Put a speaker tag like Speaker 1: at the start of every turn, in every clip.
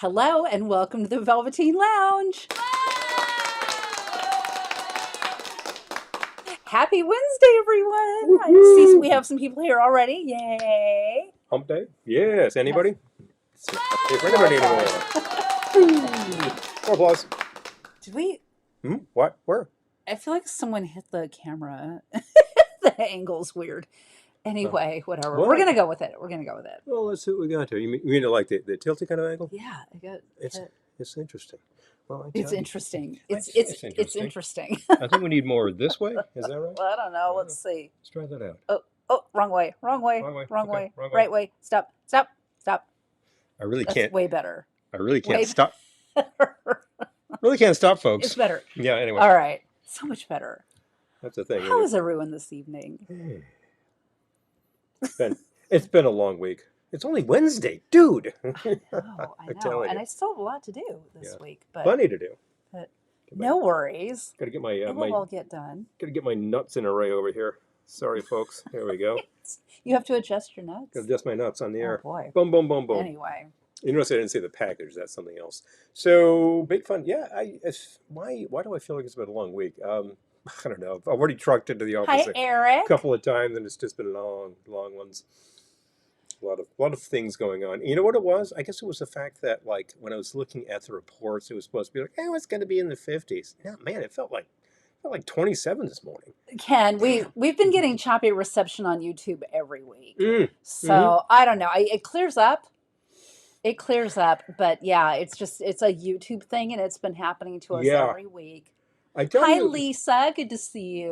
Speaker 1: Hello and welcome to the Velveteen Lounge. Happy Wednesday, everyone. I see we have some people here already. Yay.
Speaker 2: Hump day? Yes. Anybody? It's not for anybody anymore. More applause.
Speaker 1: Did we?
Speaker 2: What? Where?
Speaker 1: I feel like someone hit the camera. The angle's weird. Anyway, whatever.
Speaker 2: What?
Speaker 1: We're going to go with it.
Speaker 2: Well, let's see what we got here. You mean like the tilted kind of angle?
Speaker 1: Yeah.
Speaker 2: It's interesting. Well,
Speaker 1: It's interesting. It's interesting.
Speaker 2: I think we need more this way. Is that right?
Speaker 1: Well, I don't know. Let's see.
Speaker 2: Let's try that out.
Speaker 1: Oh, wrong way.
Speaker 2: Wrong way. Okay, wrong way.
Speaker 1: Right way. Stop.
Speaker 2: I really
Speaker 1: That's
Speaker 2: can't.
Speaker 1: way better.
Speaker 2: I really can't
Speaker 1: Way
Speaker 2: stop. Really can't stop, folks.
Speaker 1: It's better.
Speaker 2: Yeah. Anyway,
Speaker 1: All right. So much better.
Speaker 2: that's the thing.
Speaker 1: How is everyone this evening?
Speaker 2: It's been a long week. It's only Wednesday, dude.
Speaker 1: I know.
Speaker 2: telling
Speaker 1: And
Speaker 2: you.
Speaker 1: I still have a lot to do this
Speaker 2: Yeah.
Speaker 1: week, but
Speaker 2: Plenty to do.
Speaker 1: no worries.
Speaker 2: Gotta get my
Speaker 1: It will all get done.
Speaker 2: gotta get my nuts in array over here. Sorry, folks. There we go.
Speaker 1: You have to adjust your nuts.
Speaker 2: Gotta adjust my nuts on the
Speaker 1: Oh
Speaker 2: air.
Speaker 1: boy.
Speaker 2: Boom, boom, boom, boom.
Speaker 1: Anyway,
Speaker 2: You notice I didn't say the package. That's something else. So big fun. Yeah. Why do I feel like it's been a long week? I don't know. I've already trucked into the
Speaker 1: hi
Speaker 2: office a
Speaker 1: Eric.
Speaker 2: couple of times, and it's just been long ones. A lot of things going on. You know what it was? I guess it was the fact that, like, when I was looking at the reports, it was supposed to be like, oh, it's going to be in the 50s. Yeah, man, it felt like 27 this morning.
Speaker 1: Ken, we've been getting choppy reception on YouTube every week,
Speaker 2: Mm.
Speaker 1: I don't know. It clears up. It clears up, but yeah, it's a YouTube thing, and it's been happening to us
Speaker 2: Yeah.
Speaker 1: every week.
Speaker 2: I tell
Speaker 1: Hi,
Speaker 2: you.
Speaker 1: Lisa. Good to see you.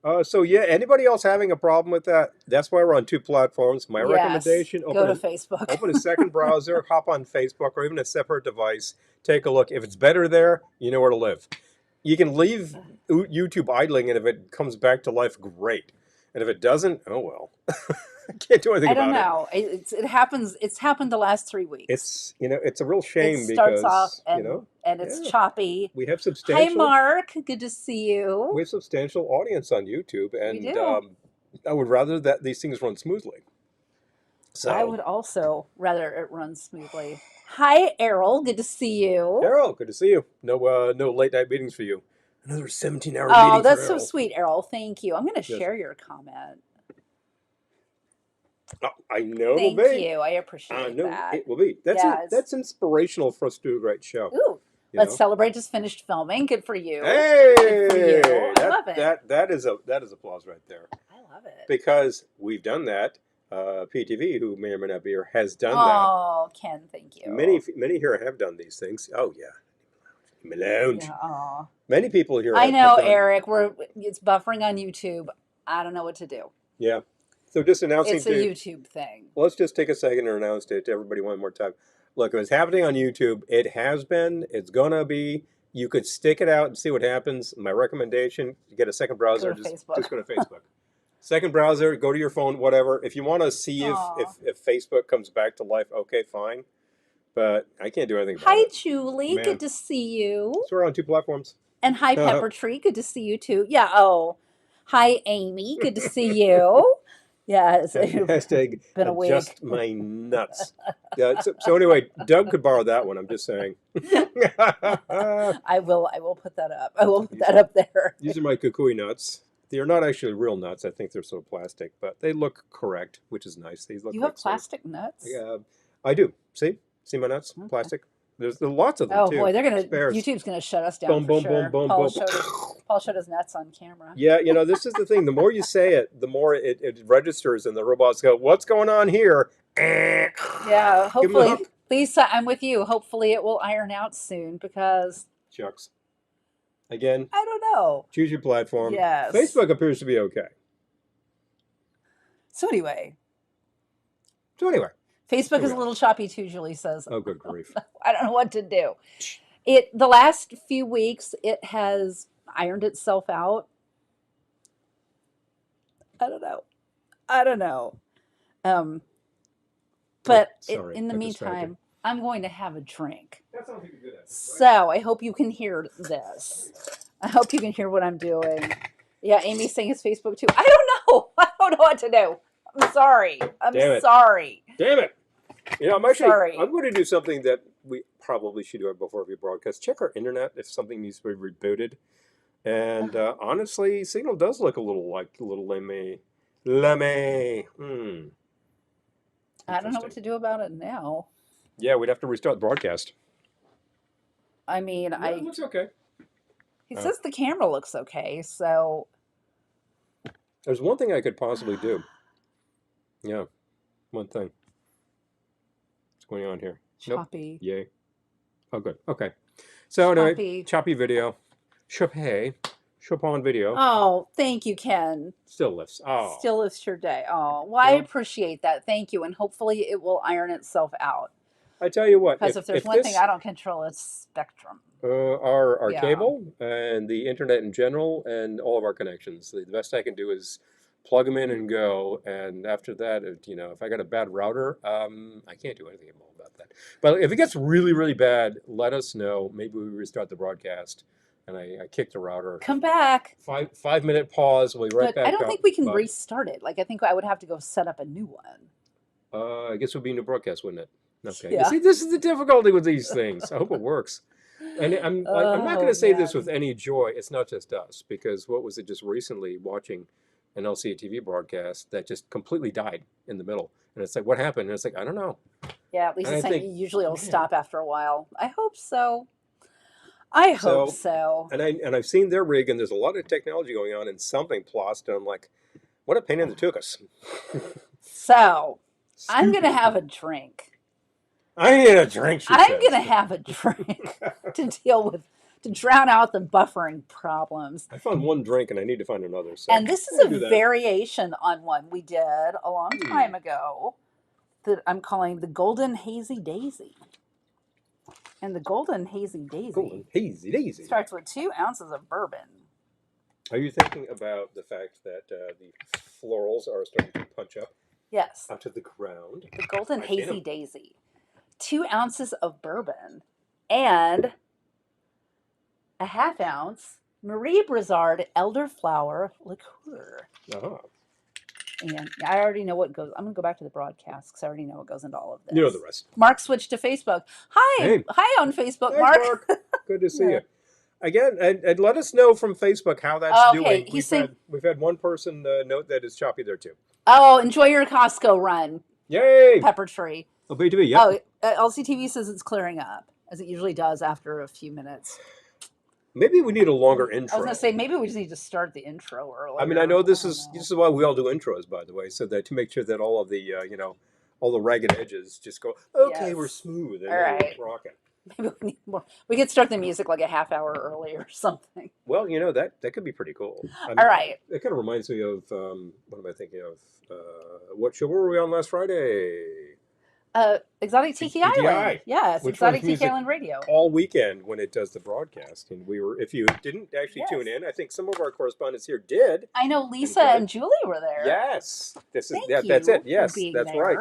Speaker 2: Hello. So yeah, anybody else having a problem with that? That's why we're on two platforms. My
Speaker 1: Yes.
Speaker 2: recommendation:
Speaker 1: Go to Facebook.
Speaker 2: open a second browser, hop on Facebook, or even a separate device. Take a look. If it's better there, you know where to live. You can leave YouTube idling, and if it comes back to life, great. And if it doesn't, oh well. I can't do anything
Speaker 1: I don't
Speaker 2: about it.
Speaker 1: know. It happens. It's happened the last 3 weeks.
Speaker 2: It's a real shame
Speaker 1: It starts
Speaker 2: because
Speaker 1: off and it's
Speaker 2: yeah.
Speaker 1: choppy.
Speaker 2: We have
Speaker 1: Hi,
Speaker 2: substantial.
Speaker 1: Mark. Good to see you.
Speaker 2: We have substantial audience on YouTube, and
Speaker 1: We do.
Speaker 2: I would rather that these things run smoothly. So,
Speaker 1: I would also rather it run smoothly. Hi, Errol. Good to see you.
Speaker 2: Errol, good to see you. No late night meetings for you. Another 17-hour
Speaker 1: Oh,
Speaker 2: meeting.
Speaker 1: that's
Speaker 2: for
Speaker 1: so
Speaker 2: Errol.
Speaker 1: sweet, Errol. Thank you. I'm going to
Speaker 2: Yes.
Speaker 1: share your comment.
Speaker 2: Oh, I know
Speaker 1: Thank
Speaker 2: it will be.
Speaker 1: you. I
Speaker 2: I
Speaker 1: appreciate
Speaker 2: know
Speaker 1: that.
Speaker 2: it will be.
Speaker 1: Yes.
Speaker 2: That's inspirational for us to do a great show.
Speaker 1: Ooh,
Speaker 2: you
Speaker 1: let's
Speaker 2: know?
Speaker 1: celebrate just finished filming. Good for you.
Speaker 2: Hey,
Speaker 1: Good for you. I love it.
Speaker 2: That is applause right there.
Speaker 1: I love it.
Speaker 2: Because we've done that. PTV, who may or may not be here, has done
Speaker 1: Oh, Ken, thank you.
Speaker 2: that. Many here have done these things. Oh yeah, Lounge.
Speaker 1: Yeah, aw.
Speaker 2: Many people here.
Speaker 1: I
Speaker 2: have
Speaker 1: know,
Speaker 2: done-
Speaker 1: Eric. It's buffering on YouTube. I don't know what to do.
Speaker 2: Yeah. So just announcing
Speaker 1: It's a YouTube thing.
Speaker 2: Let's just take a second and announce it to everybody one more time. Look, if it's happening on YouTube, it has been. It's gonna be. You could stick it out and see what happens. My recommendation: get a second browser.
Speaker 1: to
Speaker 2: Just
Speaker 1: Facebook.
Speaker 2: go to Facebook. Second browser. Go to your phone. Whatever. If you want to see
Speaker 1: Aw.
Speaker 2: if Facebook comes back to life, okay, fine. But I can't do anything about
Speaker 1: Hi,
Speaker 2: it.
Speaker 1: Julie.
Speaker 2: Man.
Speaker 1: Good to see you.
Speaker 2: So we're on two platforms.
Speaker 1: And hi, Pepper Tree. Good to see you too. Yeah. Oh, hi, Amy. Good to see you. Yeah.
Speaker 2: Hashtag
Speaker 1: been a week.
Speaker 2: adjust my nuts. Yeah, so anyway, Doug could borrow that one. I'm just saying.
Speaker 1: I will put that up. I will put that up there.
Speaker 2: These are my kukui nuts. They are not actually real nuts. I think they're sort of plastic, but they look correct, which is nice. They look
Speaker 1: You
Speaker 2: like
Speaker 1: have plastic nuts?
Speaker 2: Yeah, I do. See my nuts?
Speaker 1: Okay.
Speaker 2: Plastic. There's lots of them
Speaker 1: Oh
Speaker 2: too.
Speaker 1: boy,
Speaker 2: Spares.
Speaker 1: YouTube's gonna shut us down
Speaker 2: Boom,
Speaker 1: for
Speaker 2: boom,
Speaker 1: sure.
Speaker 2: boom, boom,
Speaker 1: Paul
Speaker 2: boom.
Speaker 1: showed his nuts on camera.
Speaker 2: Yeah, this is the thing. The more you say it, the more it registers, and the robots go, "What's going on here?"
Speaker 1: Yeah,
Speaker 2: Give 'em a
Speaker 1: hopefully,
Speaker 2: hook.
Speaker 1: Lisa, I'm with you. Hopefully, it will iron out soon because
Speaker 2: Shucks. Again,
Speaker 1: I don't know.
Speaker 2: choose your platform.
Speaker 1: Yes.
Speaker 2: Facebook appears to be okay.
Speaker 1: So anyway,
Speaker 2: So anyway.
Speaker 1: Facebook is
Speaker 2: Yeah.
Speaker 1: a little choppy too. Julie says,
Speaker 2: Oh, good grief.
Speaker 1: I don't know what to do. The last few weeks, it has ironed itself out. I don't know. But
Speaker 2: sorry,
Speaker 1: in the
Speaker 2: got distracted.
Speaker 1: meantime, I'm going to have a drink.
Speaker 2: That sounds like a good idea.
Speaker 1: So I hope you can hear this. I hope you can hear what I'm doing. Yeah, Amy's saying it's Facebook too. I don't know. I don't know what to do. I'm sorry. I'm
Speaker 2: Damn it.
Speaker 1: sorry.
Speaker 2: Damn it! I'm
Speaker 1: Sorry.
Speaker 2: going to do something that we probably should do it before we broadcast. Check our internet if something needs to be rebooted. And honestly, Signal does look a little like a little lame. Lame.
Speaker 1: I don't know what to do about it now.
Speaker 2: Yeah, we'd have to restart the broadcast.
Speaker 1: I mean,
Speaker 2: No, it looks okay.
Speaker 1: He says the camera looks okay, so
Speaker 2: There's one thing I could possibly do. Yeah, one thing. What's going on here?
Speaker 1: choppy.
Speaker 2: Nope. Yay. Oh, good. Okay. So anyway,
Speaker 1: Choppy.
Speaker 2: choppy video. Chopin video.
Speaker 1: Oh, thank you, Ken.
Speaker 2: Still lifts. Oh.
Speaker 1: Still lifts your day. Oh, well, I appreciate that. Thank you, and hopefully it will iron itself out.
Speaker 2: I tell you what.
Speaker 1: Because if there's one thing I don't control, it's Spectrum.
Speaker 2: Our cable and the internet in general and all of our connections. The best I can do is plug them in and go. And after that, if I got a bad router, I can't do anything about that. But if it gets really, really bad, let us know. Maybe we restart the broadcast. And I kick the router.
Speaker 1: Come back.
Speaker 2: 5-minute pause. We'll be right back.
Speaker 1: I don't think we can restart it. Like, I think I would have to go set up a new one.
Speaker 2: I guess it would be a new broadcast, wouldn't it? Okay.
Speaker 1: Yeah.
Speaker 2: You see, this is the difficulty with these things. I hope it works. And I'm not going to say this with any joy. It's not just us, because what was it just recently watching an LCA TV broadcast that just completely died in the middle. And it's like, what happened? And it's like, I don't know.
Speaker 1: Yeah, at least it's saying usually it'll stop after a while. I hope so. I hope so.
Speaker 2: And I've seen their rig, and there's a lot of technology going on, and something plossed, and I'm like, what a pain in the tuchus.
Speaker 1: So, I'm going to have a drink.
Speaker 2: I need a drink,
Speaker 1: I'm going to have a drink to drown out the buffering problems.
Speaker 2: I found one drink, and I need to find another. So
Speaker 1: and this is a variation on one we did a long time ago that I'm calling the Golden Hazy Daisy. And the Golden Hazy Daisy starts with 2 ounces of bourbon.
Speaker 2: Are you thinking about the fact that the florals are starting to punch up?
Speaker 1: Yes.
Speaker 2: Out of the ground.
Speaker 1: The Golden Hazy Daisy. 2 ounces of bourbon and a 1/2 ounce Marie Brizard elderflower liqueur. And I already know what goes. I'm going to go back to the broadcast because I already know what goes into all of this.
Speaker 2: You know the rest.
Speaker 1: Mark switched to Facebook. Hi.
Speaker 2: Hey.
Speaker 1: Hi on Facebook,
Speaker 2: Hey,
Speaker 1: Mark.
Speaker 2: Good to see you. Again, and let us know from Facebook how that's doing. We've had one person note that it's choppy there too.
Speaker 1: Oh, enjoy your Costco run.
Speaker 2: Yay!
Speaker 1: Pepper Tree.
Speaker 2: Oh, BTV, yeah.
Speaker 1: Oh, LCTV says it's clearing up, as it usually does after a few minutes.
Speaker 2: Maybe we need a longer intro.
Speaker 1: I was going to say, maybe we just need to start the intro earlier.
Speaker 2: I mean, I know this is why we all do intros, by the way, so that to make sure that all of the, all the ragged edges just go, okay, we're smooth. And
Speaker 1: all right.
Speaker 2: We're rocking.
Speaker 1: Maybe we need more. We could start the music like a half hour early or something.
Speaker 2: Well, that could be pretty cool.
Speaker 1: All right.
Speaker 2: It kind of reminds me of, what am I thinking of? What show were we on last Friday?
Speaker 1: Exotic Tiki Island. Yes, Exotic Tiki Island Radio.
Speaker 2: All weekend when it does the broadcast. And if you didn't actually tune in, I think some of our correspondents here did.
Speaker 1: I know Lisa and Julie were there.
Speaker 2: Yes. That's it. Yes, that's right.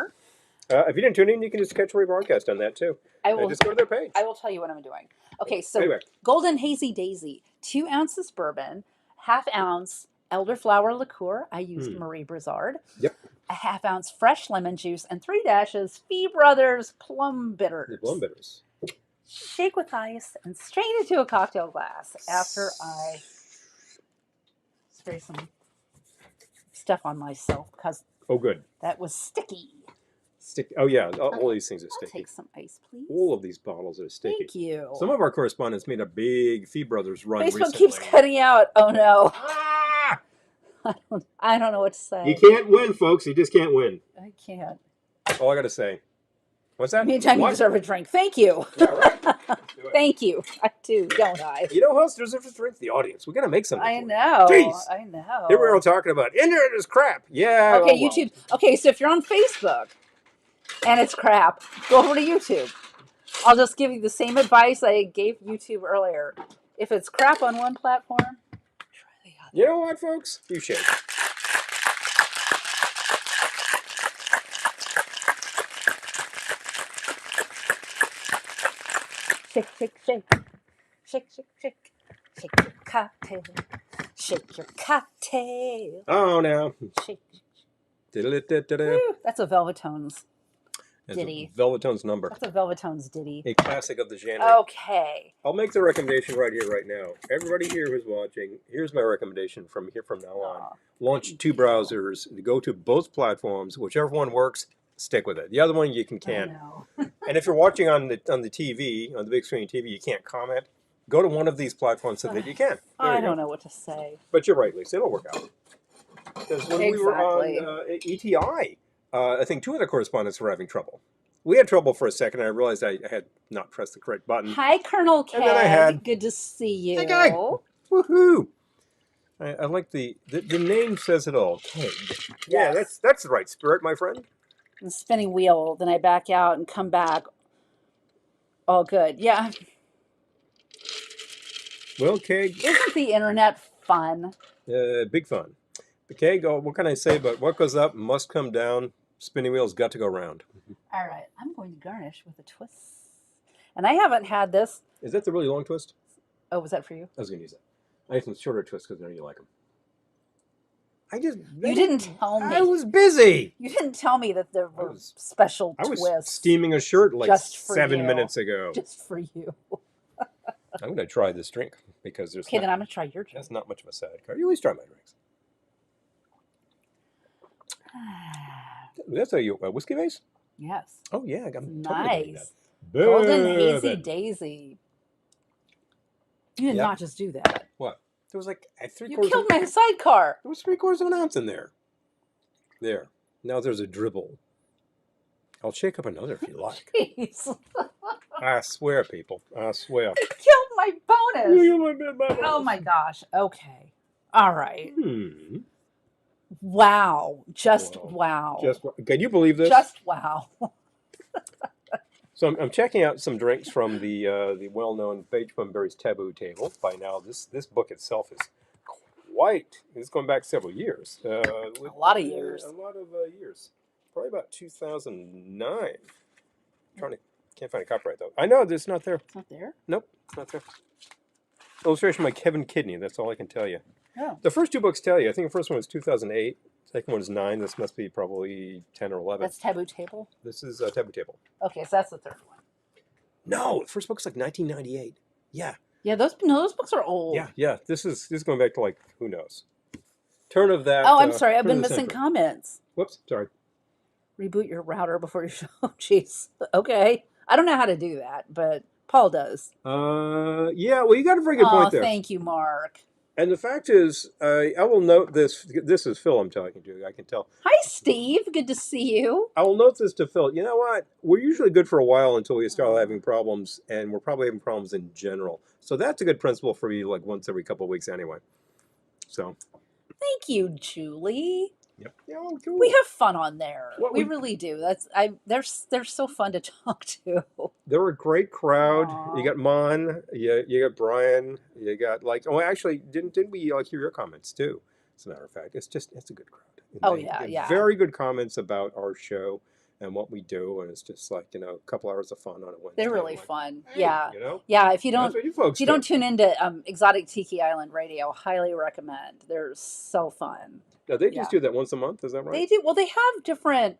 Speaker 2: If you didn't tune in, you can just catch a rebroadcast on that too.
Speaker 1: I will
Speaker 2: just go to their page.
Speaker 1: I will tell you what I'm doing. Okay, so anyway. Golden Hazy Daisy, 2 ounces bourbon, 1/2 ounce elderflower liqueur. I used Marie Brizard.
Speaker 2: Yep.
Speaker 1: A 1/2 ounce fresh lemon juice and 3 dashes Fee Brothers plum bitters.
Speaker 2: The plum bitters.
Speaker 1: Shake with ice and strain into a cocktail glass after I spray some stuff on myself because
Speaker 2: good.
Speaker 1: That was sticky.
Speaker 2: Oh yeah, all these things are sticky.
Speaker 1: Take some ice, please.
Speaker 2: All of these bottles are sticky.
Speaker 1: Thank you.
Speaker 2: Some of our correspondents made a big Fee Brothers run
Speaker 1: Facebook
Speaker 2: recently.
Speaker 1: keeps cutting out. Oh no. I don't know what to say.
Speaker 2: You can't win, folks. You just can't win.
Speaker 1: I can't.
Speaker 2: That's all I got to say. What's that?
Speaker 1: Meantime, you deserve a drink. Thank you.
Speaker 2: Yeah, right.
Speaker 1: Thank you. I do, don't I?
Speaker 2: You know who else deserves a drink? The audience. We got to make something.
Speaker 1: I know.
Speaker 2: Jeez.
Speaker 1: I know.
Speaker 2: Here we're all talking about internet is crap. Yeah.
Speaker 1: Okay, YouTube. Okay, so if you're on Facebook and it's crap, go over to YouTube. I'll just give you the same advice I gave YouTube earlier. If it's crap on one platform, try the other.
Speaker 2: You know what, folks? You should.
Speaker 1: Shake, shake, shake. Shake, shake, shake. Shake your cocktail. Shake your cocktail.
Speaker 2: Oh, no.
Speaker 1: Shake.
Speaker 2: Woo,
Speaker 1: that's a Velvetones.
Speaker 2: It's
Speaker 1: Ditty.
Speaker 2: Velvetone's Number,
Speaker 1: That's a Velvetones ditty.
Speaker 2: a classic of the genre.
Speaker 1: Okay.
Speaker 2: I'll make the recommendation right here, right now. Everybody here who's watching, here's my recommendation from here from now on.
Speaker 1: Aw,
Speaker 2: Launch
Speaker 1: thank
Speaker 2: two
Speaker 1: you.
Speaker 2: browsers, go to both platforms, whichever one works, stick with it. The other one you
Speaker 1: I
Speaker 2: can't.
Speaker 1: know.
Speaker 2: And if you're watching on the TV, on the big screen TV, you can't comment. Go to one of these platforms so that you can. There
Speaker 1: I
Speaker 2: you go.
Speaker 1: don't know what to say.
Speaker 2: But you're right, Lisa. It'll work out. Because when we were on
Speaker 1: Exactly.
Speaker 2: ETI, I think two other correspondents were having trouble. We had trouble for a second, and I realized I had not pressed the correct button.
Speaker 1: Hi, Colonel
Speaker 2: And then I had-
Speaker 1: Keg. Good to see you.
Speaker 2: Hey, guy! Woohoo! I like the name says it all. Keg. Yeah,
Speaker 1: Yes.
Speaker 2: that's the right spirit, my friend.
Speaker 1: The spinning wheel. Then I back out and come back. All good. Yeah.
Speaker 2: Well, Keg,
Speaker 1: Isn't the internet fun?
Speaker 2: big fun. The Keg, what can I say? But what goes up must come down. Spinning wheels got to go round.
Speaker 1: All right. I'm going to garnish with a twist. And I haven't had this.
Speaker 2: Is that the really long twist?
Speaker 1: Oh, was that for you?
Speaker 2: I was going to use that. I have some shorter twists because I know you like them.
Speaker 1: You didn't tell me.
Speaker 2: I was busy.
Speaker 1: You didn't tell me that there
Speaker 2: I
Speaker 1: were
Speaker 2: was-
Speaker 1: special
Speaker 2: I was
Speaker 1: twists
Speaker 2: steaming a shirt like
Speaker 1: just for
Speaker 2: 7
Speaker 1: you.
Speaker 2: minutes ago.
Speaker 1: just for you.
Speaker 2: I'm going to try this drink because there's
Speaker 1: Okay,
Speaker 2: not,
Speaker 1: then I'm going to try your drink.
Speaker 2: that's not much of a sidecar. You always try my drinks. That's a whiskey base?
Speaker 1: Yes.
Speaker 2: Oh, yeah. I'm totally gonna eat
Speaker 1: Nice.
Speaker 2: that.
Speaker 1: Golden Hazy
Speaker 2: Bourbon.
Speaker 1: Daisy. You did
Speaker 2: Yep.
Speaker 1: not just do that.
Speaker 2: What? There was like
Speaker 1: You killed my sidecar.
Speaker 2: There was 3/4 of an ounce in there. There. Now there's a dribble. I'll shake up another if you like.
Speaker 1: Jeez.
Speaker 2: I swear, people. I swear.
Speaker 1: You killed my bonus.
Speaker 2: You my bad bonus.
Speaker 1: Oh my gosh. Okay. All right.
Speaker 2: Wow.
Speaker 1: Wow. Just wow.
Speaker 2: Can you believe this?
Speaker 1: Just wow.
Speaker 2: So I'm checking out some drinks from the well-known Page Berry's Taboo Table. By now, this book itself is quite. It's going back several years.
Speaker 1: A lot of years.
Speaker 2: A lot of years. Probably about 2009. Can't find a copyright though. I know it's not there.
Speaker 1: It's not there?
Speaker 2: Nope, it's not there. Illustration by Kevin Kidney. That's all I can tell you.
Speaker 1: Oh.
Speaker 2: The first two books tell you. I think the first one was 2008. Second one is 9. This must be probably 10 or 11.
Speaker 1: That's Taboo Table?
Speaker 2: This is Taboo Table.
Speaker 1: Okay, so that's the third one.
Speaker 2: No, the first book's like 1998. Yeah.
Speaker 1: Yeah, those books are old.
Speaker 2: Yeah. This is going back to like who knows. Turn of that.
Speaker 1: Oh, I'm sorry. I've
Speaker 2: turn
Speaker 1: been
Speaker 2: of the
Speaker 1: missing
Speaker 2: century.
Speaker 1: comments.
Speaker 2: Whoops, sorry.
Speaker 1: Reboot your router before you show. Jeez. Okay. I don't know how to do that, but Paul does.
Speaker 2: Yeah. Well, you got a very good point there.
Speaker 1: Thank you, Mark.
Speaker 2: And the fact is, I will note this. This is Phil. I'm talking to. I can tell.
Speaker 1: Hi, Steve. Good to see you.
Speaker 2: I will note this to Phil. You know what? We're usually good for a while until we start having problems, and we're probably having problems in general. So that's a good principle for you, like once every couple of weeks, anyway. So.
Speaker 1: Thank you, Julie.
Speaker 2: Yep. Yeah, cool.
Speaker 1: We have fun on there.
Speaker 2: Well,
Speaker 1: we really do. They're so fun to talk to.
Speaker 2: They're a great crowd.
Speaker 1: Aww.
Speaker 2: You got Mon, you got Brian, you got actually didn't we hear your comments too? As a matter of fact, it's a good crowd.
Speaker 1: Oh,
Speaker 2: They
Speaker 1: yeah,
Speaker 2: give
Speaker 1: yeah.
Speaker 2: Very good comments about our show and what we do, and it's just like a couple hours of fun on a Wednesday.
Speaker 1: They're really
Speaker 2: Like,
Speaker 1: fun.
Speaker 2: hey,
Speaker 1: Yeah.
Speaker 2: You know.
Speaker 1: Yeah, if you
Speaker 2: That's
Speaker 1: don't
Speaker 2: what you folks
Speaker 1: tune into Exotic Tiki Island Radio, highly recommend. They're so fun.
Speaker 2: Now, they just do that once a month. Is that right?
Speaker 1: They do. Well, they have different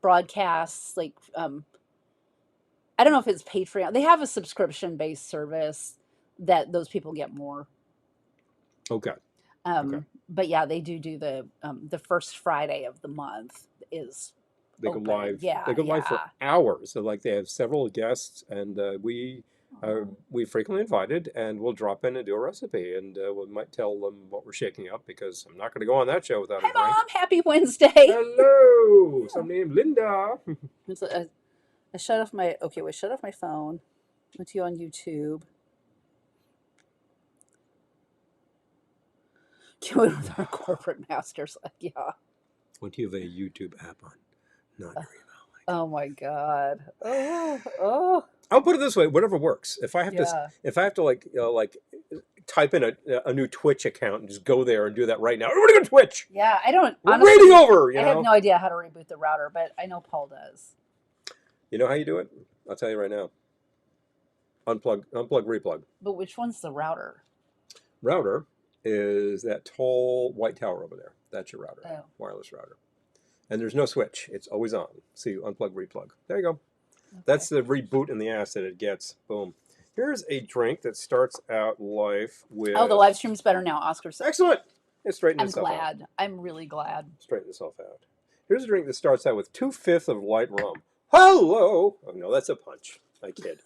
Speaker 1: broadcasts. Like I don't know if it's Patreon. They have a subscription-based service that those people get more.
Speaker 2: Okay.
Speaker 1: Okay. But yeah, they do the first Friday of the month is
Speaker 2: They go
Speaker 1: open.
Speaker 2: live.
Speaker 1: Yeah,
Speaker 2: They go live for hours. So they have several guests, and we frequently invited, and we'll drop in and do a recipe, and we might tell them what we're shaking up because I'm not going to go on that show without
Speaker 1: Hi,
Speaker 2: a drink.
Speaker 1: Mom. Happy Wednesday.
Speaker 2: Hello, some named Linda.
Speaker 1: I shut off my shut off my phone. Went to you on YouTube. Going with our corporate masters. Yeah.
Speaker 2: What do you have a YouTube app on? Not your email.
Speaker 1: Oh my God. Oh.
Speaker 2: I'll put it this way: whatever works. If I have to type in a new Twitch account and just go there and do that right now, everybody go to Twitch.
Speaker 1: Yeah, I don't.
Speaker 2: We're
Speaker 1: honestly,
Speaker 2: raiding over.
Speaker 1: I have no idea how to reboot the router, but I know Paul does.
Speaker 2: You know how you do it? I'll tell you right now. Unplug, replug.
Speaker 1: But which one's the router?
Speaker 2: Router is that tall white tower over there. That's your router, wireless router. And there's no switch. It's always on. So you unplug, replug. There you go. That's the reboot in the ass that it gets. Boom. Here's a drink that starts out life with...
Speaker 1: Oh, the live stream's better now, Oscar said.
Speaker 2: Excellent. It straightened
Speaker 1: I'm
Speaker 2: itself out.
Speaker 1: glad. I'm really glad.
Speaker 2: Straighten itself out. Here's a drink that starts out with 2/5 of light rum. Hello! Oh, no, that's a punch. I kid.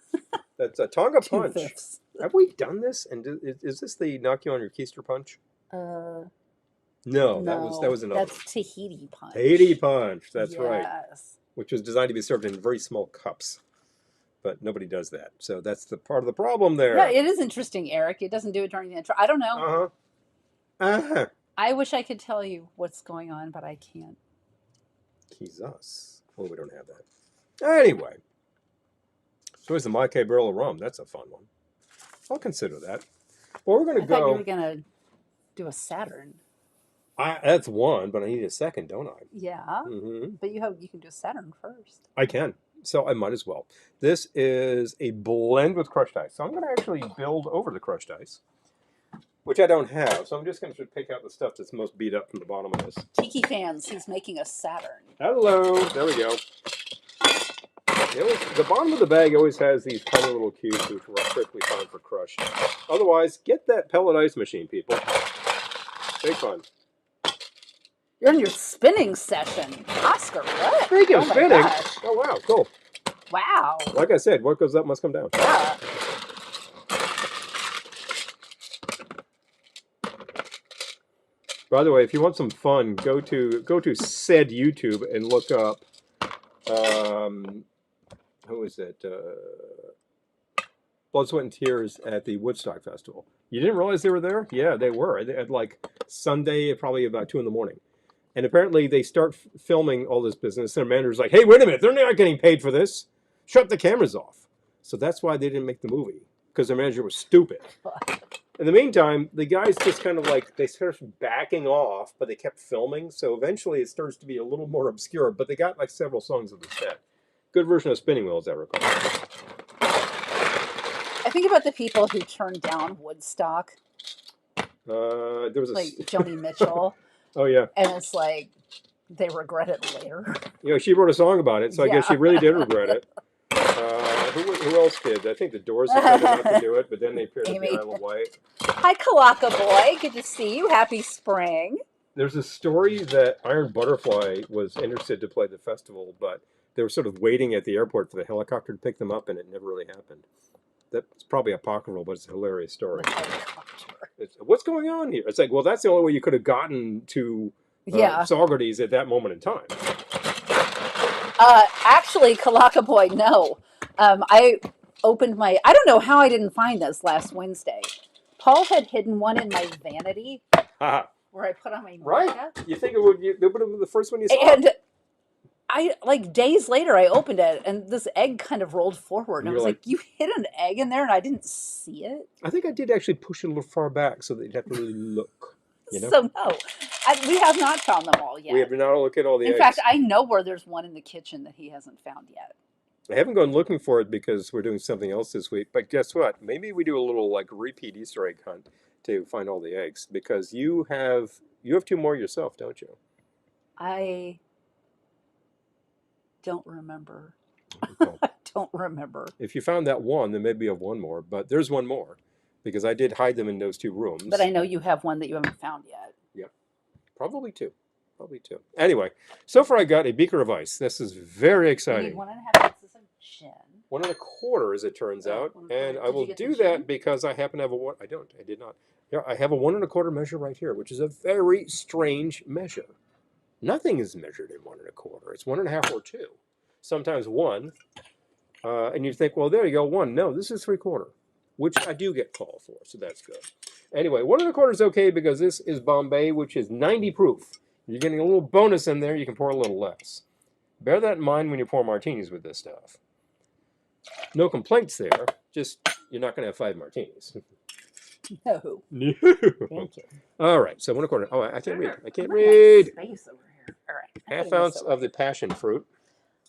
Speaker 2: That's a Tonga punch.
Speaker 1: 2/5.
Speaker 2: Have we done this? And is this the knock you on your keister punch?
Speaker 1: No,
Speaker 2: that was another.
Speaker 1: That's Tahiti punch.
Speaker 2: Tahiti punch. That's right.
Speaker 1: Yes.
Speaker 2: Which was designed to be served in very small cups. But nobody does that. So that's the part of the problem there.
Speaker 1: Yeah, it is interesting, Eric. It doesn't do it during the intro. I don't know.
Speaker 2: Uh-huh.
Speaker 1: I wish I could tell you what's going on, but I can't.
Speaker 2: Jesus. Well, we don't have that. Anyway. So it's the Maikei Barrel of Rum. That's a fun one. I'll consider that. Well, we're going to
Speaker 1: I thought
Speaker 2: go...
Speaker 1: you were going to do a Saturn.
Speaker 2: That's one, but I need a second, don't I?
Speaker 1: Yeah.
Speaker 2: Mm-hmm.
Speaker 1: But you can do a Saturn first.
Speaker 2: I can. So I might as well. This is a blend with crushed ice. So I'm going to actually build over the crushed ice, which I don't have. So I'm just going to pick out the stuff that's most beat up from the bottom of this.
Speaker 1: Tiki fans, he's making a Saturn.
Speaker 2: Hello. There we go. The bottom of the bag always has these tiny little cubes which are perfectly fine for crush. Otherwise, get that pellet ice machine, people. Big fun.
Speaker 1: You're in your spinning session. Oscar, what?
Speaker 2: Speaking of spinning.
Speaker 1: Gosh.
Speaker 2: Oh, wow. Cool.
Speaker 1: Wow.
Speaker 2: Like I said, what goes up must come down.
Speaker 1: Yeah.
Speaker 2: By the way, if you want some fun, go to said YouTube and look up who is it? Blood, Sweat, and Tears at the Woodstock Festival. You didn't realize they were there? Yeah, they were. At like Sunday, probably about 2 in the morning. And apparently they start filming all this business. And the manager's like, hey, wait a minute. They're not getting paid for this. Shut the cameras off. So that's why they didn't make the movie. Because their manager was stupid. In the meantime, the guys just kind of like, they started backing off, but they kept filming. So eventually it starts to be a little more obscure. But they got like several songs of the set. Good version of Spinning Wheels, I recall.
Speaker 1: I think about the people who turned down Woodstock.
Speaker 2: There was
Speaker 1: like Joni Mitchell.
Speaker 2: Oh, yeah.
Speaker 1: And it's like, they regret it later.
Speaker 2: You know, she wrote a song about it, so I guess she really did regret it. Who else did? I think the Doors decided not to do it, but then they appeared at the Isle of Wight.
Speaker 1: Hi, Kalaka Boy. Good to see you. Happy spring.
Speaker 2: There's a story that Iron Butterfly was interested to play the festival, but they were sort of waiting at the airport for the helicopter to pick them up, and it never really happened. That's probably apocryphal, but it's a hilarious story. What's going on here? It's like, well, that's the only way you could have gotten to Saugerties at that moment in time.
Speaker 1: Actually, Kalaka Boy, no. I opened my... I don't know how I didn't find this last Wednesday. Paul had hidden one in my vanity where I put on my
Speaker 2: right.
Speaker 1: makeup.
Speaker 2: You think it would have been the first one you saw?
Speaker 1: And I, like, days later, I opened it, and this egg kind of rolled forward. And I was like, you hid an egg in there, and I didn't see it?
Speaker 2: I think I did actually push it a little far back so that you'd have to really look. You know?
Speaker 1: So, no. We have not found them all yet.
Speaker 2: We have not looked at all the eggs.
Speaker 1: In fact, I know where there's one in the kitchen that he hasn't found yet.
Speaker 2: I haven't gone looking for it because we're doing something else this week. But guess what? Maybe we do a little, like, repeat Easter egg hunt to find all the eggs. Because you have 2 more yourself, don't you?
Speaker 1: I don't remember.
Speaker 2: Oh.
Speaker 1: I don't remember.
Speaker 2: If you found that one, then maybe you have 1 more. But there's 1 more. Because I did hide them in those 2 rooms.
Speaker 1: But I know you have one that you haven't found yet.
Speaker 2: Yep. Probably 2. Probably 2. Anyway, so far I got a beaker of ice. This is very exciting.
Speaker 1: You need 1.5 ounces of gin.
Speaker 2: 1 1/4, as it turns out. And I will do that because I happen to have a one. I did not. Yeah, I have a 1 1/4 measure right here, which is a very strange measure. Nothing is measured in 1 1/4. It's 1.5 or 2. Sometimes 1. And you think, well, there you go, 1. No, this is 3/4, which I do get called for, so that's good. Anyway, 1 1/4 is okay because this is Bombay, which is 90 proof. You're getting a little bonus in there. You can pour a little less. Bear that in mind when you pour martinis with this stuff. No complaints there. Just, you're not going to have 5 martinis.
Speaker 1: No.
Speaker 2: No.
Speaker 1: Thank you.
Speaker 2: All right, so 1 1/4. Oh, I can't read. I can't read.
Speaker 1: Space over here. All right.
Speaker 2: 1/2 ounce of the passion fruit.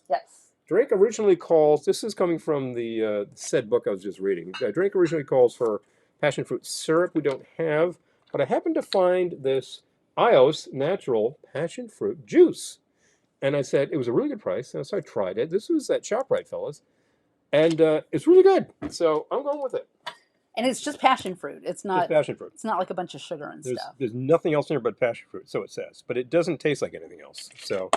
Speaker 1: Yes.
Speaker 2: Drink originally calls, this is coming from the said book I was just reading. Drink originally calls for passion fruit syrup. We don't have, but I happened to find this Ios natural passion fruit juice. And I said, it was a really good price. And so I tried it. This was at ShopRite, fellas. And it's really good. So I'm going with it.
Speaker 1: And it's just passion fruit. It's
Speaker 2: Just
Speaker 1: not
Speaker 2: passion fruit.
Speaker 1: like a bunch of sugar and stuff.
Speaker 2: There's nothing else in here but passion fruit, so it says. But it doesn't taste like anything else. So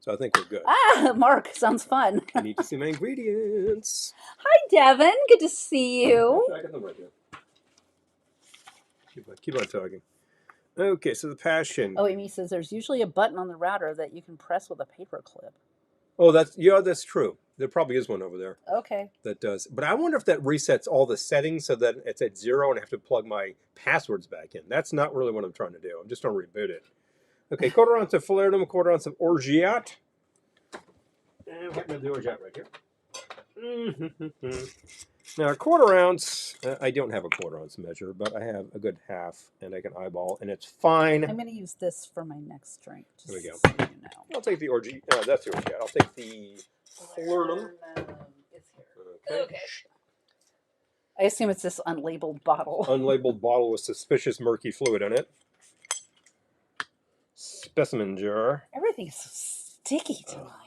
Speaker 2: I think we're good.
Speaker 1: Ah, Mark, sounds fun.
Speaker 2: I need to see my ingredients.
Speaker 1: Hi, Devin. Good to see you.
Speaker 2: Actually, I got them right here. Keep on talking. Okay, so the passion.
Speaker 1: Oh, Amy says there's usually a button on the router that you can press with a paper clip.
Speaker 2: Oh, that's true. There probably is one over there.
Speaker 1: Okay.
Speaker 2: That does. But I wonder if that resets all the settings so that it's at 0 and I have to plug my passwords back in. That's not really what I'm trying to do. I'm just trying to reboot it. Okay, quarter ounce of falernum, quarter ounce of orgeat. And we have the orgeat right here. Now, a quarter ounce, I don't have a quarter ounce measure, but I have a good half, and I can eyeball, and it's fine.
Speaker 1: I'm going to use this for my next drink.
Speaker 2: There we go.
Speaker 1: So you know.
Speaker 2: I'll take the orgeat. That's the orgeat. I'll take the falernum.
Speaker 1: Okay. I assume it's this unlabeled bottle.
Speaker 2: Unlabeled bottle with suspicious murky fluid in it. Specimen jar.
Speaker 1: Everything's so sticky tonight.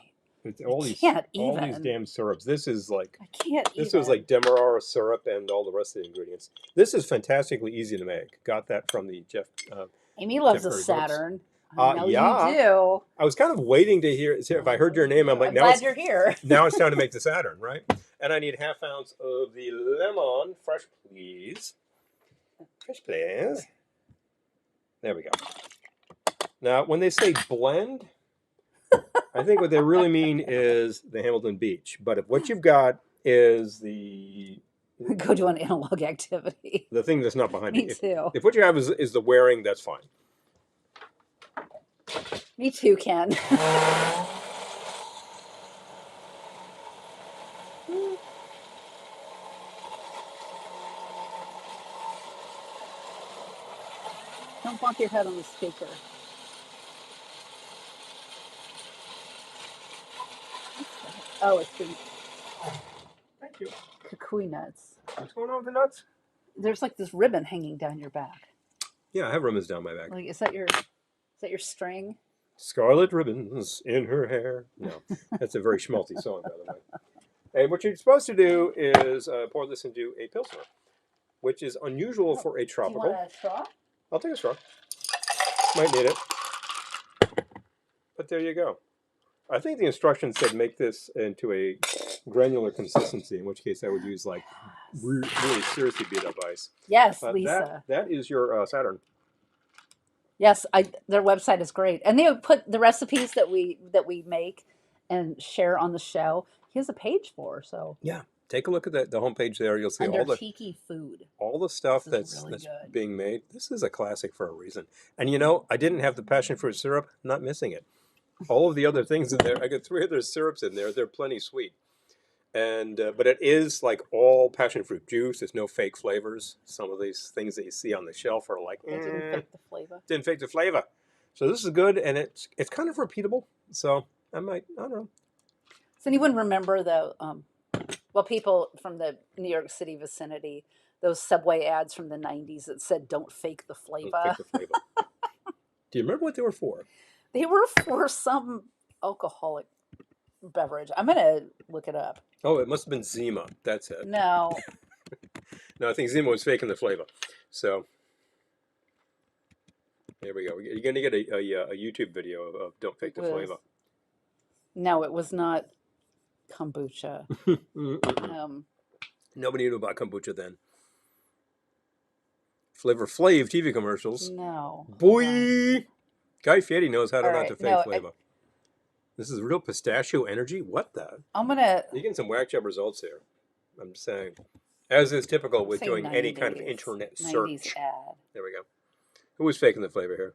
Speaker 2: It's all these damn syrups. This is like
Speaker 1: I can't.
Speaker 2: This was like Demerara syrup and all the rest of the ingredients. This is fantastically easy to make. Got that from the Jeff.
Speaker 1: Amy loves
Speaker 2: Jeff
Speaker 1: a
Speaker 2: Curry
Speaker 1: Saturn. I know
Speaker 2: yeah.
Speaker 1: you do.
Speaker 2: I was kind of waiting to hear if I heard your name. I'm like,
Speaker 1: I'm
Speaker 2: now
Speaker 1: glad you're here.
Speaker 2: Now it's time to make the Saturn, right? And I need ½ ounce of the lemon, fresh, please. Fresh, please. There we go. Now, when they say blend, I think what they really mean is the Hamilton Beach. But if what you've got is the
Speaker 1: Go to an analog activity.
Speaker 2: the thing that's not behind
Speaker 1: Me
Speaker 2: it,
Speaker 1: too.
Speaker 2: if what you have is the wearing, that's fine.
Speaker 1: Me too, Ken. Don't bonk your head on the speaker. Oh, it's the
Speaker 2: Thank you.
Speaker 1: kukui nuts.
Speaker 2: What's going on with the nuts?
Speaker 1: There's like this ribbon hanging down your back.
Speaker 2: Yeah, I have ribbons down my back.
Speaker 1: Like, is that your string?
Speaker 2: Scarlet ribbons in her hair. No, that's a very schmaltzy song, by the way. And what you're supposed to do is pour this into a pilsner, which is unusual for a tropical.
Speaker 1: Do you want a straw?
Speaker 2: I'll take a straw. Might need it. But there you go. I think the instructions said make this into a granular consistency, in which case I would use like really seriously beat up ice.
Speaker 1: Yes, Lisa.
Speaker 2: That is your Saturn.
Speaker 1: Yes, their website is great, and they put the recipes that we make and share on the show. He has a page for, so
Speaker 2: yeah. Take a look at the homepage there. You'll see
Speaker 1: all the tiki food.
Speaker 2: All the stuff that's being made. This is a classic for a reason. And you know, I didn't have the passion fruit syrup. Not missing it. All of the other things in there. I got 3 other syrups in there. They're plenty sweet. And but it is like all passion fruit juice. There's no fake flavors. Some of these things that you see on the shelf are like
Speaker 1: They didn't fake the flavor.
Speaker 2: Didn't fake the flavor. So this is good, and it's kind of repeatable. So I don't know.
Speaker 1: Does anyone remember people from the New York City vicinity, those Subway ads from the 90s that said "Don't fake the flavor"?
Speaker 2: Don't fake the flavor. Do you remember what they were for?
Speaker 1: They were for some alcoholic beverage. I'm gonna look it up.
Speaker 2: Oh, it must have been Zima. That's it.
Speaker 1: No.
Speaker 2: No, I think Zima was faking the flavor. So there we go. You're going to get a YouTube video of "Don't Fake the Flavor."
Speaker 1: No, it was not kombucha.
Speaker 2: Nobody knew about kombucha then. Flavor Flav TV commercials.
Speaker 1: No.
Speaker 2: Boy! Guy Fieri knows how to not to fake flavor. This is real pistachio energy? What the? You're getting some whack job results here. I'm just saying. As is typical with doing any kind of internet search.
Speaker 1: Ad.
Speaker 2: There we go. Who was faking the flavor here?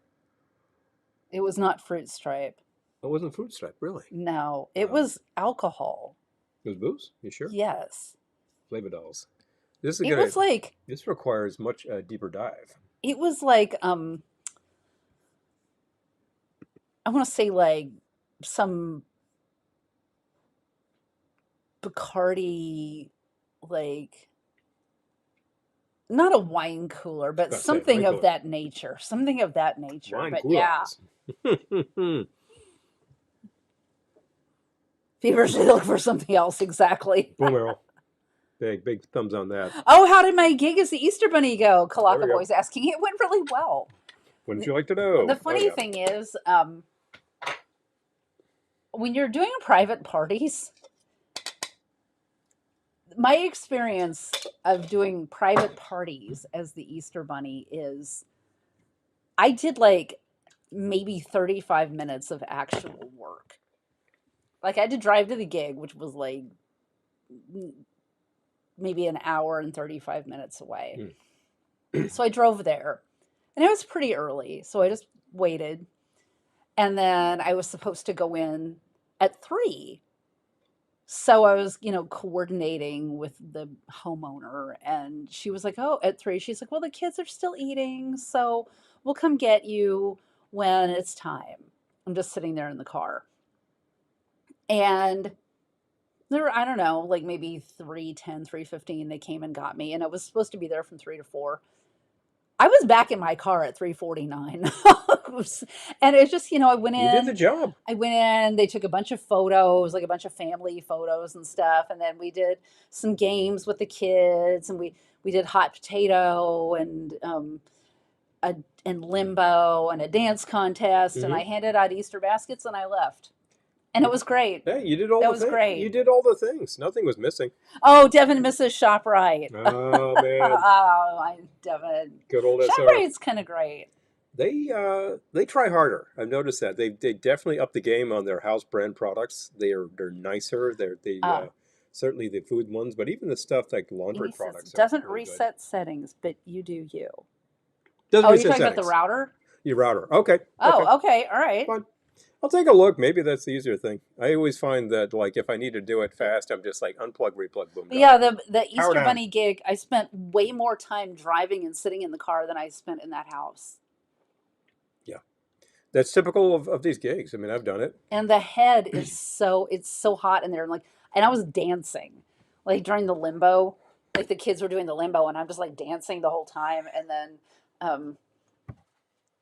Speaker 1: It was not Fruit Stripe.
Speaker 2: It wasn't Fruit Stripe, really?
Speaker 1: No. It was alcohol.
Speaker 2: It was booze? You sure?
Speaker 1: Yes.
Speaker 2: Flavor dolls. This requires much deeper dive.
Speaker 1: It was like I want to say like some Bacardi, like not a wine cooler, but something of that nature. Something of that nature.
Speaker 2: Wine
Speaker 1: but
Speaker 2: coolers.
Speaker 1: yeah. Feverishly look for something else, exactly.
Speaker 2: Boom arrow. Big thumbs on that.
Speaker 1: Oh, how did my gig as the Easter Bunny go?
Speaker 2: There we
Speaker 1: Kalaka
Speaker 2: go.
Speaker 1: Boy's asking. It went really well.
Speaker 2: Wouldn't you like to know?
Speaker 1: The
Speaker 2: Oh
Speaker 1: funny
Speaker 2: yeah.
Speaker 1: thing is, when you're doing private parties, my experience of doing private parties as the Easter Bunny is I did like maybe 35 minutes of actual work. Like I had to drive to the gig, which was like maybe an hour and 35 minutes away. So I drove there and it was pretty early. So I just waited. And then I was supposed to go in at 3. So I was, coordinating with the homeowner, and she was like, "Oh, at 3." She's like, "Well, the kids are still eating, so we'll come get you when it's time." I'm just sitting there in the car. And there were, I don't know, like maybe 3:10, 3:15, they came and got me, and I was supposed to be there from 3 to 4. I was back in my car at 3:49. And it's just, I went
Speaker 2: You did the
Speaker 1: in.
Speaker 2: job.
Speaker 1: They took a bunch of photos, like a bunch of family photos and stuff, and then we did some games with the kids, and we did hot potato a and limbo and a dance contest, and I
Speaker 2: Mm-hmm.
Speaker 1: handed out Easter baskets and I left. And it was great.
Speaker 2: Hey, you did all
Speaker 1: It
Speaker 2: the
Speaker 1: was
Speaker 2: things. You
Speaker 1: great.
Speaker 2: did all the things. Nothing was missing.
Speaker 1: Oh, Devin misses ShopRite.
Speaker 2: Oh man,
Speaker 1: Devin.
Speaker 2: good old SR.
Speaker 1: ShopRite's kind of great.
Speaker 2: They try harder. I've noticed that they definitely up the game on their house brand products. They're nicer. They
Speaker 1: Uh,
Speaker 2: certainly the food ones, but even the stuff like laundry
Speaker 1: Amy says
Speaker 2: products are
Speaker 1: doesn't
Speaker 2: really good.
Speaker 1: reset settings, but you do you.
Speaker 2: Doesn't
Speaker 1: Oh, you're
Speaker 2: reset
Speaker 1: talking about the
Speaker 2: settings.
Speaker 1: router?
Speaker 2: Your router. Okay. Okay.
Speaker 1: Oh, okay, all right.
Speaker 2: Fine. I'll take a look. Maybe that's the easier thing. I always find that like if I need to do it fast, I'm just like unplug, replug, boom,
Speaker 1: But
Speaker 2: done.
Speaker 1: yeah, the
Speaker 2: Power
Speaker 1: Easter
Speaker 2: down.
Speaker 1: Bunny gig, I spent way more time driving and sitting in the car than I spent in that house.
Speaker 2: Yeah. That's typical of these gigs. I mean, I've done it.
Speaker 1: And the head is it's so hot in there, and I was dancing, like during the limbo, like the kids were doing the limbo, and I'm just like dancing the whole time, um,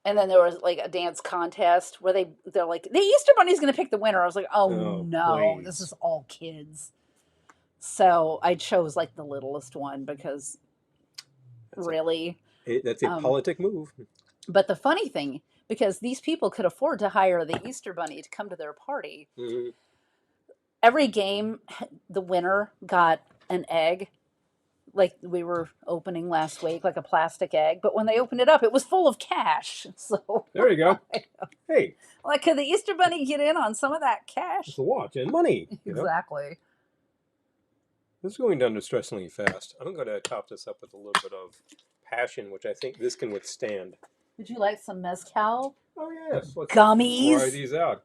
Speaker 1: and then there was like a dance contest where they're like the Easter Bunny's gonna pick the winner. I was like, oh
Speaker 2: Oh,
Speaker 1: no, this is
Speaker 2: please.
Speaker 1: all kids. So I chose like the littlest one because
Speaker 2: That's
Speaker 1: really.
Speaker 2: that's a
Speaker 1: Um,
Speaker 2: politic move.
Speaker 1: but the funny thing, because these people could afford to hire the Easter Bunny to come to their party,
Speaker 2: Mhm.
Speaker 1: every game the winner got an egg, like we were opening last week, like a plastic egg. But when they opened it up, it was full of cash. So,
Speaker 2: There you go. Hey,
Speaker 1: like, could the Easter Bunny get in on some of that
Speaker 2: it's
Speaker 1: cash?
Speaker 2: a watch and money.
Speaker 1: Exactly.
Speaker 2: This is going down distressingly fast. I'm going to top this up with a little bit of passion, which I think this can withstand.
Speaker 1: Would you like some mezcal?
Speaker 2: Oh yes, let's try
Speaker 1: Gummies.
Speaker 2: these out.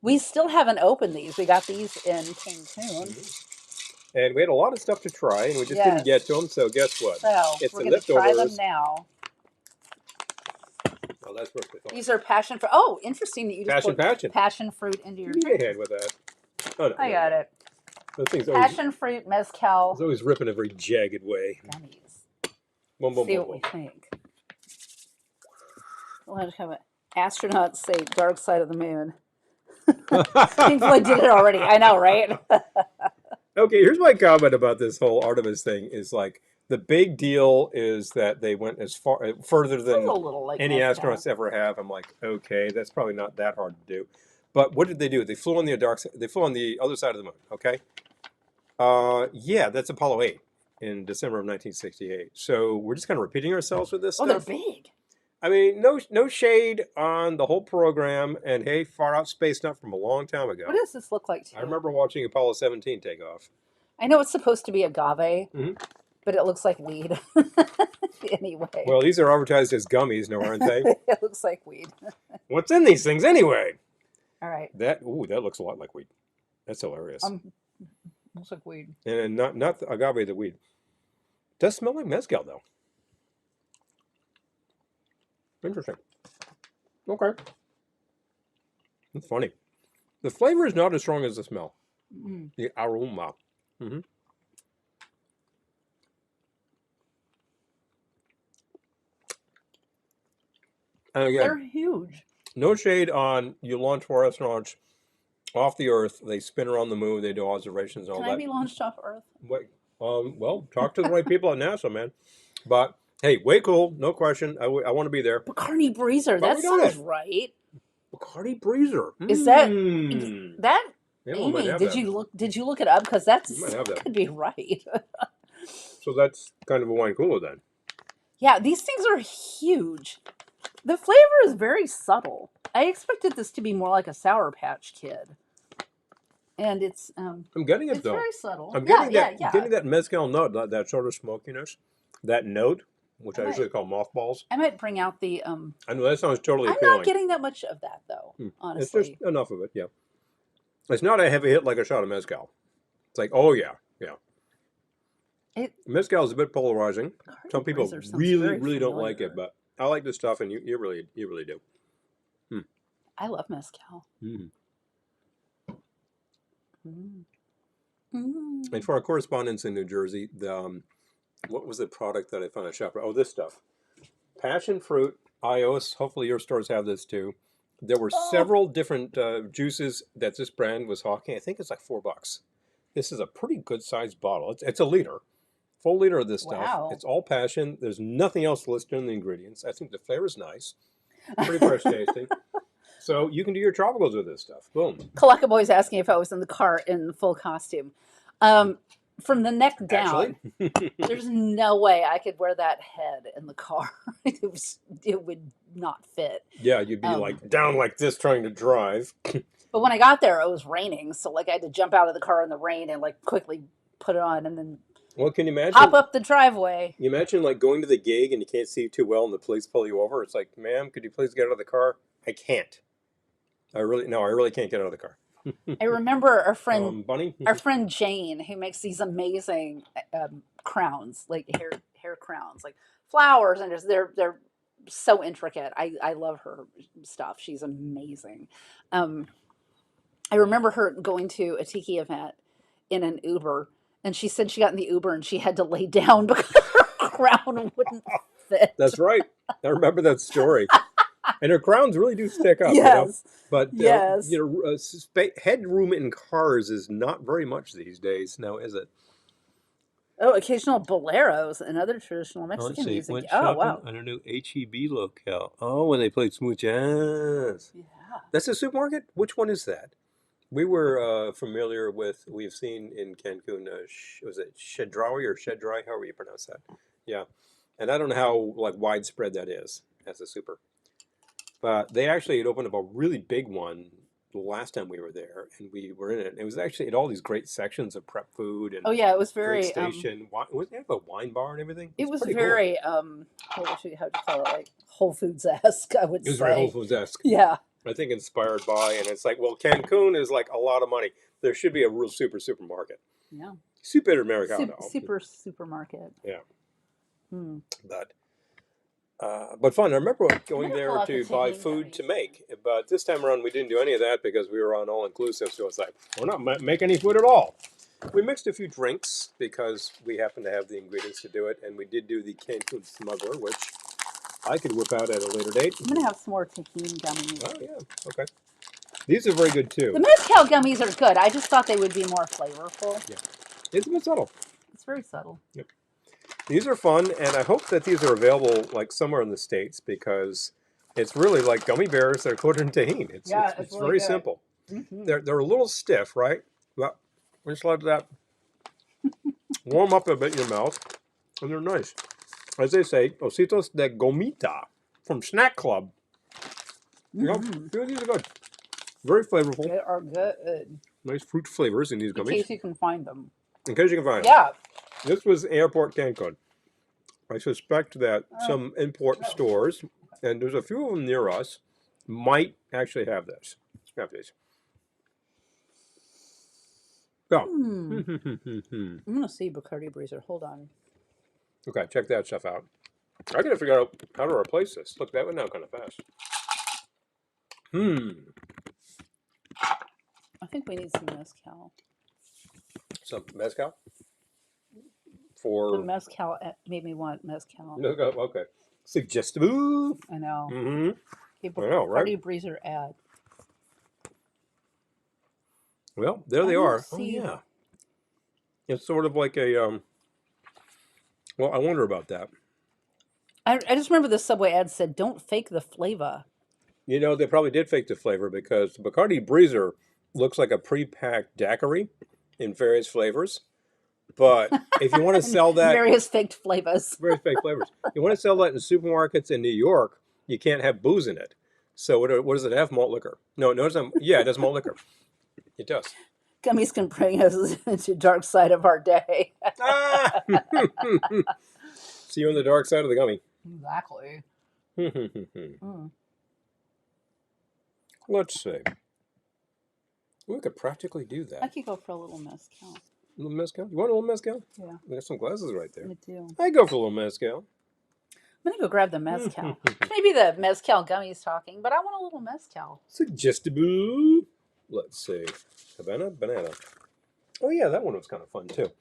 Speaker 1: We still haven't opened these. We got these in Cancun.
Speaker 2: And we had a lot of stuff to try, and we just didn't get
Speaker 1: Yes.
Speaker 2: to them. So guess what?
Speaker 1: So
Speaker 2: It's
Speaker 1: we're
Speaker 2: the
Speaker 1: going to try them
Speaker 2: leftovers.
Speaker 1: now.
Speaker 2: Oh, that's worth the thought.
Speaker 1: These are passion fruit. Oh, interesting that you just put
Speaker 2: Passion.
Speaker 1: passion fruit into your
Speaker 2: Give me a
Speaker 1: drink.
Speaker 2: hand with that. Oh no,
Speaker 1: I
Speaker 2: there we
Speaker 1: got
Speaker 2: go.
Speaker 1: it.
Speaker 2: Those things always
Speaker 1: Passion fruit
Speaker 2: it's
Speaker 1: mezcal
Speaker 2: always rip in a very jagged way.
Speaker 1: gummies.
Speaker 2: Boom, boom,
Speaker 1: See
Speaker 2: boom,
Speaker 1: what we
Speaker 2: boom.
Speaker 1: think. We'll have to have it. Astronauts say Dark Side of the Moon. Pink Floyd did it already. I know, right?
Speaker 2: Okay, here's my comment about this whole Artemis thing. Is like the big deal is that they went as far further
Speaker 1: This is
Speaker 2: than
Speaker 1: a little like
Speaker 2: any
Speaker 1: mezcal.
Speaker 2: astronauts ever have. I'm like, okay, that's probably not that hard to do. But what did they do? They flew on the dark. They flew on the other side of the moon. Okay. Yeah, that's Apollo 8 in December of 1968. So we're just kind of repeating ourselves with this
Speaker 1: Oh, they're
Speaker 2: stuff.
Speaker 1: big.
Speaker 2: I mean, no shade on the whole program, and hey, far out space stuff from a long time ago.
Speaker 1: What does this look like to
Speaker 2: I
Speaker 1: you?
Speaker 2: remember watching Apollo 17 take off.
Speaker 1: I know it's supposed to be agave,
Speaker 2: Hmm.
Speaker 1: but it looks like weed. Anyway,
Speaker 2: Well, these are advertised as gummies, no, aren't they?
Speaker 1: it looks like weed.
Speaker 2: What's in these things anyway?
Speaker 1: All right.
Speaker 2: That looks a lot like weed. That's hilarious.
Speaker 1: Looks like weed.
Speaker 2: And not the agave, the weed. Does smell like mezcal though. Interesting. Okay, that's funny. The flavor is not as strong as the smell.
Speaker 1: Mm.
Speaker 2: The aroma. Mm-hmm. And again,
Speaker 1: They're huge.
Speaker 2: no shade on you launch for astronauts. off the Earth. They spin around the moon. They do observations and all
Speaker 1: Can I
Speaker 2: that.
Speaker 1: be launched off Earth?
Speaker 2: Wait, well, talk to the right people at NASA, man. But hey, way cool, no question. I want to be there.
Speaker 1: Bacardi Breezer.
Speaker 2: But
Speaker 1: That
Speaker 2: we done
Speaker 1: sounds
Speaker 2: it.
Speaker 1: right.
Speaker 2: Bacardi Breezer.
Speaker 1: Is that
Speaker 2: Mmm.
Speaker 1: that?
Speaker 2: Yeah, we might
Speaker 1: Amy,
Speaker 2: have
Speaker 1: did
Speaker 2: that.
Speaker 1: you look? Did you look it up? Because
Speaker 2: We might
Speaker 1: that's
Speaker 2: have that.
Speaker 1: could be right.
Speaker 2: So that's kind of a wine cooler then.
Speaker 1: Yeah, these things are huge. The flavor is very subtle. I expected this to be more like a Sour Patch Kid, and
Speaker 2: I'm getting it
Speaker 1: it's
Speaker 2: though.
Speaker 1: very subtle.
Speaker 2: I'm
Speaker 1: Yeah,
Speaker 2: getting
Speaker 1: yeah,
Speaker 2: that
Speaker 1: yeah.
Speaker 2: getting that mezcal note, that sort of smokiness, that note, which
Speaker 1: I
Speaker 2: I
Speaker 1: might
Speaker 2: usually call mothballs.
Speaker 1: I might bring out the
Speaker 2: I know that sounds totally
Speaker 1: I'm not
Speaker 2: appealing.
Speaker 1: getting that much of that though,
Speaker 2: It's just
Speaker 1: honestly.
Speaker 2: enough of it, yeah. It's not a heavy hit like a shot of mezcal. It's like, oh yeah, yeah.
Speaker 1: It
Speaker 2: Mezcal is a bit polarizing.
Speaker 1: Bacardi
Speaker 2: Some people
Speaker 1: Breezer sounds
Speaker 2: really,
Speaker 1: very
Speaker 2: really don't like it,
Speaker 1: familiar.
Speaker 2: but I like this stuff, and you really do. Hmm.
Speaker 1: I love mezcal.
Speaker 2: Mm.
Speaker 1: Mm.
Speaker 2: And
Speaker 1: Mm.
Speaker 2: for our correspondents in New Jersey, what was the product that I found at Shopper? Oh, this stuff. Passion fruit, ios. Hopefully your stores have this too. There were
Speaker 1: Oh,
Speaker 2: several different juices that this brand was hawking. I think it's like $4. This is a pretty good sized bottle. It's a liter, full liter of this stuff.
Speaker 1: wow.
Speaker 2: It's all passion. There's nothing else listed in the ingredients. I think the flavor's nice, pretty fresh tasting. So you can do your tropicals with this stuff. Boom.
Speaker 1: Kalaka Boy's asking if I was in the car in full costume. Um, from the neck
Speaker 2: Actually,
Speaker 1: down, there's no way I could wear that head in the car. It would not fit.
Speaker 2: yeah, you'd be
Speaker 1: Um,
Speaker 2: like down like this trying to drive.
Speaker 1: but when I got there, it was raining, so like I had to jump out of the car in the rain and like quickly put it on and then
Speaker 2: Well, can you
Speaker 1: hop
Speaker 2: imagine?
Speaker 1: up the driveway.
Speaker 2: You imagine like going to the gig and you can't see too well, and the police pull you over. It's like, ma'am, could you please get out of the car? I can't. I really can't get out of the car.
Speaker 1: I remember
Speaker 2: Bunny.
Speaker 1: our friend Jane, who makes these amazing crowns, like hair crowns, like flowers, and they're so intricate. I love her stuff. She's amazing. Um, I remember her going to a tiki event in an Uber, and she said she got in the Uber and she had to lay down because her crown wouldn't fit.
Speaker 2: That's right. I remember that story. And her crowns really do stick up, you know.
Speaker 1: Yes,
Speaker 2: But
Speaker 1: yes.
Speaker 2: headroom in cars is not very much these days, now is it?
Speaker 1: Oh, occasional boleros and other traditional
Speaker 2: Oh, let's
Speaker 1: Mexican
Speaker 2: see.
Speaker 1: music.
Speaker 2: Went
Speaker 1: Oh,
Speaker 2: shopping
Speaker 1: wow.
Speaker 2: at a new HEB locale. Oh, when they played smooth jazz.
Speaker 1: Yeah.
Speaker 2: That's a supermarket? Which one is that? We were familiar with, we've seen in Cancun, was it Chedraui or Shedrai, however you pronounce that? Yeah. And I don't know how like widespread that is as a super. But they actually had opened up a really big one the last time we were there, and we were in it. It was actually at all these great sections of prep food and
Speaker 1: Oh, yeah. It was
Speaker 2: drink
Speaker 1: very
Speaker 2: station. Was it have a wine bar and everything? It
Speaker 1: It
Speaker 2: was
Speaker 1: was
Speaker 2: pretty cool.
Speaker 1: very how'd you call it, like Whole Foods esque, I would
Speaker 2: It was very Whole
Speaker 1: say.
Speaker 2: Foods esque.
Speaker 1: Yeah,
Speaker 2: I think inspired by, and it's like, well, Cancun is like a lot of money. There should be a real supermarket,
Speaker 1: yeah.
Speaker 2: super americano.
Speaker 1: Super supermarket.
Speaker 2: Yeah,
Speaker 1: Hmm.
Speaker 2: but but fun. I remember
Speaker 1: I'm
Speaker 2: going
Speaker 1: gonna pull
Speaker 2: there
Speaker 1: out the
Speaker 2: to buy
Speaker 1: tahini
Speaker 2: food to
Speaker 1: gummies.
Speaker 2: make, but this time around we didn't do any of that because we were on all inclusive. So it's like we're not making any food at all. We mixed a few drinks because we happened to have the ingredients to do it, and we did do the Cancun Smuggler, which I could whip out at a later date.
Speaker 1: I'm gonna have some more tahini gummies.
Speaker 2: Oh yeah, okay. These are very good
Speaker 1: The
Speaker 2: too.
Speaker 1: mezcal gummies are good. I just thought they would be more flavorful.
Speaker 2: Yeah, it's a bit subtle.
Speaker 1: It's very subtle.
Speaker 2: Yep. These are fun, and I hope that these are available like somewhere in the States because it's really like gummy bears that are coated in tahini.
Speaker 1: Yeah, it's
Speaker 2: It's
Speaker 1: really
Speaker 2: very
Speaker 1: good.
Speaker 2: simple.
Speaker 1: Mm-hmm.
Speaker 2: They're a little stiff, right? But we just let that warm up a bit in your mouth, and they're nice. As they say, ositos de gomita from Snack Club. You know,
Speaker 1: Mm-hmm.
Speaker 2: these are good. Very flavorful.
Speaker 1: They are good.
Speaker 2: Nice fruit flavors in these
Speaker 1: In
Speaker 2: gummies.
Speaker 1: case you can find them.
Speaker 2: In case you can find them.
Speaker 1: Yeah.
Speaker 2: This was Airport Cancun. I suspect that
Speaker 1: Oh,
Speaker 2: some import
Speaker 1: no.
Speaker 2: stores, and there's a few of them near us, might actually have this. Have these. Go.
Speaker 1: Hmm. I'm gonna see Bacardi Breezer. Hold on.
Speaker 2: Okay, check that stuff out. I gotta figure out how to replace this. Look, that went down kind of fast.
Speaker 1: I think we need some mezcal.
Speaker 2: Some mezcal
Speaker 1: The
Speaker 2: for
Speaker 1: mezcal made me want mezcal.
Speaker 2: mezcal. Okay, suggestible.
Speaker 1: I know.
Speaker 2: Mm-hmm.
Speaker 1: Okay,
Speaker 2: I know, right?
Speaker 1: Bacardi Breezer ad.
Speaker 2: Well, there
Speaker 1: I
Speaker 2: they
Speaker 1: don't
Speaker 2: are. Oh
Speaker 1: see.
Speaker 2: yeah, it's sort of like a well, I wonder about that.
Speaker 1: I just remember the Subway ad said, "Don't fake the flavor."
Speaker 2: You know, they probably did fake the flavor because Bacardi Breezer looks like a pre-packed daiquiri in various flavors. But if you want to
Speaker 1: And
Speaker 2: sell that,
Speaker 1: various faked flavors.
Speaker 2: very fake flavors, you want to sell that in supermarkets in New York, you can't have booze in it. So what does it have? Malt liquor. No, no, yeah, it does malt liquor. It does.
Speaker 1: Gummies can bring us into dark side of our day.
Speaker 2: Ah! See you on the dark side of the gummy.
Speaker 1: Exactly. Mm.
Speaker 2: Let's see. We could practically do
Speaker 1: I
Speaker 2: that.
Speaker 1: could go for a little mezcal.
Speaker 2: A little mezcal? You want a little mezcal?
Speaker 1: Yeah,
Speaker 2: We got some glasses right there.
Speaker 1: I do.
Speaker 2: I go for a little mezcal.
Speaker 1: I'm gonna go grab the mezcal. Maybe the mezcal gummies talking, but I want a little mezcal.
Speaker 2: Suggestible. Let's see. Havana banana. Oh yeah, that one was kind of fun too.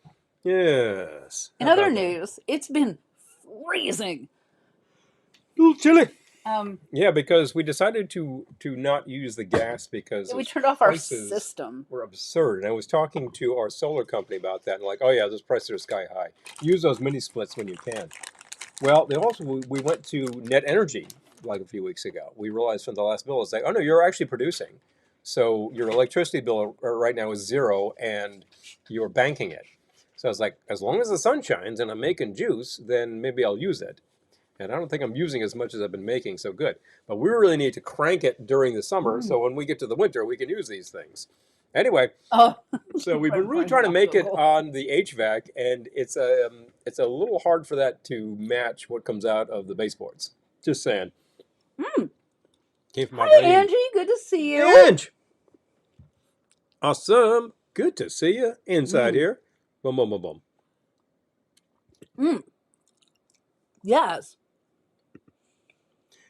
Speaker 2: Yes.
Speaker 1: In other news, it's been freezing.
Speaker 2: A little chilly.
Speaker 1: Um,
Speaker 2: Yeah, because we decided to not use the gas because
Speaker 1: we
Speaker 2: those
Speaker 1: turned off our
Speaker 2: prices
Speaker 1: system.
Speaker 2: were absurd. And I was talking to our solar company about that, and like, oh yeah, those prices are sky high. Use those mini splits when you can. Well, they also we went to net energy like a few weeks ago. We realized from the last bill, it's like, oh no, you're actually producing. So your electricity bill right now is zero, and you're banking it. So I was like, as long as the sun shines and I'm making juice, then maybe I'll use it. And I don't think I'm using as much as I've been making, so good. But we really need to crank it during the summer, so when we get to the winter, we can use these things. Anyway,
Speaker 1: Oh,
Speaker 2: so we've been really
Speaker 1: Right,
Speaker 2: trying to make it
Speaker 1: Google.
Speaker 2: on the HVAC, and it's a little hard for that to match what comes out of the baseboards. Just saying. Came from our
Speaker 1: Hi,
Speaker 2: brain.
Speaker 1: Angie. Good to see you.
Speaker 2: Ange! Awesome. Good to see you inside here. Boom, boom, boom, boom.
Speaker 1: Mm. Yes.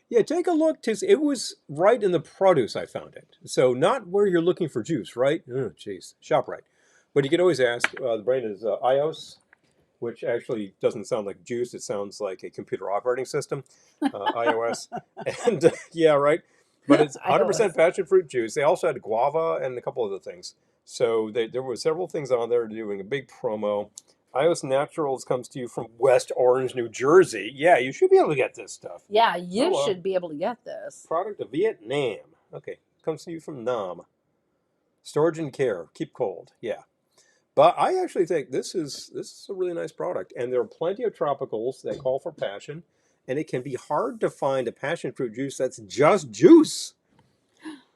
Speaker 2: Yeah, take a look. It was right in the produce I found it. So not where you're looking for juice, right? Oh, jeez. Shop right. But you can always ask. The brand is iOS, which actually doesn't sound like juice. It sounds like a computer operating system, iOS. And yeah, right. But it's 100%
Speaker 1: iOS.
Speaker 2: passion fruit juice. They also had guava and a couple other things. So there were several things on there doing a big promo. iOS Naturals comes to you from West Orange, New Jersey. Yeah, you should be able to get this stuff.
Speaker 1: Yeah, you
Speaker 2: Hello.
Speaker 1: should be able to get this.
Speaker 2: Product of Vietnam. Okay, comes to you from Nam. Storage and care. Keep cold. Yeah. But I actually think this is a really nice product, and there are plenty of tropicals that call for passion, and it can be hard to find a passion fruit juice that's just juice.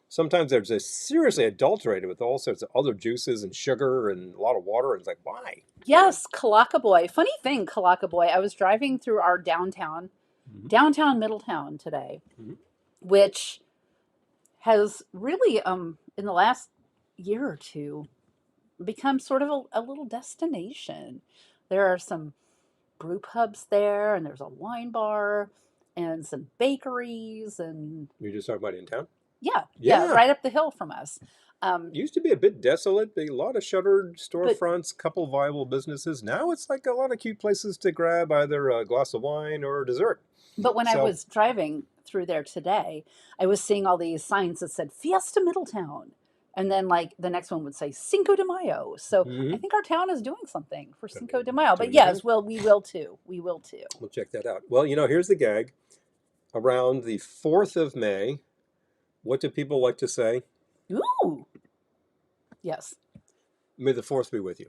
Speaker 2: Sometimes they're just seriously adulterated with all sorts of other juices and sugar and a lot of water, and it's like, why?
Speaker 1: Yes, Kalaka Boy. Funny thing, Kalaka Boy. I was driving through our downtown Middletown today, which has really, in the last year or two, become sort of a little destination. There are some brew pubs there, and there's a wine bar, and some bakeries, and
Speaker 2: You're just talking about in town?
Speaker 1: yeah, right up the hill from us.
Speaker 2: It used to be a bit desolate, a lot of shuttered
Speaker 1: But
Speaker 2: storefronts, couple viable businesses. Now it's like a lot of cute places to grab either a glass of wine or dessert.
Speaker 1: but when I
Speaker 2: So
Speaker 1: was driving through there today, I was seeing all these signs that said Fiesta Middletown. And then, like, the next one would say Cinco de Mayo. So I think our town is doing something for Cinco de Mayo. But
Speaker 2: doing
Speaker 1: yes,
Speaker 2: good.
Speaker 1: well, we will too. We will too.
Speaker 2: We'll check that out. Well, here's the gag. Around the 4th of May, what do people like to say?
Speaker 1: Ooh. Yes.
Speaker 2: May the 4th be with you.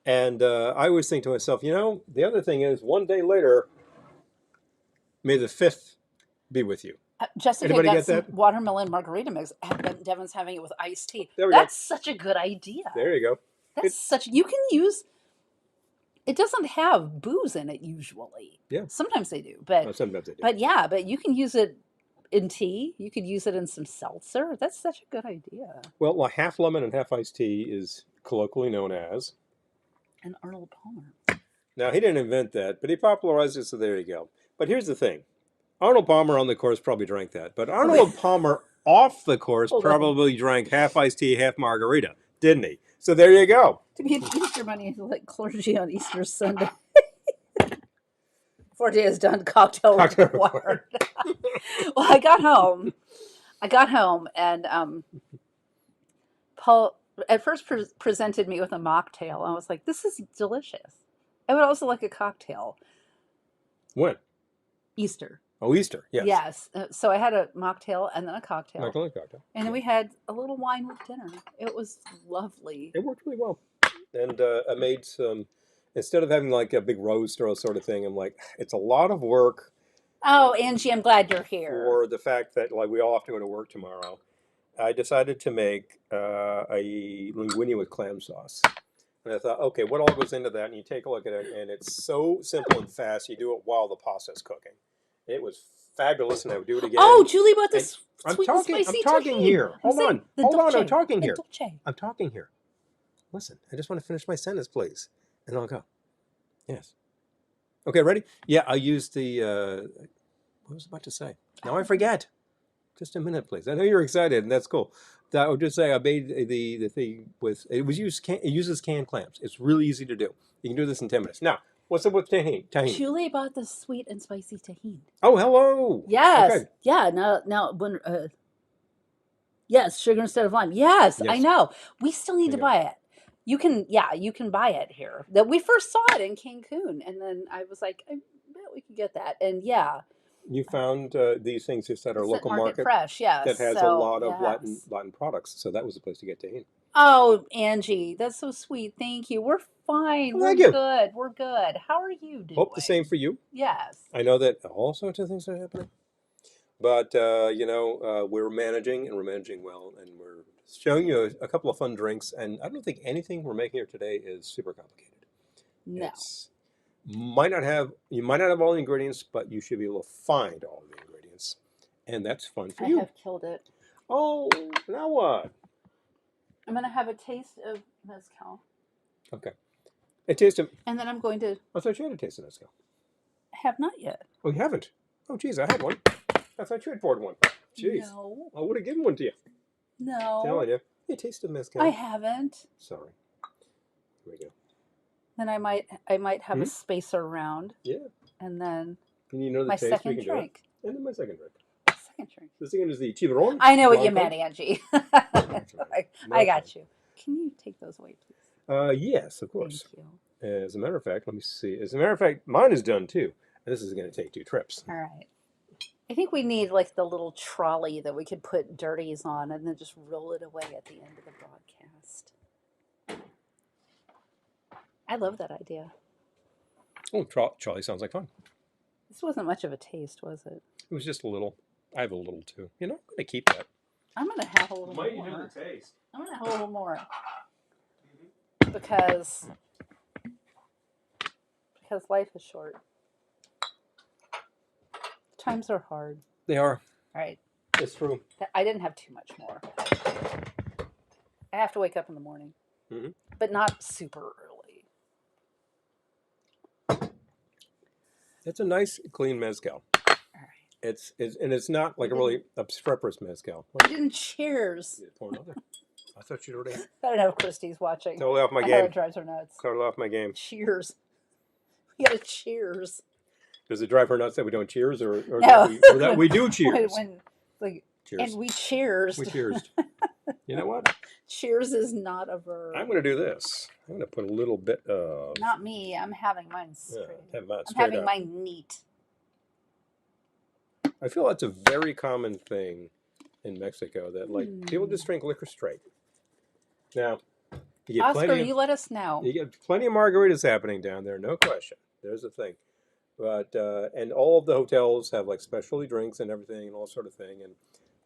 Speaker 2: And I always think to myself, the other thing is one day later, may the 5th be with you.
Speaker 1: Jessica
Speaker 2: Anybody
Speaker 1: got
Speaker 2: get
Speaker 1: some
Speaker 2: that?
Speaker 1: watermelon margarita mix. Devin's having it with iced tea.
Speaker 2: There we go.
Speaker 1: That's such a good idea.
Speaker 2: There you go.
Speaker 1: That's such. You can use. It doesn't have booze in it usually.
Speaker 2: Yeah.
Speaker 1: Sometimes they do, but
Speaker 2: Sometimes I do.
Speaker 1: but you can use it in tea. You could use it in some seltzer. That's such a good idea.
Speaker 2: Well, half lemon and half iced tea is colloquially known as.
Speaker 1: And Arnold Palmer.
Speaker 2: Now, he didn't invent that, but he popularized it, so there you go. But here's the thing. Arnold Palmer on the course probably drank that, but Arnold Palmer off the course
Speaker 1: Hold on.
Speaker 2: probably drank half iced tea, half margarita, didn't he? So there you go.
Speaker 1: To be an Easter bunny like clergy on Easter Sunday. 4 days done, cocktail required. Well, I got home and Paul at first presented me with a mocktail. I was like, this is delicious. I would also like a cocktail.
Speaker 2: When?
Speaker 1: Easter.
Speaker 2: Oh, Easter. Yes.
Speaker 1: Yes. So I had a mocktail and then a cocktail.
Speaker 2: Cocktail.
Speaker 1: And then we had a little wine with dinner. It was lovely.
Speaker 2: It worked really well. And I made some, instead of having like a big roast or a sort of thing, I'm like, it's a lot of work.
Speaker 1: Oh, Angie, I'm glad you're here.
Speaker 2: For the fact that like we all have to go to work tomorrow, I decided to make a linguine with clam sauce. And I thought, okay, what all goes into that? And you take a look at it, and it's so simple and fast. You do it while the pasta's cooking. It was fabulous, and I would do it again.
Speaker 1: Oh, Julie bought this
Speaker 2: I'm
Speaker 1: sweet
Speaker 2: talking,
Speaker 1: and spicy
Speaker 2: I'm talking
Speaker 1: tahini.
Speaker 2: here. Hold on. I'm talking
Speaker 1: the
Speaker 2: here.
Speaker 1: dolce.
Speaker 2: I'm talking here. Listen, I just want to finish my sentence, please. And I'll go. Yes. Okay, ready? Yeah, I used the, what was I about to say? Now I forget. Just a minute, please. I know you're excited, and that's cool. I would just say I made the thing with, it uses canned clams. It's really easy to do. You can do this in 10 minutes. Now, what's up with tahini?
Speaker 1: Julie bought the sweet and spicy tahini.
Speaker 2: Oh, hello.
Speaker 1: Yes.
Speaker 2: Okay.
Speaker 1: Yeah. Now when yes, sugar instead of lime. Yes, I know. We still need to buy it. You can buy it here. That we first saw it in Cancun, and then I was like, I bet we could get that. And yeah.
Speaker 2: You found these things just at our local market
Speaker 1: fresh, yes.
Speaker 2: that has a lot of Latin products. So that was the place to get tahini.
Speaker 1: Oh, Angie, that's so sweet. Thank you. We're fine.
Speaker 2: Well,
Speaker 1: We're good. We're good. How are you doing?
Speaker 2: Hope the same for you.
Speaker 1: Yes.
Speaker 2: I know that all sorts of things are happening. But, we're managing, and we're managing well. And we're showing you a couple of fun drinks. And I don't think anything we're making here today is super complicated.
Speaker 1: No.
Speaker 2: You might not have all the ingredients, but you should be able to find all the ingredients. And that's fun for you.
Speaker 1: I have killed it.
Speaker 2: Oh, now what?
Speaker 1: I'm going to have a taste of mezcal.
Speaker 2: Okay. A taste of...
Speaker 1: And then I'm going to...
Speaker 2: I thought you had a taste of mezcal.
Speaker 1: Have not yet.
Speaker 2: Oh, you haven't? Oh, geez, I had one. I thought you had poured one. Jeez.
Speaker 1: No.
Speaker 2: I would have given one to you.
Speaker 1: No.
Speaker 2: Telling you. A taste of mezcal.
Speaker 1: I haven't.
Speaker 2: Sorry. Here we go.
Speaker 1: Then I might have a spacer round.
Speaker 2: Yeah.
Speaker 1: And then
Speaker 2: And you know the
Speaker 1: my
Speaker 2: taste
Speaker 1: second
Speaker 2: we can
Speaker 1: drink.
Speaker 2: Do it. And then my second drink.
Speaker 1: Second drink.
Speaker 2: The second is the Tiburon.
Speaker 1: I know what you meant, Angie. I got you. Can you take those away, please?
Speaker 2: Yes, of course.
Speaker 1: Thank you.
Speaker 2: As a matter of fact, let me see. As a matter of fact, mine is done too. And this is going to take 2 trips.
Speaker 1: All right. I think we need like the little trolley that we could put dirties on and then just roll it away at the end of the broadcast. I love that idea.
Speaker 2: Oh, Charlie sounds like fun.
Speaker 1: This wasn't much of a taste, was it?
Speaker 2: It was just a little. I have a little too. You know, I'm going to keep that.
Speaker 1: I'm going to have a little more.
Speaker 2: taste.
Speaker 1: I'm going to have a little more. Because life is short. Times are hard.
Speaker 2: They are.
Speaker 1: All right.
Speaker 2: It's true.
Speaker 1: I didn't have too much more. I have to wake up in the morning.
Speaker 2: Mm-hmm.
Speaker 1: But not super early.
Speaker 2: It's a nice, clean mezcal.
Speaker 1: All right.
Speaker 2: It's not like a really obstreperous mezcal.
Speaker 1: I didn't cheers.
Speaker 2: Pour another. I thought you'd already.
Speaker 1: I don't know if Christy's watching.
Speaker 2: Totally off my
Speaker 1: I
Speaker 2: game.
Speaker 1: it drives her nuts.
Speaker 2: Totally off my game.
Speaker 1: Cheers. We got to cheers.
Speaker 2: Does it drive her nuts that we don't cheers, or
Speaker 1: No.
Speaker 2: that we do cheers?
Speaker 1: Cheers. And we cheers.
Speaker 2: We cheers. You know what?
Speaker 1: Cheers is not a verb.
Speaker 2: I'm going to do this. I'm going to put a little bit of.
Speaker 1: Not me. I'm having mine straight.
Speaker 2: Have mine
Speaker 1: I'm
Speaker 2: straight
Speaker 1: having
Speaker 2: up.
Speaker 1: mine neat.
Speaker 2: I feel that's a very common thing in Mexico that people just drink liquor straight. Now, you get
Speaker 1: Oscar,
Speaker 2: plenty
Speaker 1: you let us know.
Speaker 2: You get plenty of margaritas happening down there, no question. There's the thing. But and all of the hotels have like specialty drinks and everything and all sort of thing.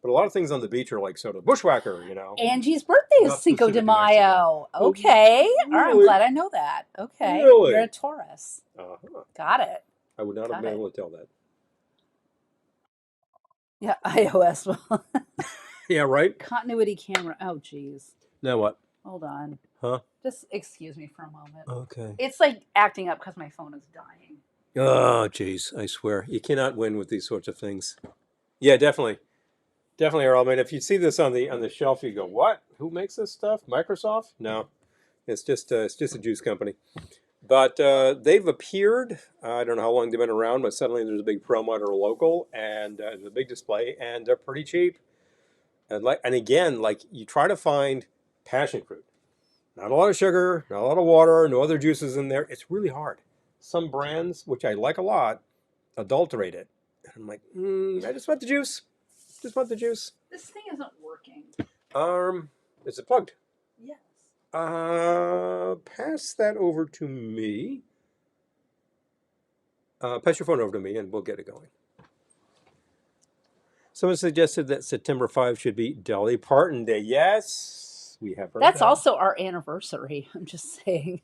Speaker 2: But a lot of things on the beach are like sort of bushwhacker, you know.
Speaker 1: Angie's birthday is
Speaker 2: Not
Speaker 1: Cinco de
Speaker 2: specific to
Speaker 1: Mayo. Okay.
Speaker 2: Really?
Speaker 1: All right, I'm glad I know that. Okay.
Speaker 2: Really?
Speaker 1: You're a Taurus.
Speaker 2: Uh-huh.
Speaker 1: Got it.
Speaker 2: I would not have been able to tell that.
Speaker 1: Yeah, iOS.
Speaker 2: Yeah, right?
Speaker 1: Continuity camera. Oh, geez.
Speaker 2: Now what?
Speaker 1: Hold on.
Speaker 2: Huh?
Speaker 1: Just excuse me for a moment.
Speaker 2: Okay.
Speaker 1: It's like acting up because my phone is dying.
Speaker 2: Oh, geez. I swear. You cannot win with these sorts of things. Yeah, definitely. Definitely, Earl. I mean, if you see this on the shelf, you go, what? Who makes this stuff? Microsoft? No. It's just a juice company. But they've appeared. I don't know how long they've been around, but suddenly there's a big promo at our local, and there's a big display, and they're pretty cheap. And again, like you try to find Passion fruit. Not a lot of sugar, not a lot of water, no other juices in there. It's really hard. Some brands, which I like a lot, adulterate it. And I'm like, I just want the juice. Just want the juice.
Speaker 1: This thing isn't working.
Speaker 2: Is it plugged?
Speaker 1: Yes.
Speaker 2: Pass that over to me. Pass your phone over to me and we'll get it going. Someone suggested that September 5 should be Dolly Parton Day. Yes, we have heard
Speaker 1: That's
Speaker 2: that.
Speaker 1: also our anniversary. I'm just saying.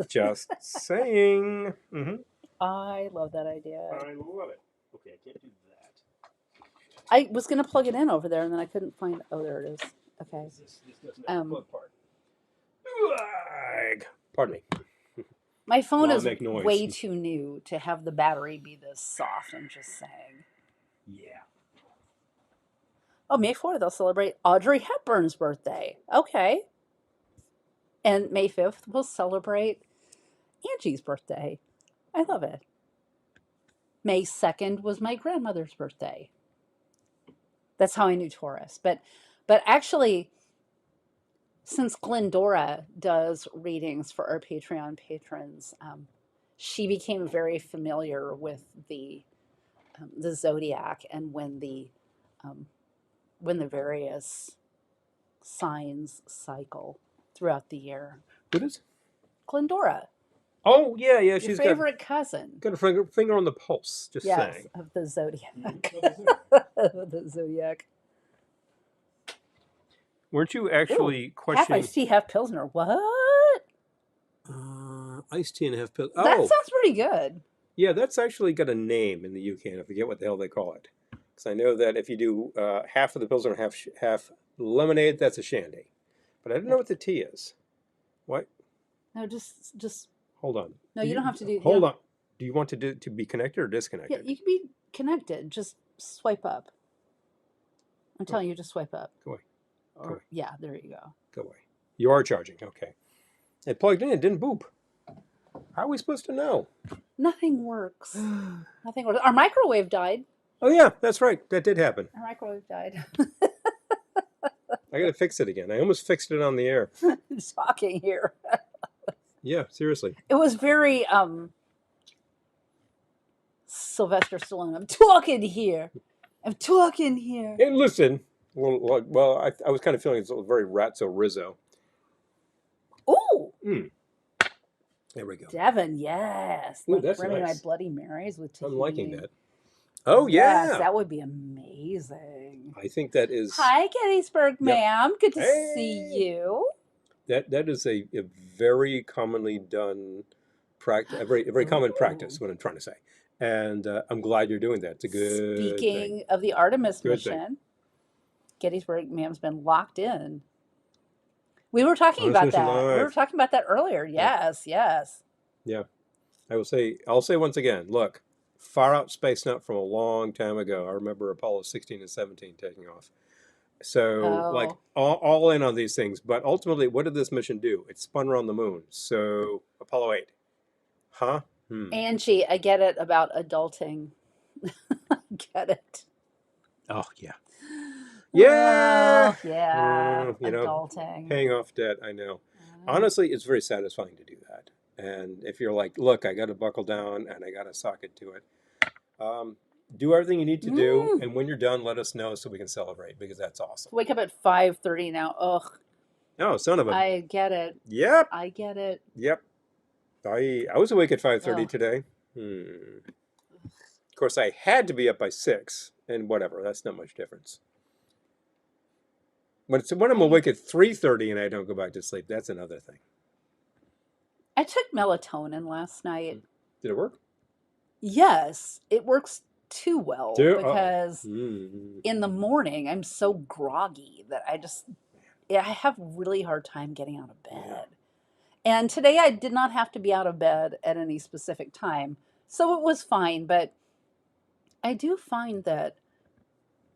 Speaker 2: Just saying. Mm-hmm.
Speaker 1: I love that idea.
Speaker 2: I love it. Okay, I can't do that.
Speaker 1: I was going to plug it in over there, and then I couldn't find. Oh, there it is. Okay.
Speaker 2: This doesn't have a plug part. Pardon me.
Speaker 1: My phone
Speaker 2: Well,
Speaker 1: is
Speaker 2: make noise.
Speaker 1: way too new to have the battery be this soft. I'm just saying.
Speaker 2: Yeah.
Speaker 1: Oh, May 4th, they'll celebrate Audrey Hepburn's birthday. Okay. And May 5th, we'll celebrate Angie's birthday. I love it. May 2nd was my grandmother's birthday. That's how I knew Taurus. But actually, since Glendora does readings for our Patreon patrons, she became very familiar with the zodiac and when the various signs cycle throughout the year.
Speaker 2: What is?
Speaker 1: Glendora.
Speaker 2: Oh yeah,
Speaker 1: Your
Speaker 2: she's
Speaker 1: favorite cousin.
Speaker 2: got a finger on the pulse. Just saying.
Speaker 1: Of the zodiac. Of the zodiac.
Speaker 2: Weren't you actually
Speaker 1: Ooh,
Speaker 2: questioning?
Speaker 1: Half iced tea, half pilsner. What?
Speaker 2: Iced tea and a half pills.
Speaker 1: That sounds pretty good.
Speaker 2: Yeah, that's actually got a name in the UK, and I forget what the hell they call it. Because I know that if you do half of the pilsner and half lemonade, that's a shandy. But I don't know what the tea is. What?
Speaker 1: No, just.
Speaker 2: Hold on.
Speaker 1: No, you don't have to do.
Speaker 2: Hold on. Do you want to be connected or disconnected?
Speaker 1: Yeah, you can be connected. Just swipe up. I'm telling you, just swipe up.
Speaker 2: Go away. Go away.
Speaker 1: Yeah, there you go.
Speaker 2: Go away. You are charging. Okay. It plugged in. It didn't boop. How are we supposed to know?
Speaker 1: Nothing works. Nothing works. Our microwave died.
Speaker 2: Oh yeah, that's right. That did happen.
Speaker 1: Our microwave died.
Speaker 2: I got to fix it again. I almost fixed it on the air.
Speaker 1: Talking here.
Speaker 2: Yeah, seriously.
Speaker 1: It was very Sylvester Stallone. I'm talking here. I'm talking here.
Speaker 2: And listen, well, I was kind of feeling it's very Ratso Rizzo.
Speaker 1: Ooh.
Speaker 2: There we go.
Speaker 1: Devin, yes.
Speaker 2: Ooh, that's
Speaker 1: Bringing
Speaker 2: nice.
Speaker 1: my Bloody Marys with tahini.
Speaker 2: I'm liking that. Oh yeah,
Speaker 1: Yes, that would be amazing.
Speaker 2: I think that is.
Speaker 1: Hi, Gettysburg, ma'am. Good to
Speaker 2: Hey.
Speaker 1: see you.
Speaker 2: That is a very commonly done practice, a very common practice. What I'm trying to say, and I'm glad you're doing that. It's a good
Speaker 1: Speaking
Speaker 2: thing.
Speaker 1: of the Artemis
Speaker 2: Good
Speaker 1: mission, Gettysburg, ma'am's been locked in. We were talking about
Speaker 2: Artemis
Speaker 1: that.
Speaker 2: mission
Speaker 1: We
Speaker 2: live.
Speaker 1: were talking about that earlier. Yes, yes.
Speaker 2: Yeah, I'll say once again. Look, far out space nut from a long time ago. I remember Apollo 16 and 17 taking off. So like all in on these things, but ultimately, what did this mission do? It spun around the moon. So Apollo 8, huh?
Speaker 1: Angie, I get it about adulting. I get it.
Speaker 2: Oh yeah, yeah,
Speaker 1: Yeah.
Speaker 2: you know,
Speaker 1: Adulting.
Speaker 2: paying off debt. I know. Honestly, it's very satisfying to do that. And if you're like, look, I got to buckle down and I got to sock it to it. Do everything you need to do, and when you're done, let us know so we can celebrate because that's awesome.
Speaker 1: Wake up at 5:30 now. Ugh.
Speaker 2: Oh, son of a.
Speaker 1: I get it.
Speaker 2: Yep.
Speaker 1: I get it.
Speaker 2: Yep. I was awake at 5:30
Speaker 1: Oh.
Speaker 2: today. Of course, I had to be up by 6, and whatever. That's not much difference. When I'm awake at 3:30 and I don't go back to sleep, that's another thing.
Speaker 1: I took melatonin last night.
Speaker 2: Did it work?
Speaker 1: Yes, it works too well because
Speaker 2: Mm-hmm.
Speaker 1: in the morning I'm so groggy that I have a really hard time getting out of bed. And today I did not have to be out of bed at any specific time, so it was fine. But I do find that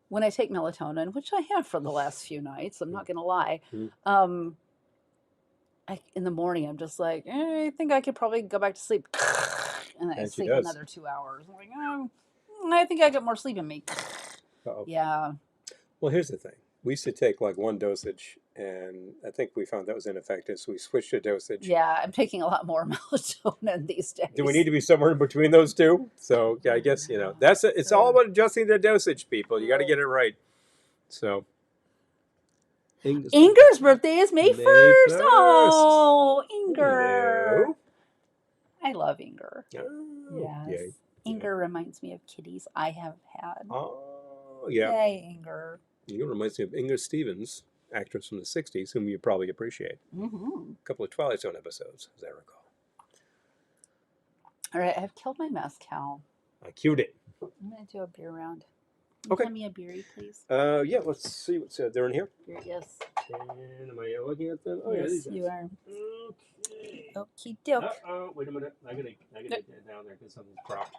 Speaker 1: when I take melatonin, which I have for the last few nights, I'm not going to lie, in the morning I'm just like, I think I could probably go back to sleep. And I sleep another 2 hours. I'm like, I think I got more sleep in me.
Speaker 2: Uh-oh.
Speaker 1: Yeah.
Speaker 2: Well, here's the thing. we used to take like one dosage, and I think we found that was ineffective, so we switched to dosage.
Speaker 1: Yeah, I'm taking a lot more melatonin these days.
Speaker 2: Do we need to be somewhere in between those two? So yeah, I guess that's it. It's all about adjusting the dosage, people. You got to get it right. So
Speaker 1: Inger's birthday is May 1st.
Speaker 2: 1st.
Speaker 1: Oh, Inger.
Speaker 2: Hello.
Speaker 1: I love Inger.
Speaker 2: Oh,
Speaker 1: Yes.
Speaker 2: yay.
Speaker 1: Inger reminds me of kitties I have had.
Speaker 2: Oh, yeah.
Speaker 1: Yay, Inger.
Speaker 2: Inger reminds me of Inger Stevens, actress from the 60s, whom you probably appreciate.
Speaker 1: Mm-hmm.
Speaker 2: A couple of Twilight Zone episodes, as I recall.
Speaker 1: All right, I've killed my mezcal.
Speaker 2: I cued it.
Speaker 1: I'm going to do a beer round.
Speaker 2: Okay.
Speaker 1: Hand me a beery, please.
Speaker 2: Yeah, let's see what's they're in here.
Speaker 1: Yes.
Speaker 2: And am I looking at them? Oh,
Speaker 1: yes,
Speaker 2: yeah, these
Speaker 1: you
Speaker 2: guys.
Speaker 1: are.
Speaker 2: Okay.
Speaker 1: Okie doke.
Speaker 2: Oh, wait a minute. I gotta get that down there because something's propped.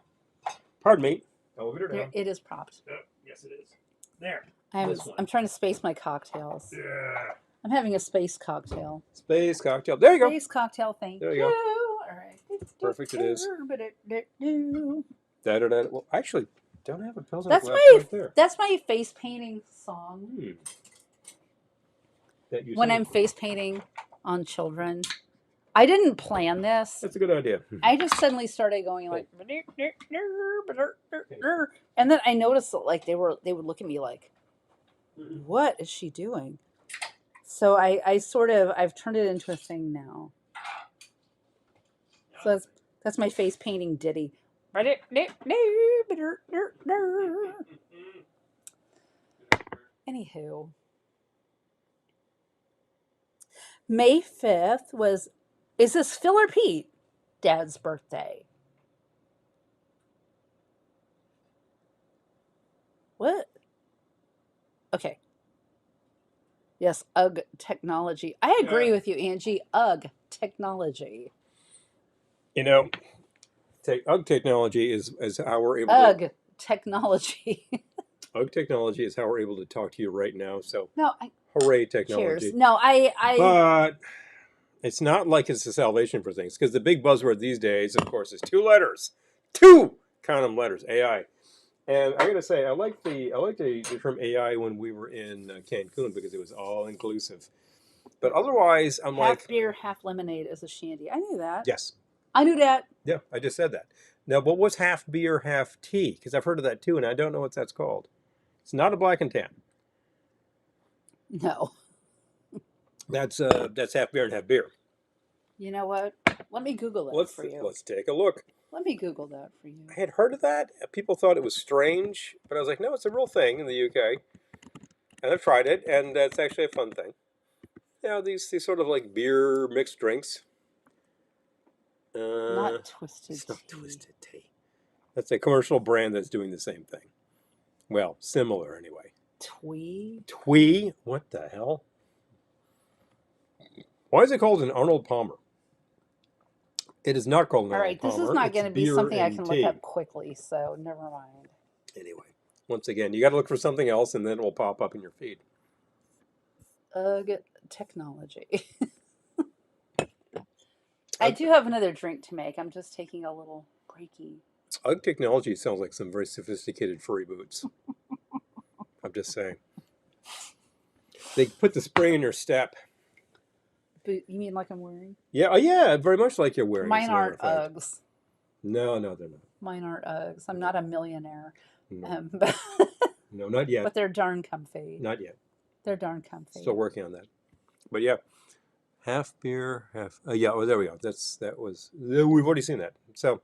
Speaker 2: Pardon me. Elevator down.
Speaker 1: It is propped.
Speaker 2: Oh, yes, it is. There.
Speaker 1: I'm trying to space my cocktails.
Speaker 2: Yeah.
Speaker 1: I'm having a space cocktail.
Speaker 2: Space cocktail. There you go.
Speaker 1: Space cocktail, thank
Speaker 2: There
Speaker 1: you.
Speaker 2: you go.
Speaker 1: All right.
Speaker 2: Perfect it is.
Speaker 1: Well,
Speaker 2: Well, actually, don't have a Pilsner
Speaker 1: that's
Speaker 2: glass
Speaker 1: my
Speaker 2: right there.
Speaker 1: that's my face painting song.
Speaker 2: That you
Speaker 1: When
Speaker 2: sing.
Speaker 1: I'm face painting on children, I didn't plan this.
Speaker 2: That's a good idea.
Speaker 1: I just suddenly started going like, and then I noticed that like they would look at me like, what is she doing? So I've turned it into a thing now. So that's my face painting ditty. Anywho, May 5th is this Phil or Pete? Dad's birthday. What? Okay. Yes, UGG technology. I agree with you, Angie. UGG technology.
Speaker 2: UGG technology is how we're able
Speaker 1: UGG technology.
Speaker 2: UGG technology is how we're able to talk to you right now. So
Speaker 1: No,
Speaker 2: hooray technology.
Speaker 1: cheers. No,
Speaker 2: But it's not like it's the salvation for things, because the big buzzword these days, of course, is 2 letters. 2! Count them letters. AI. And I gotta say, I like the term AI when we were in Cancun because it was all inclusive. But otherwise, I'm
Speaker 1: half beer, half lemonade is a shandy. I knew that.
Speaker 2: Yes.
Speaker 1: I knew that.
Speaker 2: Yeah, I just said that. Now, but what's half beer, half tea? Because I've heard of that too, and I don't know what that's called. It's not a black and tan.
Speaker 1: No.
Speaker 2: That's half beer and half beer.
Speaker 1: You know what? Let me Google that for you.
Speaker 2: Let's take a look.
Speaker 1: Let me Google that for you.
Speaker 2: I had heard of that. People thought it was strange, but I was like, no, it's a real thing in the UK. And I've tried it, and it's actually a fun thing. These sort of like beer mixed drinks.
Speaker 1: Not Twisted
Speaker 2: It's not
Speaker 1: Tea.
Speaker 2: Twisted Tea. That's a commercial brand that's doing the same thing. Well, similar anyway.
Speaker 1: Twee?
Speaker 2: What the hell? Why is it called an Arnold Palmer? It is not called an Arnold Palmer.
Speaker 1: All right, this is not going to be something I can look up quickly, so never mind.
Speaker 2: Anyway, once again, you got to look for something else, and then it will pop up in your feed.
Speaker 1: UGG technology. I do have another drink to make. I'm just taking a little breaky.
Speaker 2: UGG technology sounds like some very sophisticated furry boots. I'm just saying. They put the spring in your step.
Speaker 1: Boot? You mean like I'm wearing?
Speaker 2: Yeah, very much like you're wearing.
Speaker 1: Mine aren't Uggs.
Speaker 2: No, they're not.
Speaker 1: Mine aren't Uggs. I'm not a millionaire.
Speaker 2: No.
Speaker 1: But
Speaker 2: No, not yet.
Speaker 1: But they're darn comfy.
Speaker 2: Not yet.
Speaker 1: They're darn comfy.
Speaker 2: Still working on that. But yeah, half beer, half. Yeah, well, there we go. We've already seen that. So,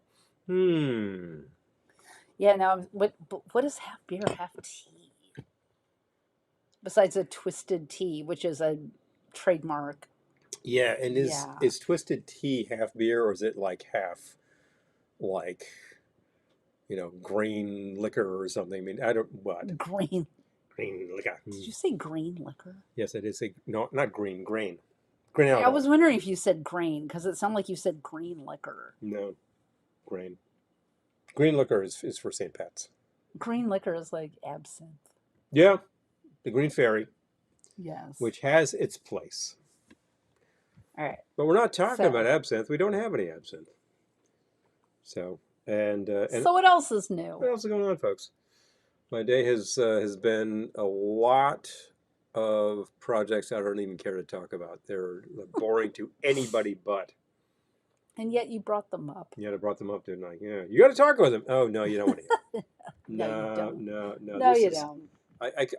Speaker 1: Yeah. Now, what is half beer, half tea? Besides a Twisted Tea, which is a trademark.
Speaker 2: Yeah, and is Twisted Tea half beer, or is it like half, like, green liquor or something? I mean, I don't what
Speaker 1: green
Speaker 2: liquor.
Speaker 1: Did you say green liquor?
Speaker 2: Yes, I did say no, not green. Grain.
Speaker 1: I was wondering if you said grain because it sounded like you said green liquor.
Speaker 2: No, grain. Green liquor is for St. Pat's.
Speaker 1: Green liquor is like absinthe.
Speaker 2: Yeah, the Green Fairy.
Speaker 1: Yes.
Speaker 2: Which has its place.
Speaker 1: All right.
Speaker 2: But we're not talking about absinthe. We don't have any absinthe. So, and
Speaker 1: so what else is new?
Speaker 2: What else is going on, folks? My day has been a lot of projects I don't even care to talk about. They're boring to anybody but.
Speaker 1: And yet you brought them up.
Speaker 2: Yeah, I brought them up, didn't I? Yeah, you got to talk with them. Oh no, you don't want to hear.
Speaker 1: No, you
Speaker 2: No,
Speaker 1: don't.
Speaker 2: no, no.
Speaker 1: No,
Speaker 2: This
Speaker 1: you
Speaker 2: is.
Speaker 1: don't.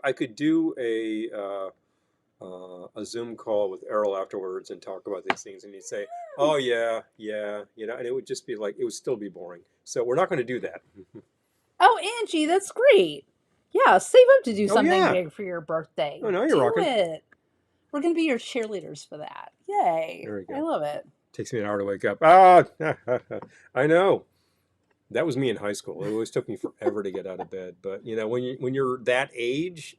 Speaker 2: I could do a Zoom call with Errol afterwards and talk about these things, and he'd say, "Oh yeah, yeah," and it would just be like it would still be boring. So we're not going to do that.
Speaker 1: Oh, Angie, that's great. Yeah, save up to do
Speaker 2: Oh
Speaker 1: something
Speaker 2: yeah.
Speaker 1: big for your birthday.
Speaker 2: Oh no, you're
Speaker 1: Do
Speaker 2: rocking.
Speaker 1: it. We're going to be your cheerleaders for that. Yay.
Speaker 2: There we
Speaker 1: I
Speaker 2: go.
Speaker 1: love it.
Speaker 2: Takes me an hour to wake up. Ah, I know. That was me in high school. It always took me forever to get out of bed. But when you're that age,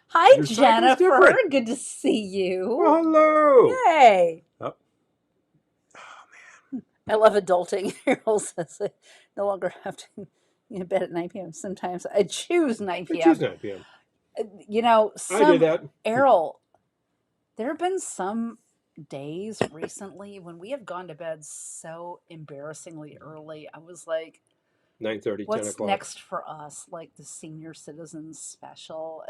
Speaker 1: Hi,
Speaker 2: your cycle's
Speaker 1: Jennifer.
Speaker 2: different.
Speaker 1: Good to see you.
Speaker 2: Well, hello.
Speaker 1: Yay.
Speaker 2: Oh,
Speaker 1: I love adulting. Harold says I no longer have to be in bed at 9 p.m. Sometimes I choose 9
Speaker 2: I
Speaker 1: p.m.
Speaker 2: choose 9 p.m.
Speaker 1: You know,
Speaker 2: I did that.
Speaker 1: Errol, there have been some days recently when we have gone to bed so embarrassingly early. I was like,
Speaker 2: 9:30, 10
Speaker 1: what's
Speaker 2: o'clock.
Speaker 1: next for us? Like the senior citizens special?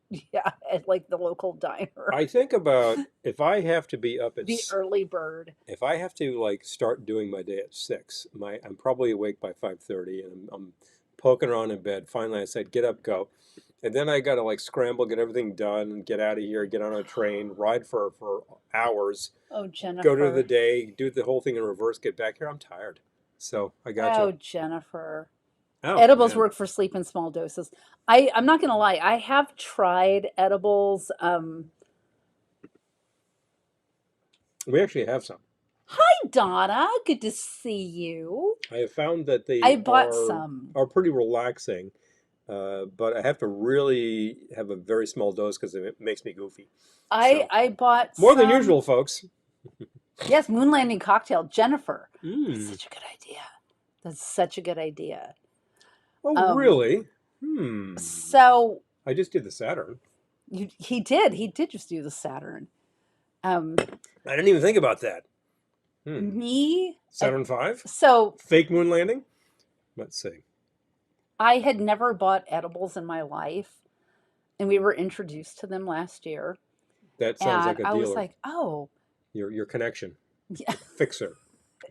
Speaker 1: Yeah, at like the local diner.
Speaker 2: I think about if I have to be up at
Speaker 1: The early bird.
Speaker 2: if I have to like start doing my day at 6, I'm probably awake by 5:30, and I'm poking around in bed. Finally, I said, "Get up, go." And then I got to like scramble, get everything done, get out of here, get on a train, ride for hours,
Speaker 1: Oh,
Speaker 2: go to the
Speaker 1: Jennifer.
Speaker 2: day, do the whole thing in reverse, get back here. I'm tired. So I got you.
Speaker 1: Oh, Jennifer.
Speaker 2: Oh,
Speaker 1: Edibles
Speaker 2: man.
Speaker 1: work for sleep in small doses. I'm not gonna lie, I have tried edibles.
Speaker 2: We actually have some.
Speaker 1: Hi Donna, good to see you.
Speaker 2: I have found that
Speaker 1: I
Speaker 2: they
Speaker 1: bought some.
Speaker 2: are pretty relaxing, but I have to really have a very small dose because it makes me goofy. So
Speaker 1: I bought
Speaker 2: more than
Speaker 1: some.
Speaker 2: usual, folks.
Speaker 1: Yes, moon landing cocktail. Jennifer. That's
Speaker 2: Mm.
Speaker 1: such a good idea. That's such a good idea.
Speaker 2: Oh,
Speaker 1: Um,
Speaker 2: really?
Speaker 1: so
Speaker 2: I just did the Saturn.
Speaker 1: he did. He did just do the Saturn. Um,
Speaker 2: I didn't even think about that.
Speaker 1: me.
Speaker 2: Saturn V?
Speaker 1: So
Speaker 2: Fake moon landing? Let's see.
Speaker 1: I had never bought edibles in my life, and we were introduced to them last year.
Speaker 2: That sounds
Speaker 1: And
Speaker 2: like a
Speaker 1: I was
Speaker 2: dealer.
Speaker 1: like, oh,
Speaker 2: Your connection.
Speaker 1: yeah.
Speaker 2: Fixer.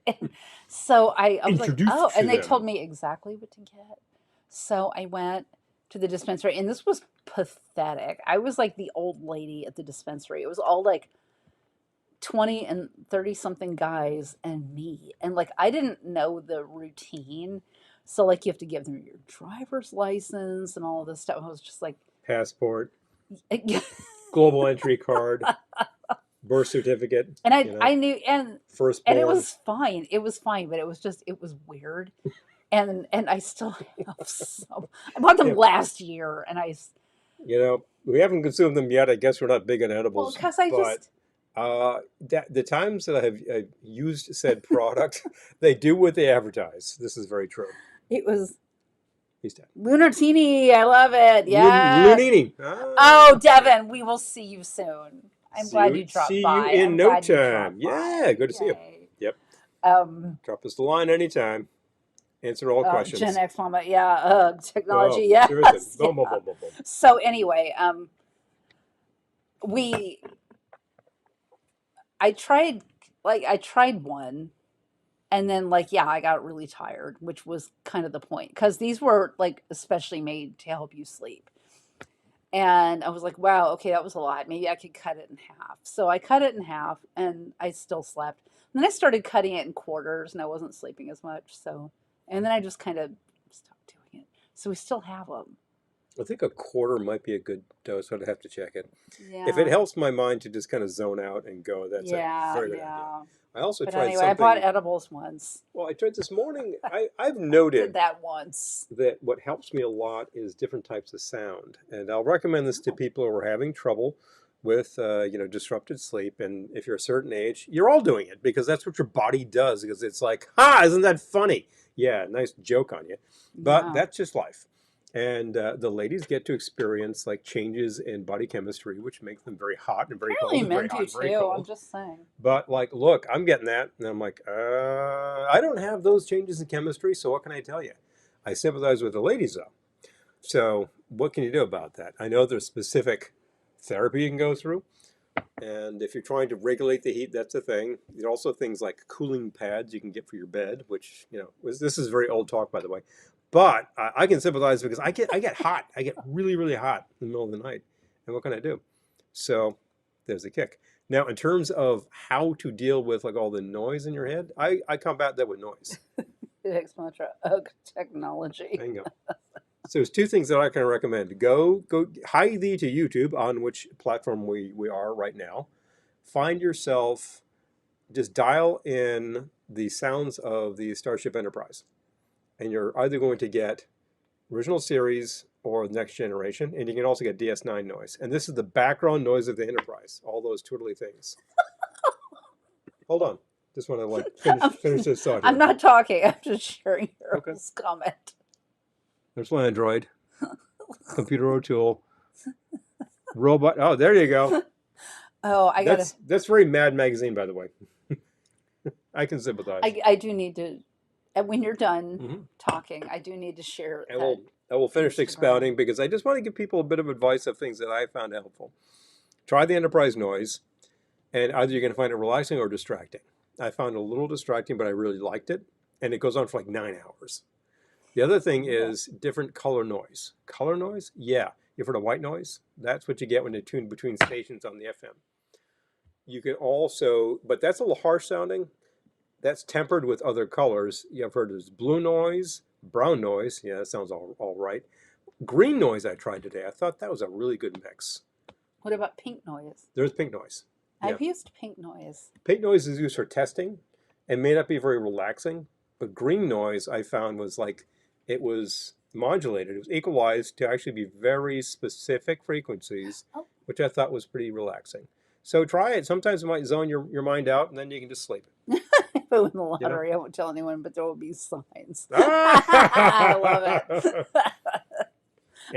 Speaker 1: And so I was like,
Speaker 2: Introduced
Speaker 1: oh,
Speaker 2: to
Speaker 1: and they
Speaker 2: them.
Speaker 1: told me exactly what to get. So I went to the dispensary, and this was pathetic. I was like the old lady at the dispensary. It was all like 20 and 30 something guys and me. And like, I didn't know the routine. So, like, you have to give them your driver's license and all of this stuff. I was just like,
Speaker 2: Passport. Global entry card. Birth certificate.
Speaker 1: and
Speaker 2: You know.
Speaker 1: I knew, and it
Speaker 2: Firstborn.
Speaker 1: was fine. It was fine, but it was weird. And I still have some. I bought them
Speaker 2: Yeah.
Speaker 1: last year, and
Speaker 2: We haven't consumed them yet. I guess we're not big on
Speaker 1: well,
Speaker 2: edibles,
Speaker 1: because I
Speaker 2: but
Speaker 1: just
Speaker 2: the times that I've used said product, they do what they advertise. This is very true.
Speaker 1: it was
Speaker 2: He's dead.
Speaker 1: Lunartini. I love it. Yes.
Speaker 2: Lunini.
Speaker 1: Oh, Devin, we will see you soon. I'm glad you dropped
Speaker 2: See you
Speaker 1: by.
Speaker 2: in
Speaker 1: I'm
Speaker 2: no
Speaker 1: glad you
Speaker 2: time.
Speaker 1: dropped
Speaker 2: Yeah,
Speaker 1: by.
Speaker 2: good to see you.
Speaker 1: Yay.
Speaker 2: Yep.
Speaker 1: Um,
Speaker 2: Drop us the line anytime. Answer all
Speaker 1: Gen
Speaker 2: questions.
Speaker 1: X mama, yeah. Technology,
Speaker 2: Oh,
Speaker 1: yes.
Speaker 2: seriously.
Speaker 1: Yeah.
Speaker 2: Boom, boom, boom, boom, boom.
Speaker 1: So anyway, we I tried one, and then like yeah, I got really tired, which was kind of the point because these were like especially made to help you sleep. And I was like, wow, okay, that was a lot. Maybe I could cut it in half. So I cut it in half, and I still slept. And then I started cutting it in quarters, and I wasn't sleeping as much. So, and then I just kind of stopped doing it. So we still have them.
Speaker 2: I think a quarter might be a good dose, but I'd have to check it.
Speaker 1: Yeah.
Speaker 2: If it helps my mind to just kind of zone out and go, that's a very good idea. I also
Speaker 1: But
Speaker 2: tried
Speaker 1: anyway, I
Speaker 2: something.
Speaker 1: bought edibles once.
Speaker 2: Well, I tried this morning. I've
Speaker 1: Did
Speaker 2: noted
Speaker 1: that once.
Speaker 2: that what helps me a lot is different types of sound, and I'll recommend this to people who are having trouble with disrupted sleep. And if you're a certain age, you're all doing it because that's what your body does. Because it's like, ha, isn't that funny? Yeah, nice joke on you, but
Speaker 1: Yeah.
Speaker 2: that's just life. And the ladies get to experience like changes in body chemistry, which make them very hot and very
Speaker 1: Apparently
Speaker 2: cold, very
Speaker 1: men
Speaker 2: hot
Speaker 1: do
Speaker 2: and very
Speaker 1: too. I'm
Speaker 2: cold.
Speaker 1: just saying.
Speaker 2: But like, look, I'm getting that, and I'm like, I don't have those changes in chemistry, so what can I tell you? I sympathize with the ladies though. So what can you do about that? I know there's specific therapy you can go through. And if you're trying to regulate the heat, that's a thing. There are also things like cooling pads you can get for your bed, which, this is very old talk, by the way. But I can sympathize because I get hot. I get really, really hot in the middle of the night. And what can I do? So there's a kick. Now, in terms of how to deal with like all the noise in your head, I combat that with noise.
Speaker 1: Technology.
Speaker 2: There you go. So there's two things that I can recommend. Go hie thee to YouTube, on which platform we are right now. Find yourself, just dial in the sounds of the Starship Enterprise. And you're either going to get original series or the Next Generation, and you can also get DS9 noise. And this is the background noise of the Enterprise, all those twiddly things. Hold on. Just want to finish this thought here.
Speaker 1: I'm not talking. I'm just sharing your
Speaker 2: Okay.
Speaker 1: comment.
Speaker 2: There's my Android. Computer O'Toole. Robot. Oh, there you go.
Speaker 1: Oh,
Speaker 2: That's very Mad Magazine, by the way. I can sympathize.
Speaker 1: I do need to, and when you're done talking, I do need to share.
Speaker 2: I will finish expounding because I just want to give people a bit of advice of things that I found helpful. Try the Enterprise noise, and either you're going to find it relaxing or distracting. I found it a little distracting, but I really liked it, and it goes on for like 9 hours. The other thing is different color noise. Color noise? Yeah. You've heard of white noise? That's what you get when you tune between stations on the FM. You can also, but that's a little harsh sounding. That's tempered with other colors. You've heard of blue noise, brown noise. Yeah, that sounds all right. Green noise I tried today. I thought that was a really good mix.
Speaker 1: What about pink noise?
Speaker 2: There's pink noise. Yeah.
Speaker 1: I've used pink noise.
Speaker 2: Pink noise is used for testing and may not be very relaxing. But green noise I found was like, it was modulated. It was equalized to actually be very specific frequencies, which I thought was pretty relaxing. So try it. Sometimes it might zone your mind out, and then you can just sleep.
Speaker 1: If I win the lottery, I won't tell anyone, but there will be signs. I love it.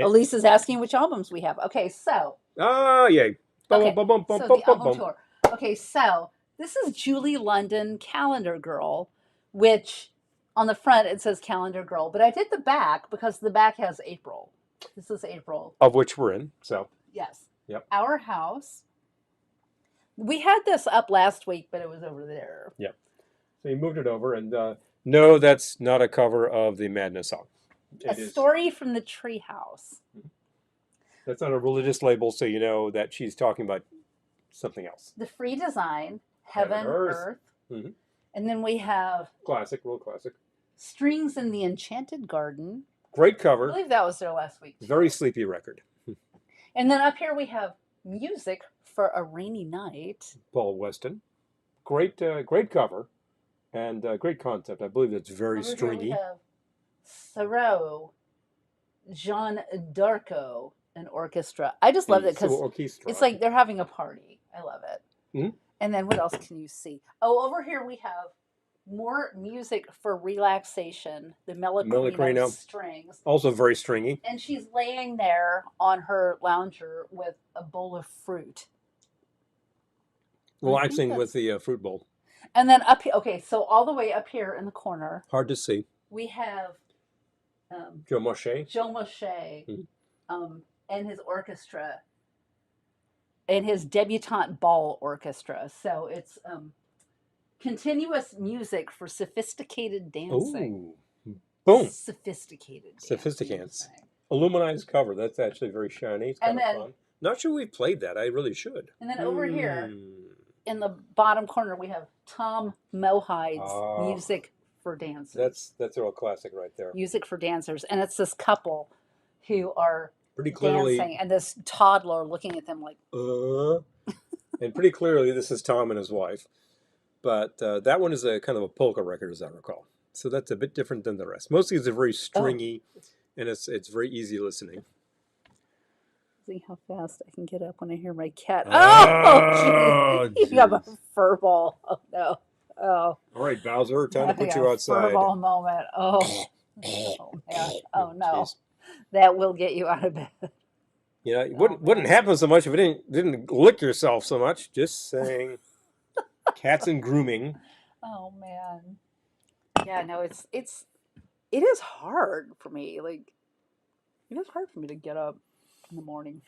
Speaker 1: Elise is asking which albums we have. Okay, so.
Speaker 2: Ah, yay.
Speaker 1: Okay, so the album tour. Okay, so this is Julie London, Calendar Girl, which on the front it says Calendar Girl, but I did the back because the back has April. This is April.
Speaker 2: Of which we're in, so.
Speaker 1: Yes.
Speaker 2: Yep.
Speaker 1: Our House. We had this up last week, but it was over there.
Speaker 2: Yep. So you moved it over, and no, that's not a cover of the Madness song.
Speaker 1: Story from the Treehouse.
Speaker 2: That's on a religious label, so you know that she's talking about something else.
Speaker 1: The Free Design, Heaven, Earth. Mm-hmm. And then we have...
Speaker 2: Classic, real classic.
Speaker 1: Strings in the Enchanted Garden.
Speaker 2: Great cover.
Speaker 1: I believe that was there last week.
Speaker 2: Very sleepy record.
Speaker 1: And then up here we have Music for a Rainy Night.
Speaker 2: Paul Weston. Great cover. And great concept. I believe it's very stringy.
Speaker 1: Here we have Thoreau, Jean d'Arco, an orchestra. I just love it because it's like they're having a party. I love it. Mm-hmm. And then what else can you see? Oh, over here we have more music for relaxation. The Melocrino strings.
Speaker 2: Also very stringy.
Speaker 1: And she's laying there on her lounger with a bowl of fruit.
Speaker 2: Relaxing with the fruit bowl.
Speaker 1: And then up here, okay, so all the way up here in the corner.
Speaker 2: Hard to see.
Speaker 1: We have
Speaker 2: Joe Moshe.
Speaker 1: Mm-hmm. And his orchestra. And his debutante ball orchestra. So it's continuous music for sophisticated dancing.
Speaker 2: Ooh. Boom.
Speaker 1: Sophisticated.
Speaker 2: Illuminized cover. That's actually very shiny. It's kind of fun. Not sure we've played that. I really should.
Speaker 1: And then over here, in the bottom corner, we have Tom Mohide's Music for Dancers.
Speaker 2: That's a real classic right there.
Speaker 1: Music for Dancers. And it's this couple who are
Speaker 2: pretty clearly
Speaker 1: dancing, and this toddler looking at them like...
Speaker 2: And pretty clearly this is Tom and his wife. But that one is a kind of a polka record, as I recall. So that's a bit different than the rest. Mostly it's a very stringy, and it's very easy listening.
Speaker 1: See how fast I can get up when I hear my cat. Oh, you have a fur ball. Oh, no. Oh.
Speaker 2: All right, Bowser, time to put you outside.
Speaker 1: Fur ball moment. Oh. Yeah. Oh, no. Jeez. That will get you out of bed.
Speaker 2: Yeah, it wouldn't happen so much if it didn't lick yourself so much. Just saying. Cats and grooming.
Speaker 1: Oh, man. Yeah, no, it is hard for me. Like, it is hard for me to get up in the morning.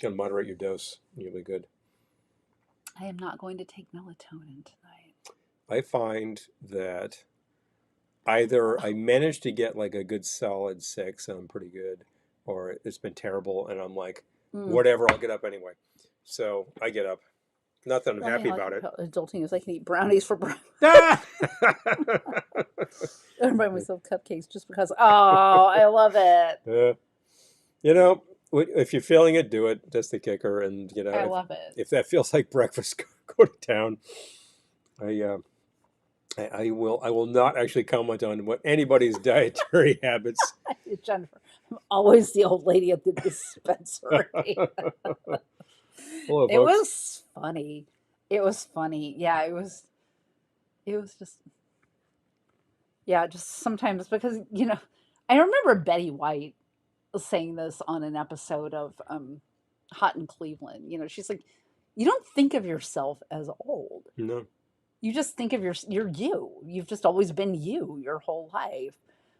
Speaker 2: Gotta moderate your dose. You'll be good.
Speaker 1: I am not going to take melatonin tonight.
Speaker 2: I find that either I managed to get like a good solid 6 and I'm pretty good, or it's been terrible and I'm like,
Speaker 1: Mm.
Speaker 2: whatever, I'll get up anyway. So I get up. Not that I'm
Speaker 1: Only
Speaker 2: happy
Speaker 1: like
Speaker 2: about it.
Speaker 1: adulting is I can eat brownies for breakfast.
Speaker 2: Ah!
Speaker 1: I buy myself cupcakes just because. Oh, I love it.
Speaker 2: You know, if you're feeling it, do it. That's the kicker. And you know,
Speaker 1: I love it.
Speaker 2: if that feels like breakfast, go to town. I will not actually comment on what anybody's dietary habits.
Speaker 1: Jennifer, I'm always the old lady at the dispensary.
Speaker 2: Hello,
Speaker 1: It
Speaker 2: folks.
Speaker 1: was funny. It was funny. Yeah, it was. It was just. Yeah, just sometimes because I remember Betty White saying this on an episode of Hot in Cleveland. She's like, you don't think of yourself as old.
Speaker 2: No.
Speaker 1: You just think of you're you. You've just always been you your whole life.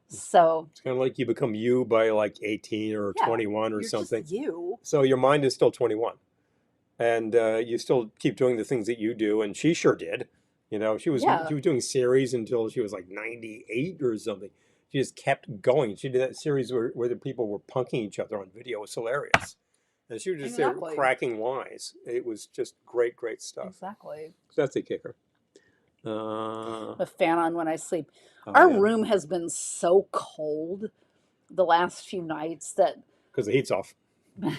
Speaker 1: So
Speaker 2: It's kind of like you become you by like 18 or
Speaker 1: yeah,
Speaker 2: 21 or
Speaker 1: you're
Speaker 2: something.
Speaker 1: just you.
Speaker 2: So your mind is still 21. And you still keep doing the things that you do. And she sure did. You know, she was
Speaker 1: Yeah,
Speaker 2: doing series until she was like 98 or something. She just kept going. She did that series where the people were punking each other on video. It was hilarious. And she was just there
Speaker 1: exactly.
Speaker 2: cracking wise. It was just great, great stuff.
Speaker 1: Exactly.
Speaker 2: So that's the kicker.
Speaker 1: A fan on when I sleep.
Speaker 2: Oh,
Speaker 1: Our
Speaker 2: yeah.
Speaker 1: room has been so cold the last few nights that,
Speaker 2: Because the heat's off.
Speaker 1: and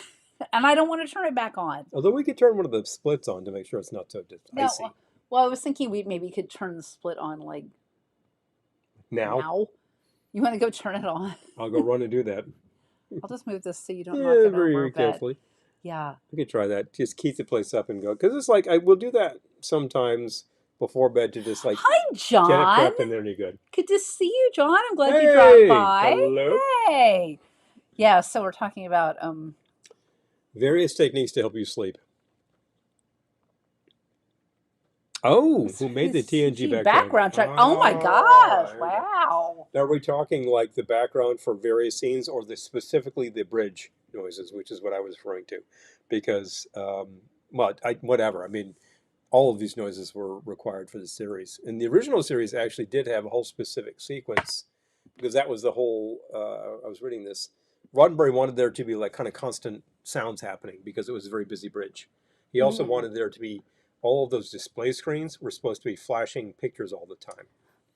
Speaker 1: I don't want to turn it back on.
Speaker 2: Although we could turn one of the splits on to make sure it's not so just
Speaker 1: No,
Speaker 2: icy.
Speaker 1: well, I was thinking we maybe could turn the split on like
Speaker 2: Now?
Speaker 1: You want to go turn it on?
Speaker 2: I'll go run and do that.
Speaker 1: I'll just move this so you don't knock it over.
Speaker 2: Very carefully.
Speaker 1: Yeah.
Speaker 2: We could try that. Just keep the place up and go. Because it's like, I will do that sometimes before bed to just like
Speaker 1: Hi, John.
Speaker 2: get it prepped and then you're good.
Speaker 1: Good to see you, John. I'm glad you
Speaker 2: Hey,
Speaker 1: dropped by.
Speaker 2: hello.
Speaker 1: Hey. Yeah, so we're talking about
Speaker 2: various techniques to help you sleep. Oh, who made the TNG
Speaker 1: background check? Oh my gosh! Wow.
Speaker 2: Now, are we talking like the background for various scenes, or specifically the bridge noises, which is what I was referring to? Because, whatever. I mean, all of these noises were required for the series, and the original series actually did have a whole specific sequence, because that was the whole. I was reading this. Roddenberry wanted there to be like kind of constant sounds happening because it was a very busy bridge. He also wanted there to be all of those display screens were supposed to be flashing pictures all the time.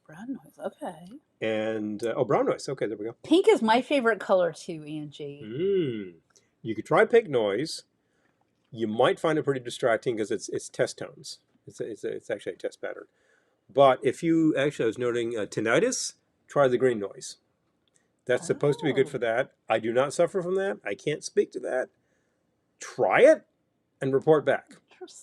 Speaker 1: Brown noise, okay.
Speaker 2: And brown noise. Okay, there we go.
Speaker 1: Pink is my favorite color too, Angie.
Speaker 2: You could try pink noise. You might find it pretty distracting because it's test tones. It's actually a test pattern. But if you actually, I was noting tinnitus, try the green noise. That's supposed to be good for that. I do not suffer from that. I can't speak to that. Try it and report back.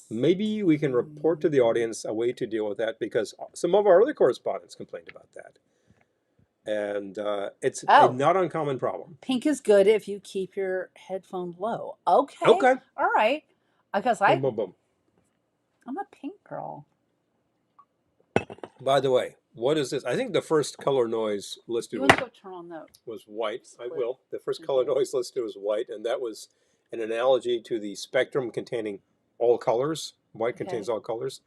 Speaker 2: Maybe we can report to the audience a way to deal with that, because some of our other correspondents complained about that. And it's a not uncommon problem.
Speaker 1: Pink is good if you keep your headphone low. Okay. All right. Because
Speaker 2: boom, boom, boom.
Speaker 1: I'm a pink girl.
Speaker 2: By the way, what is this? I think the first color noise listed was white. I will. The first color noise listed was white, and that was an analogy to the spectrum containing all colors. White contains all colors,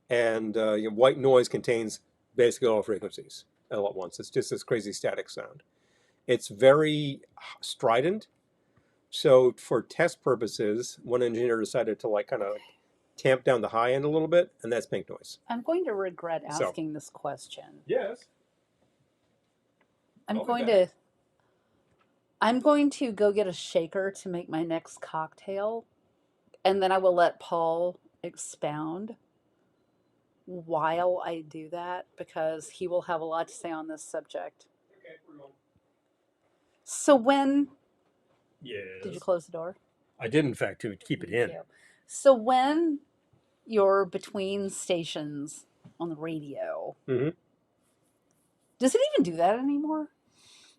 Speaker 2: and white noise contains basically all frequencies all at once. It's just this crazy static sound. It's very strident. So for test purposes, one engineer decided to like kind of tamp down the high end a little bit, and that's pink noise.
Speaker 1: I'm going to regret asking this question.
Speaker 2: Yes.
Speaker 1: I'm going to go get a shaker to make my next cocktail, and then I will let Paul expound while I do that, because he will have a lot to say on this subject.
Speaker 2: Okay, we're on.
Speaker 1: So when...
Speaker 2: Yes.
Speaker 1: Did you close the door?
Speaker 2: I did, in fact, to keep it in.
Speaker 1: So when you're between stations on the radio, does it even do that anymore?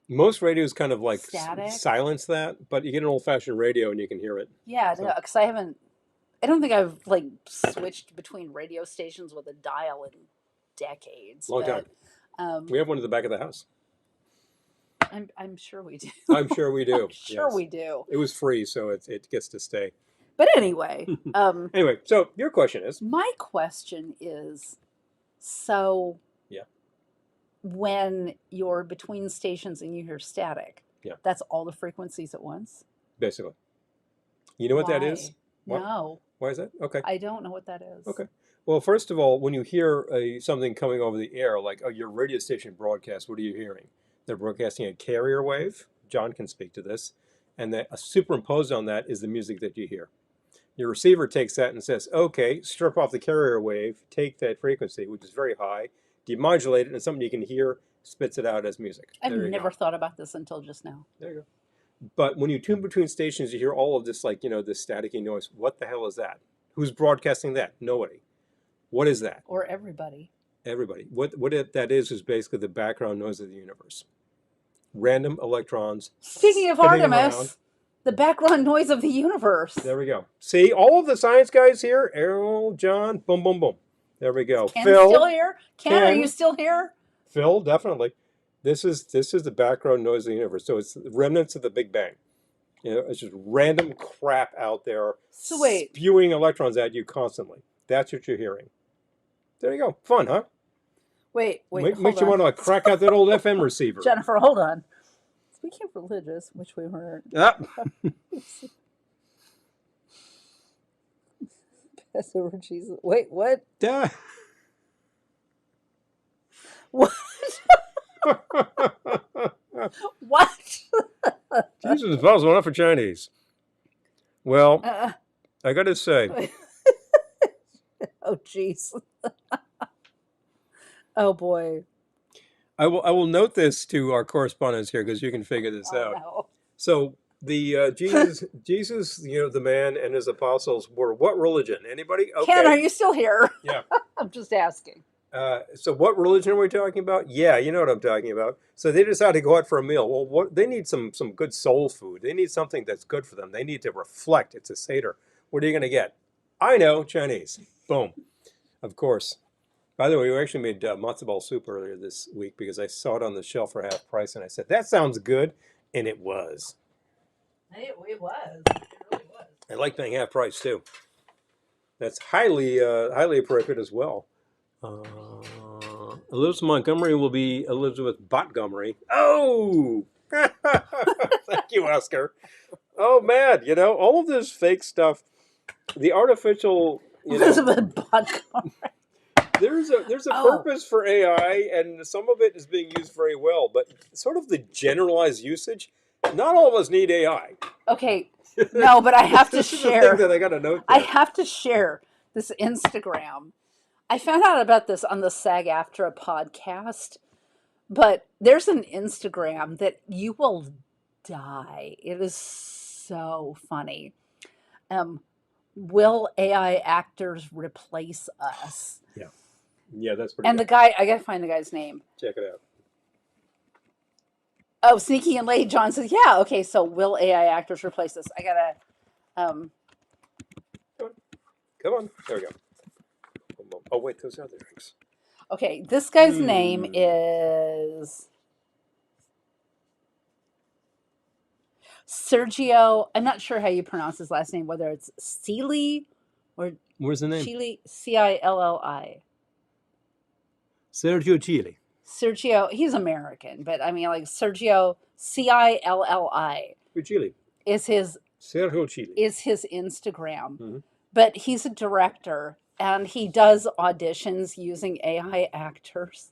Speaker 2: Most radios kind of like silence that, but you get an old-fashioned radio and you can hear it.
Speaker 1: Yeah, because I don't think I've like switched between radio stations with a dial in decades.
Speaker 2: Long time. We have one at the back of the house.
Speaker 1: I'm sure we do.
Speaker 2: I'm sure we do.
Speaker 1: I'm sure
Speaker 2: Yes.
Speaker 1: we do.
Speaker 2: It was free, so it gets to stay.
Speaker 1: But anyway,
Speaker 2: Anyway, so your question is?
Speaker 1: my question is, so
Speaker 2: Yeah.
Speaker 1: when you're between stations and you hear static,
Speaker 2: Yeah.
Speaker 1: that's all the frequencies at once?
Speaker 2: Basically. You know what that is?
Speaker 1: Why?
Speaker 2: What?
Speaker 1: No,
Speaker 2: Why is that? Okay.
Speaker 1: I don't know what that is.
Speaker 2: Okay. Well, first of all, when you hear something coming over the air, like your radio station broadcast, what are you hearing? They're broadcasting a carrier wave. John can speak to this. And that superimposed on that is the music that you hear. Your receiver takes that and says, okay, strip off the carrier wave, take that frequency, which is very high, demodulate it, and something you can hear, spits it out as music.
Speaker 1: I've
Speaker 2: There you
Speaker 1: never
Speaker 2: go.
Speaker 1: thought about this until just now.
Speaker 2: There you go. But when you tune between stations, you hear all of this, like, this staticky noise. What the hell is that? Who's broadcasting that? Nobody. What is that?
Speaker 1: Or everybody.
Speaker 2: Everybody. That is basically the background noise of the universe. Random electrons.
Speaker 1: Speaking of
Speaker 2: spinning
Speaker 1: Artemis,
Speaker 2: around.
Speaker 1: the background noise of the universe.
Speaker 2: There we go. See, all of the science guys here, Errol, John, boom, boom, boom. There we go.
Speaker 1: Ken
Speaker 2: Phil,
Speaker 1: still here? Ken, are
Speaker 2: Ken.
Speaker 1: you still here?
Speaker 2: Phil, definitely. This is the background noise of the universe. So it's the remnants of the Big Bang. It's just random crap out there
Speaker 1: So wait.
Speaker 2: spewing electrons at you constantly. That's what you're hearing. There you go. Fun, huh?
Speaker 1: Wait,
Speaker 2: Makes you want to crack out that old FM receiver.
Speaker 1: Jennifer, hold on. Speaking of religious, which we weren't.
Speaker 2: Ah.
Speaker 1: Passover Jesus. Wait, what?
Speaker 2: Duh.
Speaker 1: What? What?
Speaker 2: Jesus is possible enough for Chinese. Well, I got to say.
Speaker 1: Oh, jeez. Oh, boy.
Speaker 2: I will note this to our correspondents here because you can figure this out.
Speaker 1: No.
Speaker 2: So the Jesus, the man and his apostles were what religion? Anybody? Okay.
Speaker 1: Ken, are you still here?
Speaker 2: Yeah.
Speaker 1: I'm just asking.
Speaker 2: So what religion are we talking about? Yeah, you know what I'm talking about. So they decided to go out for a meal. Well, they need some good soul food. They need something that's good for them. They need to reflect. It's a Seder. What are you going to get? I know, Chinese. Boom. Of course. By the way, we actually made matzo ball soup earlier this week because I saw it on the shelf for half price, and I said, that sounds good, and it was.
Speaker 1: It was. It really was.
Speaker 2: I like paying half price, too. That's highly appropriate as well. Elizabeth Montgomery will be Elizabeth Botgomery. Oh! Thank you, Oscar. Oh, man, all of this fake stuff, the artificial,
Speaker 1: Elizabeth Botgomery.
Speaker 2: There's a purpose for AI, and some of it is being used very well, but sort of the generalized usage, not all of us need AI.
Speaker 1: Okay, no, but I have to
Speaker 2: This is the
Speaker 1: share.
Speaker 2: thing that I got to note
Speaker 1: I
Speaker 2: there.
Speaker 1: have to share this Instagram. I found out about this on the SAG-AFTRA podcast, but there's an Instagram that you will die. It is so funny. Will AI actors replace us?
Speaker 2: Yeah, that's pretty
Speaker 1: And
Speaker 2: good.
Speaker 1: the guy, I gotta find the guy's name.
Speaker 2: Check it out.
Speaker 1: Oh, Sneaky and Late John says, yeah, okay, so will AI actors replace us? I gotta,
Speaker 2: Come on. There we go. Oh, wait, those are the drinks.
Speaker 1: okay, this guy's name is Sergio. I'm not sure how you pronounce his last name, whether it's Cilli or
Speaker 2: Where's the name?
Speaker 1: Chili, Cilli.
Speaker 2: Sergio Chili.
Speaker 1: Sergio, he's American, but I mean, like Sergio Cilli
Speaker 2: Chili.
Speaker 1: is his
Speaker 2: Sergio Chili.
Speaker 1: is his Instagram.
Speaker 2: Mhm.
Speaker 1: But he's a director and he does auditions using AI actors.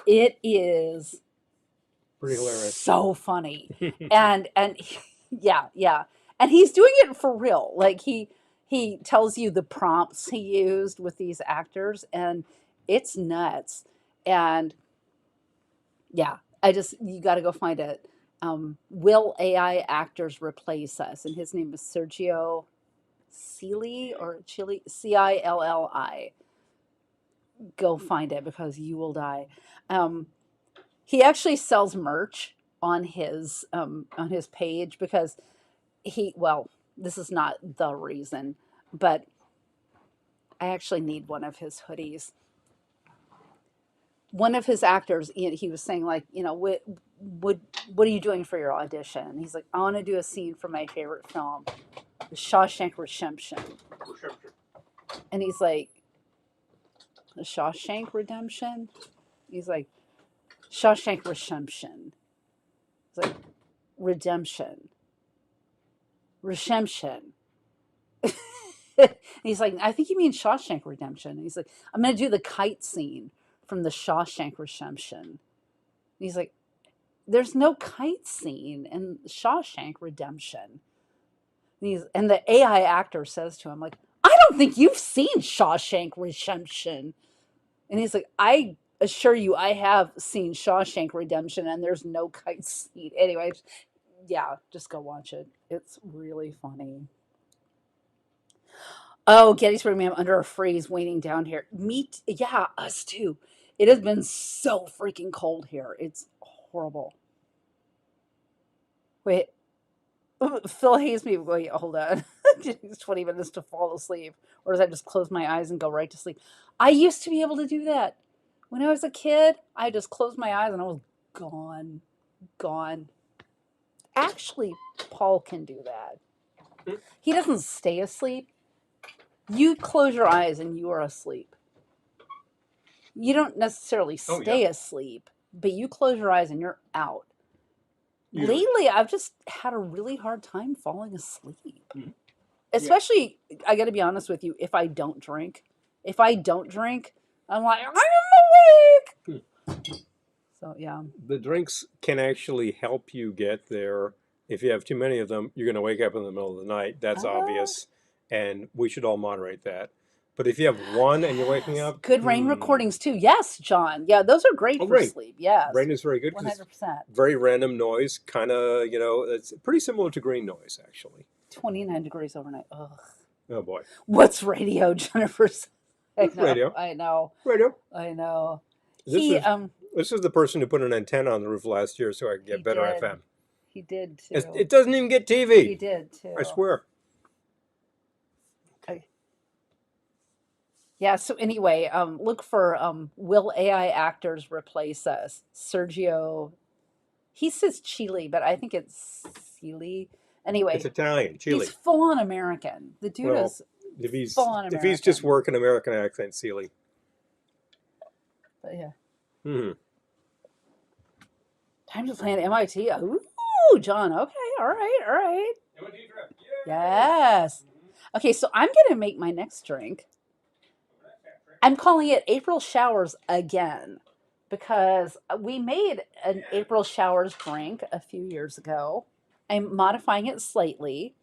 Speaker 1: It is
Speaker 2: Pretty hilarious.
Speaker 1: so funny. and yeah. And he's doing it for real. Like he tells you the prompts he used with these actors and it's nuts. And yeah, you got to go find it. Will AI actors replace us? And his name is Sergio Cilli or Chili, Cilli. Go find it because you will die. He actually sells merch on his page because this is not the reason, but I actually need one of his hoodies. one of his actors, he was saying like, what what are you doing for your audition? And he's like, I want to do a scene from my favorite film, The Shawshank Redemption. And he's like, The Shawshank Redemption? He's like, Shawshank Redemption. It's like, Redemption. Redemption. He's like, I think you mean Shawshank Redemption. And he's like, I'm going to do the kite scene from the Shawshank Redemption. And he's like, there's no kite scene in Shawshank Redemption. And the AI actor says to him, like, I don't think you've seen Shawshank Redemption. And he's like, I assure you, I have seen Shawshank Redemption, and there's no kite scene. Anyway, yeah, just go watch it. It's really funny. Oh, Gettysburg, ma'am, under a freeze, waiting down here. Yeah, us too. It has been so freaking cold here. It's horrible. Wait, Phil hates me. Wait, hold on. It's 20 minutes to fall asleep. Or does I just close my eyes and go right to sleep? I used to be able to do that. When I was a kid, I just closed my eyes and I was gone. Gone. Actually, Paul can do that. He doesn't stay asleep. You close your eyes and you are asleep. You don't necessarily stay asleep, but you close your eyes and you're out. Usually. Lately, I've just had a really hard time falling asleep. Mm-hmm. Especially, I got to be honest with you, if I don't drink. If I don't drink, I'm like, I'm awake. So, yeah.
Speaker 2: The drinks can actually help you get there. If you have too many of them, you're going to wake up in the middle of the night. That's obvious. And we should all moderate that. But if you have one and you're waking up.
Speaker 1: Good rain recordings, too. Yes, John. Yeah, those are great for sleep. Yes.
Speaker 2: Rain is very good.
Speaker 1: 100%.
Speaker 2: Very random noise. Kind of, it's pretty similar to green noise, actually.
Speaker 1: 29 degrees overnight. Ugh.
Speaker 2: Oh, boy.
Speaker 1: What's radio, Jennifer?
Speaker 2: Radio.
Speaker 1: I know.
Speaker 2: Radio.
Speaker 1: I know.
Speaker 2: This is the person who put an antenna on the roof last year so I could get better FM.
Speaker 1: He did, too.
Speaker 2: It doesn't even get TV.
Speaker 1: He did, too.
Speaker 2: I swear.
Speaker 1: Okay. Yeah, so anyway, look for will AI actors replace us? Sergio, he says Chile, but I think it's Chile. Anyway.
Speaker 2: It's Italian, Chile.
Speaker 1: He's full-on American. The dude is full-on American.
Speaker 2: If he's just working American accent, Chile.
Speaker 1: But yeah.
Speaker 2: Mm-hmm.
Speaker 1: Time to plan MIT. Ooh, John. Okay, all right.
Speaker 2: MIT trip.
Speaker 1: Yes. Okay, so I'm going to make my next drink. I'm calling it April Showers again because we made an April Showers drink a few years ago. I'm modifying it slightly.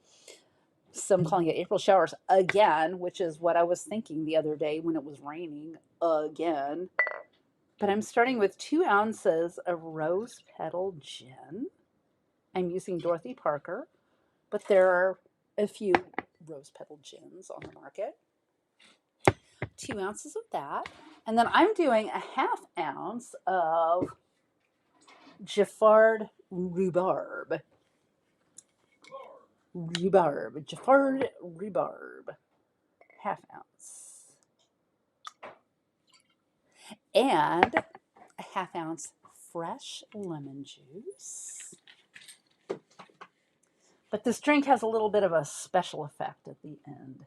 Speaker 1: So I'm calling it April Showers again, which is what I was thinking the other day when it was raining again. But I'm starting with 2 ounces of rose petal gin. I'm using Dorothy Parker, but there are a few rose petal gins on the market. 2 ounces of that. And then I'm doing a 1/2 ounce of Giffard rhubarb. Giffard rhubarb. 1/2 ounce. And a 1/2 ounce fresh lemon juice. But this drink has a little bit of a special effect at the end.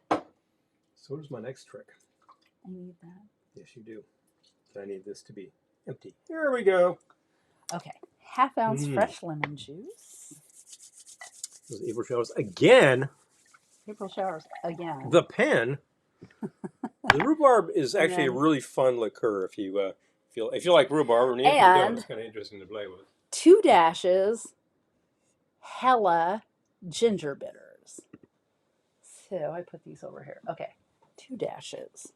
Speaker 2: So does my next trick.
Speaker 1: I need that.
Speaker 2: Yes, you do. I need this to be empty. Here we go.
Speaker 1: Okay. 1/2 ounce fresh lemon juice.
Speaker 2: Those April Showers again.
Speaker 1: April Showers again.
Speaker 2: The pen. The rhubarb is actually a really fun liqueur if you like rhubarb. And it's kind of interesting to play with.
Speaker 1: 2 dashes hella ginger bitters. So I put these over here. Okay. 2 dashes.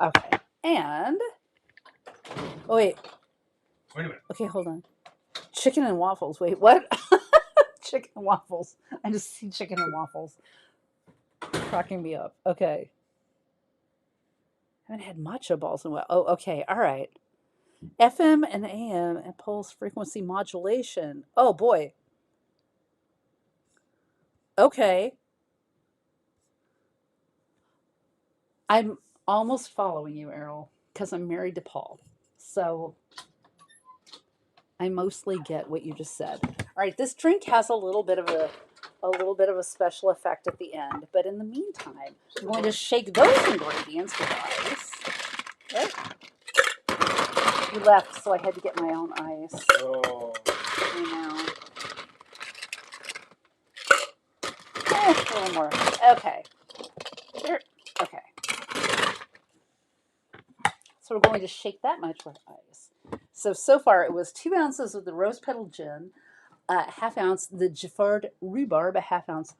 Speaker 1: Okay. And wait a minute. Okay, hold on. Chicken and waffles. Wait, what? Chicken and waffles. I just see chicken and waffles. Cracking me up. Okay. I haven't had matcha balls in a while. Oh, okay. All right. FM and AM and pulse frequency modulation. Oh, boy. Okay. almost following you, Errol, because I'm married to Paul. So I mostly get what you just said. All right, this drink has a little bit of a special effect at the end, but in the meantime, I'm going to shake those ingredients with ice. Okay. You left, so I had to get my own ice.
Speaker 2: Oh.
Speaker 1: I know. A little more. Okay. Here. Okay. So we're going to shake that much with ice. So far it was 2 ounces of the rose petal gin, half ounce the Giffard rhubarb, a half ounce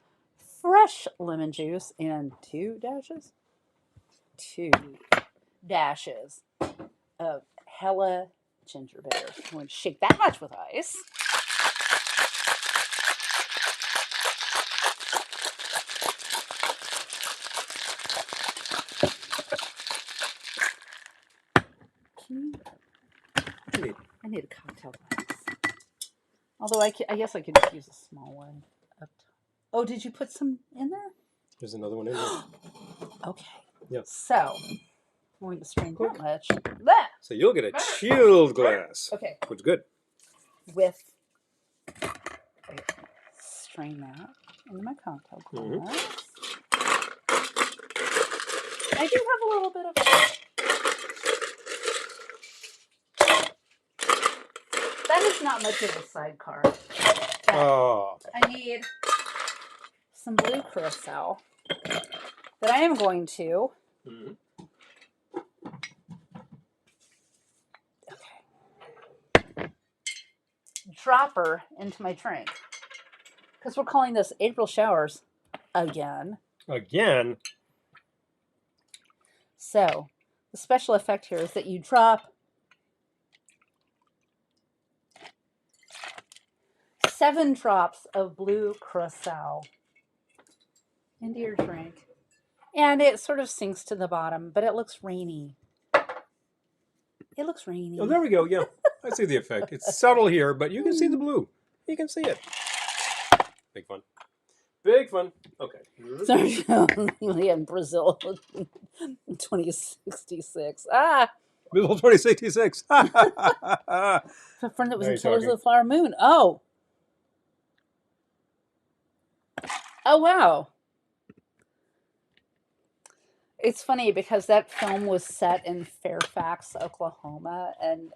Speaker 1: fresh lemon juice, and 2 dashes of Hella ginger beer. I'm going to shake that much with ice. I need a cocktail glass. Although I guess I could just use a small one. Oh, did you put some in there?
Speaker 2: There's another one in there.
Speaker 1: Okay.
Speaker 2: Yeah.
Speaker 1: So, I'm going to strain that much. That.
Speaker 2: So you'll get a chilled glass.
Speaker 1: Okay.
Speaker 2: Which is good.
Speaker 1: With, strain that into my cocktail glass. I do have a little bit of that is not much of a sidecar.
Speaker 2: Oh.
Speaker 1: I need some blue curacao that I am going to dropper into my drink. Because we're calling this April showers again.
Speaker 2: Again?
Speaker 1: So, the special effect here is that you drop 7 drops of blue curacao into your drink. And it sort of sinks to the bottom, but it looks rainy. It looks rainy.
Speaker 2: Oh, there we go. Yeah, I see the effect. It's subtle here, but you can see the blue. You can see it. Big fun. Big fun. Okay.
Speaker 1: Sorry, in Brazil, 2066.
Speaker 2: Brazil 2066.
Speaker 1: A friend that was
Speaker 2: Now
Speaker 1: in
Speaker 2: you're
Speaker 1: Killers of
Speaker 2: talking.
Speaker 1: the Flower Moon. Oh. Oh, wow. It's funny because that film was set in Fairfax, Oklahoma, and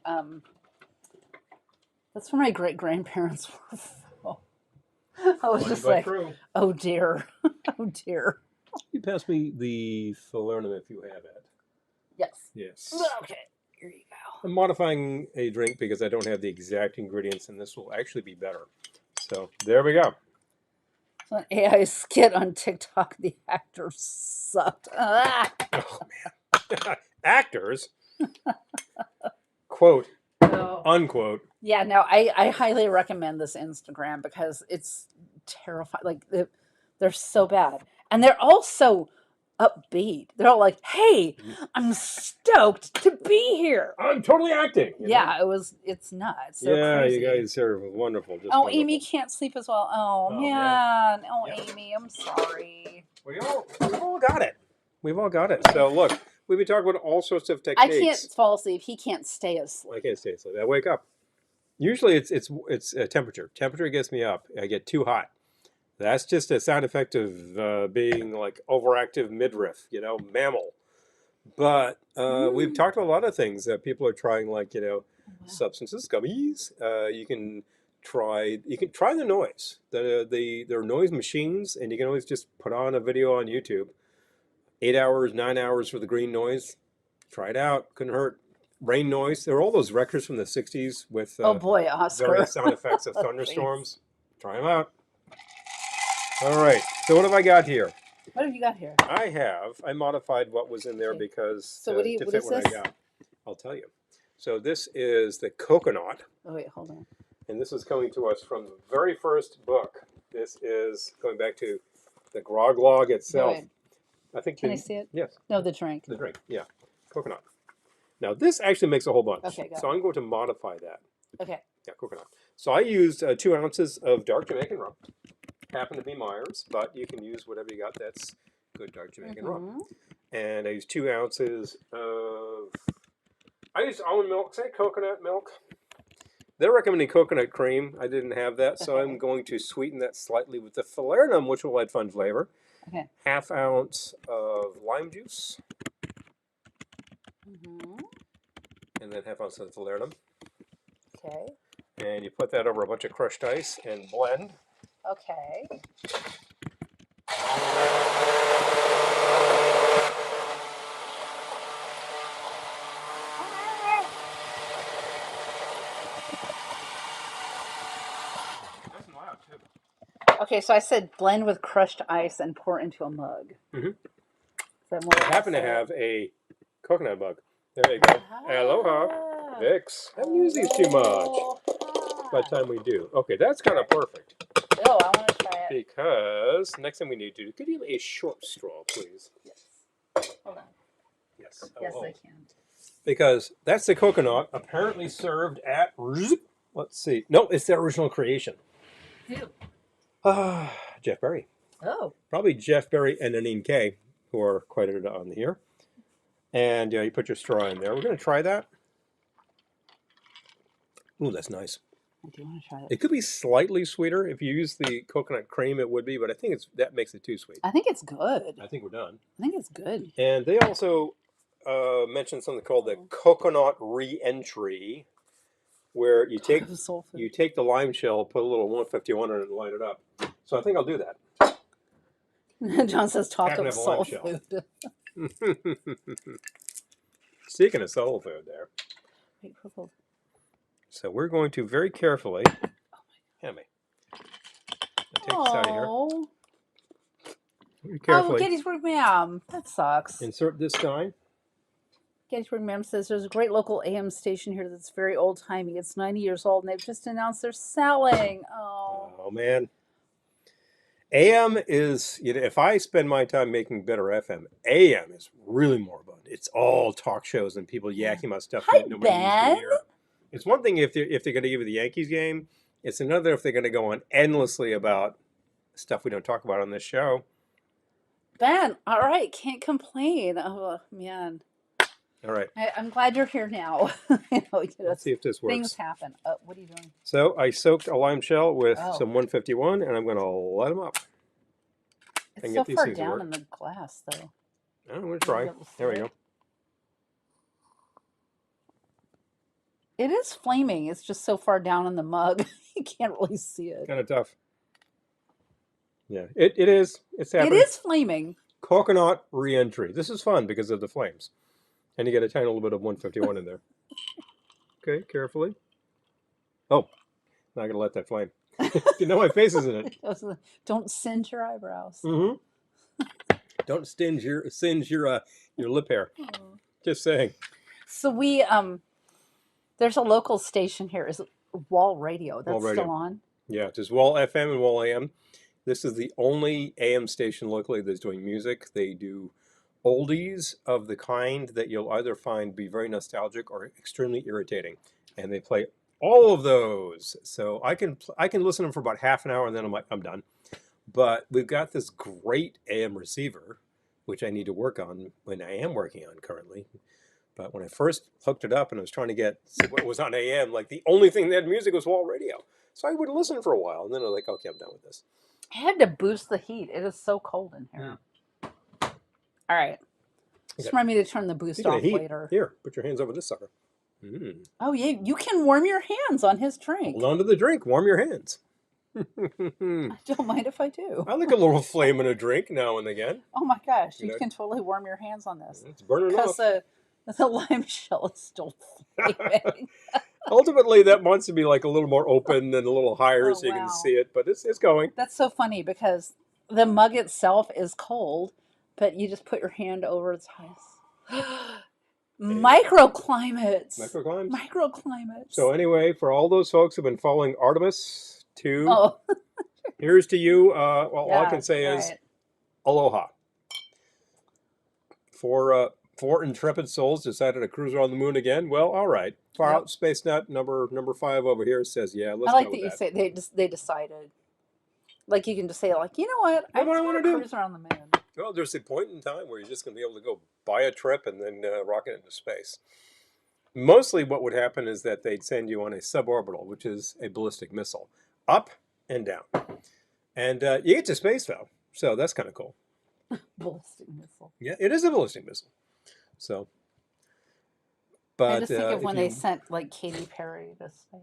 Speaker 1: that's where my great grandparents were from. I was just like, oh dear, oh dear.
Speaker 2: You pass me the falernum if you have it.
Speaker 1: Yes.
Speaker 2: Yes.
Speaker 1: Okay, here you go.
Speaker 2: I'm modifying a drink because I don't have the exact ingredients, and this will actually be better. So there we go.
Speaker 1: So an AI skit on TikTok. The actor sucked.
Speaker 2: Oh man, actors. Quote. Unquote.
Speaker 1: Yeah, no, I highly recommend this Instagram because it's terrifying. Like they're so bad, and they're also upbeat. They're all like, "Hey, I'm stoked to be here."
Speaker 2: I'm totally acting.
Speaker 1: Yeah, it's nuts. They're
Speaker 2: Yeah,
Speaker 1: crazy.
Speaker 2: you guys are wonderful. Just
Speaker 1: oh,
Speaker 2: wonderful.
Speaker 1: Amy can't sleep as well. Oh man. Oh, yeah. Amy, I'm sorry.
Speaker 2: We've all got it. We've all got it. So look, we've been talking about all sorts of techniques.
Speaker 1: I can't fall asleep. He can't stay asleep.
Speaker 2: I can't stay asleep. I wake up. Usually it's temperature. Temperature gets me up. I get too hot. That's just a side effect of being like overactive midriff, mammal. But we've talked about a lot of things that people are trying, like substances, gummies. You can try the noise. There are noise machines, and you can always just put on a video on YouTube. 8 hours, 9 hours for the green noise. Try it out. Couldn't hurt. Rain noise. There are all those records from the 60s with
Speaker 1: oh boy, Oscar.
Speaker 2: various sound effects of thunderstorms. Try them out. All right. So what have I got here?
Speaker 1: What have you got here?
Speaker 2: I modified what was in there because
Speaker 1: so what
Speaker 2: to fit what I got. I'll tell you. So this is the coconut.
Speaker 1: Oh wait, hold on.
Speaker 2: And this is coming to us from the very first book. This is going back to the grog log itself. I think.
Speaker 1: Can I see it?
Speaker 2: Yes.
Speaker 1: No, the drink.
Speaker 2: The drink, yeah. Coconut. Now this actually makes a whole bunch.
Speaker 1: Okay, got
Speaker 2: so I'm going to modify that.
Speaker 1: Okay.
Speaker 2: Yeah, coconut. So I used 2 ounces of dark Jamaican rum. Happened to be Myers, but you can use whatever you got that's good dark Jamaican rum. And I use 2 ounces of. I use almond milk. Say coconut milk. They're recommending coconut cream. I didn't have that, so I'm going to sweeten that slightly with the falernum, which will add fun flavor.
Speaker 1: Okay.
Speaker 2: 1/2 ounce of lime juice. And then 1/2 ounce of falernum.
Speaker 1: Okay.
Speaker 2: And you put that over a bunch of crushed ice and blend.
Speaker 1: Okay.
Speaker 2: That's loud too.
Speaker 1: Okay, so I said blend with crushed ice and pour into a mug.
Speaker 2: Mhm.
Speaker 1: I
Speaker 2: happen to have a coconut mug. There you go. Aloha. Vicks. I haven't used these too much by the time we do. Okay, that's kind of perfect.
Speaker 1: Oh, I want to try it.
Speaker 2: Because next thing we need to do, could you have a short straw, please?
Speaker 1: Yes. Hold on.
Speaker 2: Yes.
Speaker 1: Yes, I can.
Speaker 2: Because that's the coconut apparently served at, let's see. No, it's the original creation.
Speaker 1: Who?
Speaker 2: Jeff Berry.
Speaker 1: Oh.
Speaker 2: Probably Jeff Berry and Anine K, who are credited on here. And you put your straw in there. We're going to try that. Ooh, that's nice.
Speaker 1: I do want to try it.
Speaker 2: It could be slightly sweeter. If you use the coconut cream, it would be, but I think that makes it too sweet.
Speaker 1: I think it's good.
Speaker 2: I think we're done.
Speaker 1: I think it's good.
Speaker 2: And they also mentioned something called the coconut re-entry, where you take the lime shell, put a little 151 in it, and light it up. So I think I'll do that.
Speaker 1: John says talk of soul food.
Speaker 2: Speaking of soul food there.
Speaker 1: Wait,
Speaker 2: so we're going to very carefully. Hand me. I'll take this out of here. Very carefully.
Speaker 1: Oh, Gettysburg Ma'am. That sucks.
Speaker 2: Insert this guy.
Speaker 1: Gettysburg Ma'am says there's a great local AM station here that's very old-timey. It's 90 years old, and they've just announced they're selling. Oh,
Speaker 2: man. AM is, if I spend my time making better FM, AM is really more fun. It's all talk shows and people yakking about stuff that nobody needs to hear. It's one thing if they're going to give you the Yankees game. It's another if they're going to go on endlessly about stuff we don't talk about on this show.
Speaker 1: Ben, all right, can't complain. Oh, man.
Speaker 2: All right.
Speaker 1: I'm glad you're here now.
Speaker 2: Let's see if this works.
Speaker 1: Things happen. What are you doing?
Speaker 2: So I soaked a lime shell with some 151, and I'm going to light them up.
Speaker 1: It's so far down in the glass, though.
Speaker 2: I'm going to try. There we go.
Speaker 1: It is flaming. It's just so far down in the mug. You can't really see it.
Speaker 2: Kind of tough. Yeah, it is. It's happening.
Speaker 1: It is flaming.
Speaker 2: Coconut re-entry. This is fun because of the flames. And you get a tiny little bit of 151 in there. Okay, carefully. Oh, not going to let that flame. You know my face is in it.
Speaker 1: Don't singe your eyebrows.
Speaker 2: Mm-hmm. Don't singe your lip hair. Oh. Just saying.
Speaker 1: So we there's a local station here. Is it Wall Radio? That's still on?
Speaker 2: Yeah, there's Wall FM and Wall AM. This is the only AM station locally that's doing music. They do oldies of the kind that you'll either find be very nostalgic or extremely irritating, and they play all of those. So I can listen to them for about half an hour, and then I'm like, I'm done. But we've got this great AM receiver, which I need to work on when I am working on currently. But when I first hooked it up and I was trying to see what was on AM, like the only thing that had music was Wall Radio. So I would listen for a while, and then I was like, okay, I'm done with this.
Speaker 1: I had to boost the heat. It is so cold in here. Yeah. All right. Just remind me to turn the boost off later.
Speaker 2: Here, put your hands over this sucker. Mm.
Speaker 1: Oh, yeah. You can warm your hands on his drink.
Speaker 2: Hold on to the drink. Warm your hands.
Speaker 1: I don't mind if I do.
Speaker 2: I like a little flame in a drink now and again.
Speaker 1: Oh, my gosh. You can totally warm your hands on this.
Speaker 2: It's burning off.
Speaker 1: Because the lime shell is still flaming.
Speaker 2: Ultimately, that wants to be like a little more open and a little higher so you can see it, but it's going.
Speaker 1: That's so funny because the mug itself is cold, but you just put your hand over its eyes. Microclimates. Microclimates.
Speaker 2: So anyway, for all those folks who've been following Artemis 2, here's to you. All I can say is aloha. Four intrepid souls decided to cruise around the moon again. Well, all right. Far Out Space Nut number 5 over here says, yeah, let's go with that.
Speaker 1: I like that you say they decided. Like you can just say, like, you know what? I want to cruise around the moon.
Speaker 2: Well, there's a point in time where you're just going to be able to go buy a trip and then rocket into space. Mostly what would happen is that they'd send you on a suborbital, which is a ballistic missile, up and down. And you get to space, though. So that's kind of cool.
Speaker 1: Ballistic missile.
Speaker 2: Yeah, it is a ballistic missile. So,
Speaker 1: I
Speaker 2: but
Speaker 1: just think of
Speaker 2: if
Speaker 1: when they
Speaker 2: you,
Speaker 1: sent like Katy Perry to space.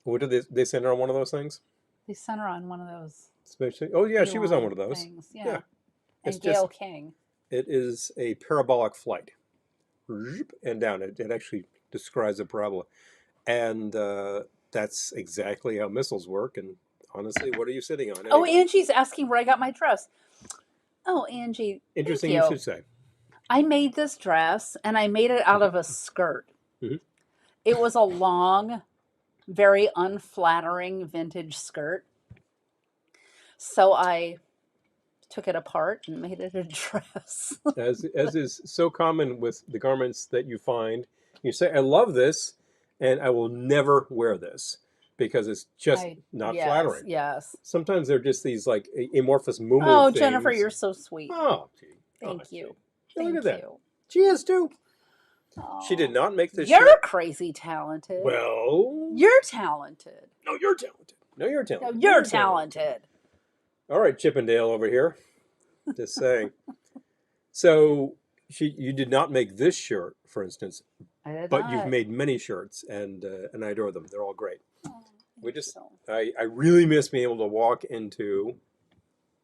Speaker 2: what did they send her on one of those things?
Speaker 1: They sent her on one of those
Speaker 2: Space, oh, yeah, she was on
Speaker 1: Elon
Speaker 2: one of those.
Speaker 1: things.
Speaker 2: Yeah.
Speaker 1: Yeah.
Speaker 2: It's
Speaker 1: And
Speaker 2: just,
Speaker 1: Gail King.
Speaker 2: it is a parabolic flight. And down. It actually describes a parabola. And that's exactly how missiles work. And honestly, what are you sitting on
Speaker 1: Oh,
Speaker 2: anyway?
Speaker 1: Angie's asking where I got my dress. Oh, Angie,
Speaker 2: Interesting
Speaker 1: thank
Speaker 2: you
Speaker 1: you.
Speaker 2: should say.
Speaker 1: I made this dress and I made it out of a skirt.
Speaker 2: Mhm.
Speaker 1: It was a long, very unflattering vintage skirt. So I took it apart and made it a dress.
Speaker 2: As is so common with the garments that you find, you say, I love this, and I will never wear this because it's just not
Speaker 1: Yes,
Speaker 2: flattering.
Speaker 1: yes.
Speaker 2: Sometimes they're just these like amorphous moo
Speaker 1: Oh,
Speaker 2: things.
Speaker 1: Jennifer, you're so sweet.
Speaker 2: Oh, gee.
Speaker 1: Thank
Speaker 2: Gee.
Speaker 1: you.
Speaker 2: Look
Speaker 1: Thank
Speaker 2: at that.
Speaker 1: you.
Speaker 2: She is too. She
Speaker 1: Oh.
Speaker 2: did not make this
Speaker 1: You're
Speaker 2: shirt.
Speaker 1: crazy talented.
Speaker 2: Well,
Speaker 1: You're talented.
Speaker 2: no, you're talented. No, you're
Speaker 1: No,
Speaker 2: talented.
Speaker 1: you're talented.
Speaker 2: All right, Chippendale over here. Just saying. So you did not make this shirt, for instance,
Speaker 1: I did
Speaker 2: but you've
Speaker 1: not.
Speaker 2: made many shirts, and I adore them. They're all great.
Speaker 1: Oh,
Speaker 2: We
Speaker 1: thank
Speaker 2: just,
Speaker 1: you.
Speaker 2: I really miss being able to walk into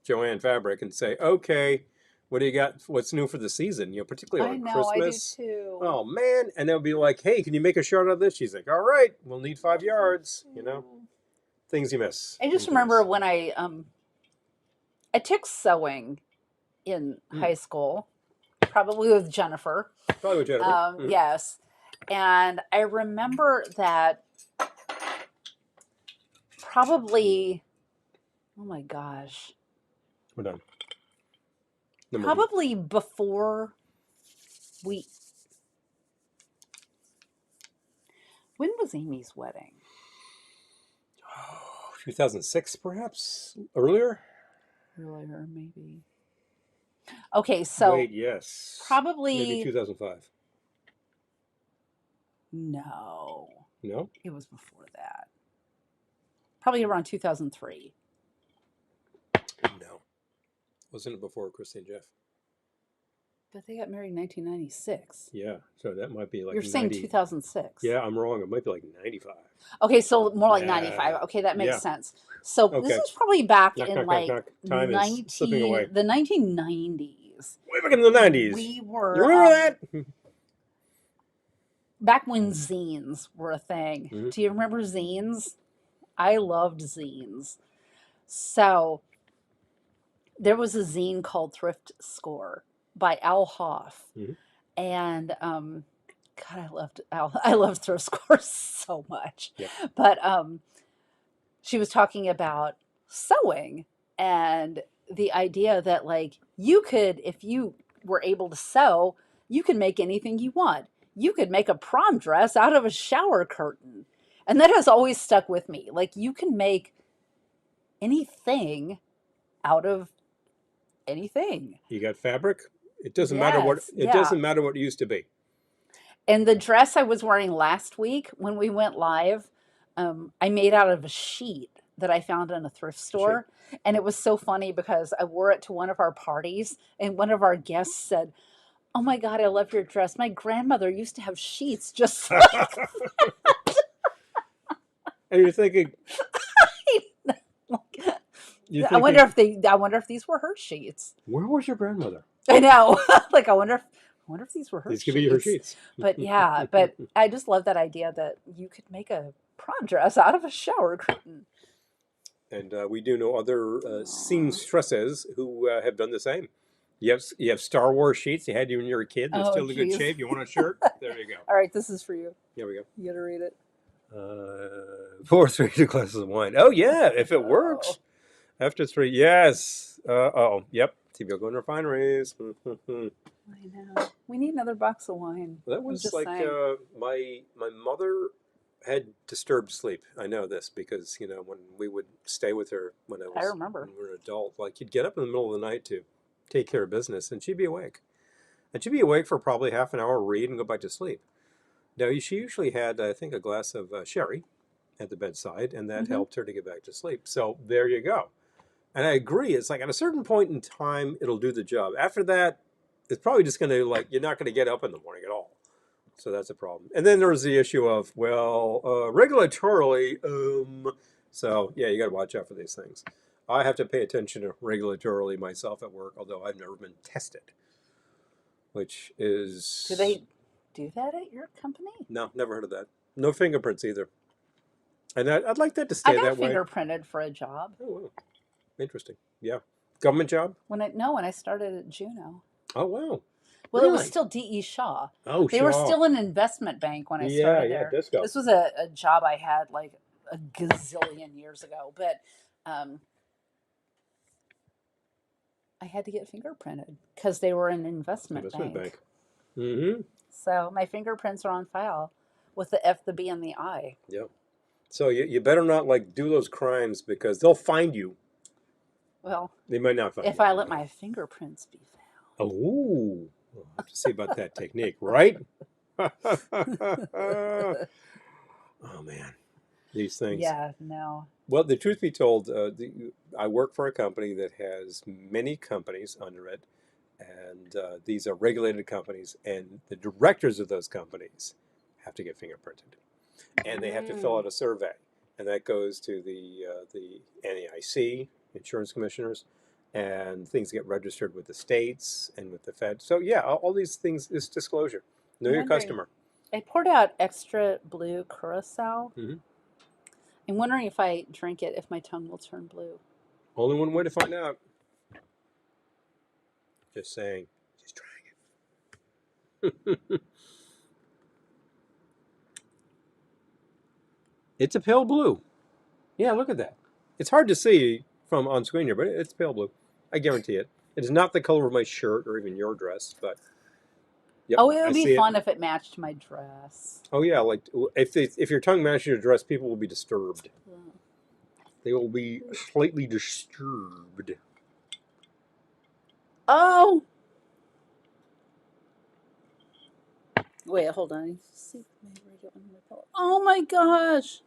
Speaker 2: Joanne Fabric and say, okay, what do you got? What's new for the season? You know, particularly
Speaker 1: I
Speaker 2: on
Speaker 1: know,
Speaker 2: Christmas.
Speaker 1: I do too.
Speaker 2: Oh man! And they'll be like, hey, can you make a shirt out of this? She's like, all right, we'll need 5 yards. You know, things you miss.
Speaker 1: I just
Speaker 2: Things you
Speaker 1: remember
Speaker 2: miss.
Speaker 1: when I took sewing in high school, probably with Jennifer.
Speaker 2: Probably with Jennifer. Mhm.
Speaker 1: Yes. And I remember that probably, oh my gosh,
Speaker 2: We're done. Number
Speaker 1: probably before we, when was Amy's wedding?
Speaker 2: 2006, perhaps earlier.
Speaker 1: Earlier, maybe. Okay, so
Speaker 2: Wait, yes,
Speaker 1: probably
Speaker 2: maybe 2005.
Speaker 1: No,
Speaker 2: No,
Speaker 1: it was before that. Probably around 2003.
Speaker 2: no, wasn't it before Christy and Jeff?
Speaker 1: But they got married in 1996.
Speaker 2: Yeah, so that might be like
Speaker 1: You're saying
Speaker 2: 90.
Speaker 1: 2006.
Speaker 2: Yeah, I'm wrong. It might be like 95.
Speaker 1: Okay, so more like
Speaker 2: Yeah.
Speaker 1: 95. Okay, that makes
Speaker 2: Yeah.
Speaker 1: sense. So this
Speaker 2: Okay.
Speaker 1: is probably back
Speaker 2: Knock,
Speaker 1: in
Speaker 2: knock, knock,
Speaker 1: like
Speaker 2: knock. Time is slipping away.
Speaker 1: the 1990s.
Speaker 2: Way back in the 90s.
Speaker 1: We were
Speaker 2: You remember that?
Speaker 1: back when zines were a thing.
Speaker 2: Mhm.
Speaker 1: Do you remember zines? I loved zines. So there was a zine called Thrift Score by Al Hoff.
Speaker 2: Mhm.
Speaker 1: And God, I loved Al. I loved Thrift Score so much.
Speaker 2: Yeah.
Speaker 1: But she was talking about sewing and the idea that like you could, if you were able to sew, you could make anything you want. You could make a prom dress out of a shower curtain. And that has always stuck with me. Like you can make anything out of anything.
Speaker 2: You got fabric. It doesn't matter what.
Speaker 1: Yes,
Speaker 2: It
Speaker 1: yeah.
Speaker 2: doesn't matter what it used to be.
Speaker 1: And the dress I was wearing last week when we went live, I made out of a sheet that I found in a thrift store. And it was so funny because I wore it to one of our parties, and one of our guests said, "Oh my God, I love your dress. My grandmother used to have sheets just like
Speaker 2: And you're thinking. You're
Speaker 1: I wonder
Speaker 2: thinking,
Speaker 1: I wonder if these were her sheets.
Speaker 2: where was your grandmother?
Speaker 1: I know. Like I wonder if these were her
Speaker 2: These
Speaker 1: sheets.
Speaker 2: could be her sheets.
Speaker 1: But yeah, but I just love that idea that you could make a prom dress out of a shower curtain.
Speaker 2: And we do know other seamstresses who have done the same. You have Star Wars sheets. You had you when you were a kid. They're
Speaker 1: Oh,
Speaker 2: still in good
Speaker 1: geez.
Speaker 2: shape. You want a shirt? There you go.
Speaker 1: All right, this is for you.
Speaker 2: Here we go.
Speaker 1: You gotta read it.
Speaker 2: 4 3 2 glasses of wine. Oh yeah, if it works. After 3, yes. Yep. TVO going refineries.
Speaker 1: I know. We need another box of wine.
Speaker 2: That
Speaker 1: I'm
Speaker 2: was
Speaker 1: just
Speaker 2: like
Speaker 1: saying.
Speaker 2: my mother had disturbed sleep. I know this because when we would stay with her when
Speaker 1: I remember.
Speaker 2: when we were an adult, like you'd get up in the middle of the night to take care of business, and she'd be awake. And she'd be awake for probably half an hour, read, and go back to sleep. Now, she usually had, I think, a glass of sherry at the bedside, and that
Speaker 1: Mm-hmm.
Speaker 2: helped her to get back to sleep. So there you go. And I agree. It's like at a certain point in time, it'll do the job. After that, it's probably just going to, like, you're not going to get up in the morning at all. So that's a problem. And then there's the issue of, well, regulatorily, so yeah, you got to watch out for these things. I have to pay attention to regulatorily myself at work, although I've never been tested, which is.
Speaker 1: Do they do that at your company?
Speaker 2: No, never heard of that. No fingerprints either. And I'd like that to
Speaker 1: I
Speaker 2: stay
Speaker 1: got
Speaker 2: that way.
Speaker 1: fingerprinted for a job.
Speaker 2: Oh, wow. Interesting. Yeah. Government job?
Speaker 1: When I started at Juno.
Speaker 2: Oh, wow.
Speaker 1: Well, it was
Speaker 2: Really?
Speaker 1: still D.E. Shaw.
Speaker 2: Oh,
Speaker 1: They were
Speaker 2: Shaw.
Speaker 1: still an investment bank when I
Speaker 2: Yeah,
Speaker 1: started
Speaker 2: yeah,
Speaker 1: there.
Speaker 2: disco.
Speaker 1: This was a job I had like a gazillion years ago, but I had to get fingerprinted because they were an investment bank.
Speaker 2: Mm-hmm.
Speaker 1: So my fingerprints are on file with the F, the B, and the I.
Speaker 2: Yeah. So you better not like do those crimes because they'll find you.
Speaker 1: Well,
Speaker 2: They might not find you.
Speaker 1: if I let my fingerprints be found.
Speaker 2: Oh, we'll have to see about that technique, right? Oh, man. These things.
Speaker 1: Yeah, no.
Speaker 2: Well, the truth be told, I work for a company that has many companies under it, and these are regulated companies, and the directors of those companies have to get fingerprinted, and they have to fill out a survey, and that goes to the NAIC, insurance commissioners, and things get registered with the states and with the Fed. So yeah, all these things is disclosure. Know your customer.
Speaker 1: I poured out extra blue curacao.
Speaker 2: Mm-hmm.
Speaker 1: I'm wondering if I drink it, if my tongue will turn blue.
Speaker 2: Only one way to find out. Just saying. Just trying it. It's a pale blue. Yeah, look at that. It's hard to see from on screen here, but it's pale blue. I guarantee it. It is not the color of my shirt or even your dress, but yep,
Speaker 1: Oh, it would
Speaker 2: I
Speaker 1: be
Speaker 2: see
Speaker 1: fun if it matched my dress.
Speaker 2: Oh yeah, like if your tongue matches your dress, people will be disturbed. They will be slightly disturbed.
Speaker 1: Oh! Wait, hold on. See my radio under my pillow. Oh my gosh!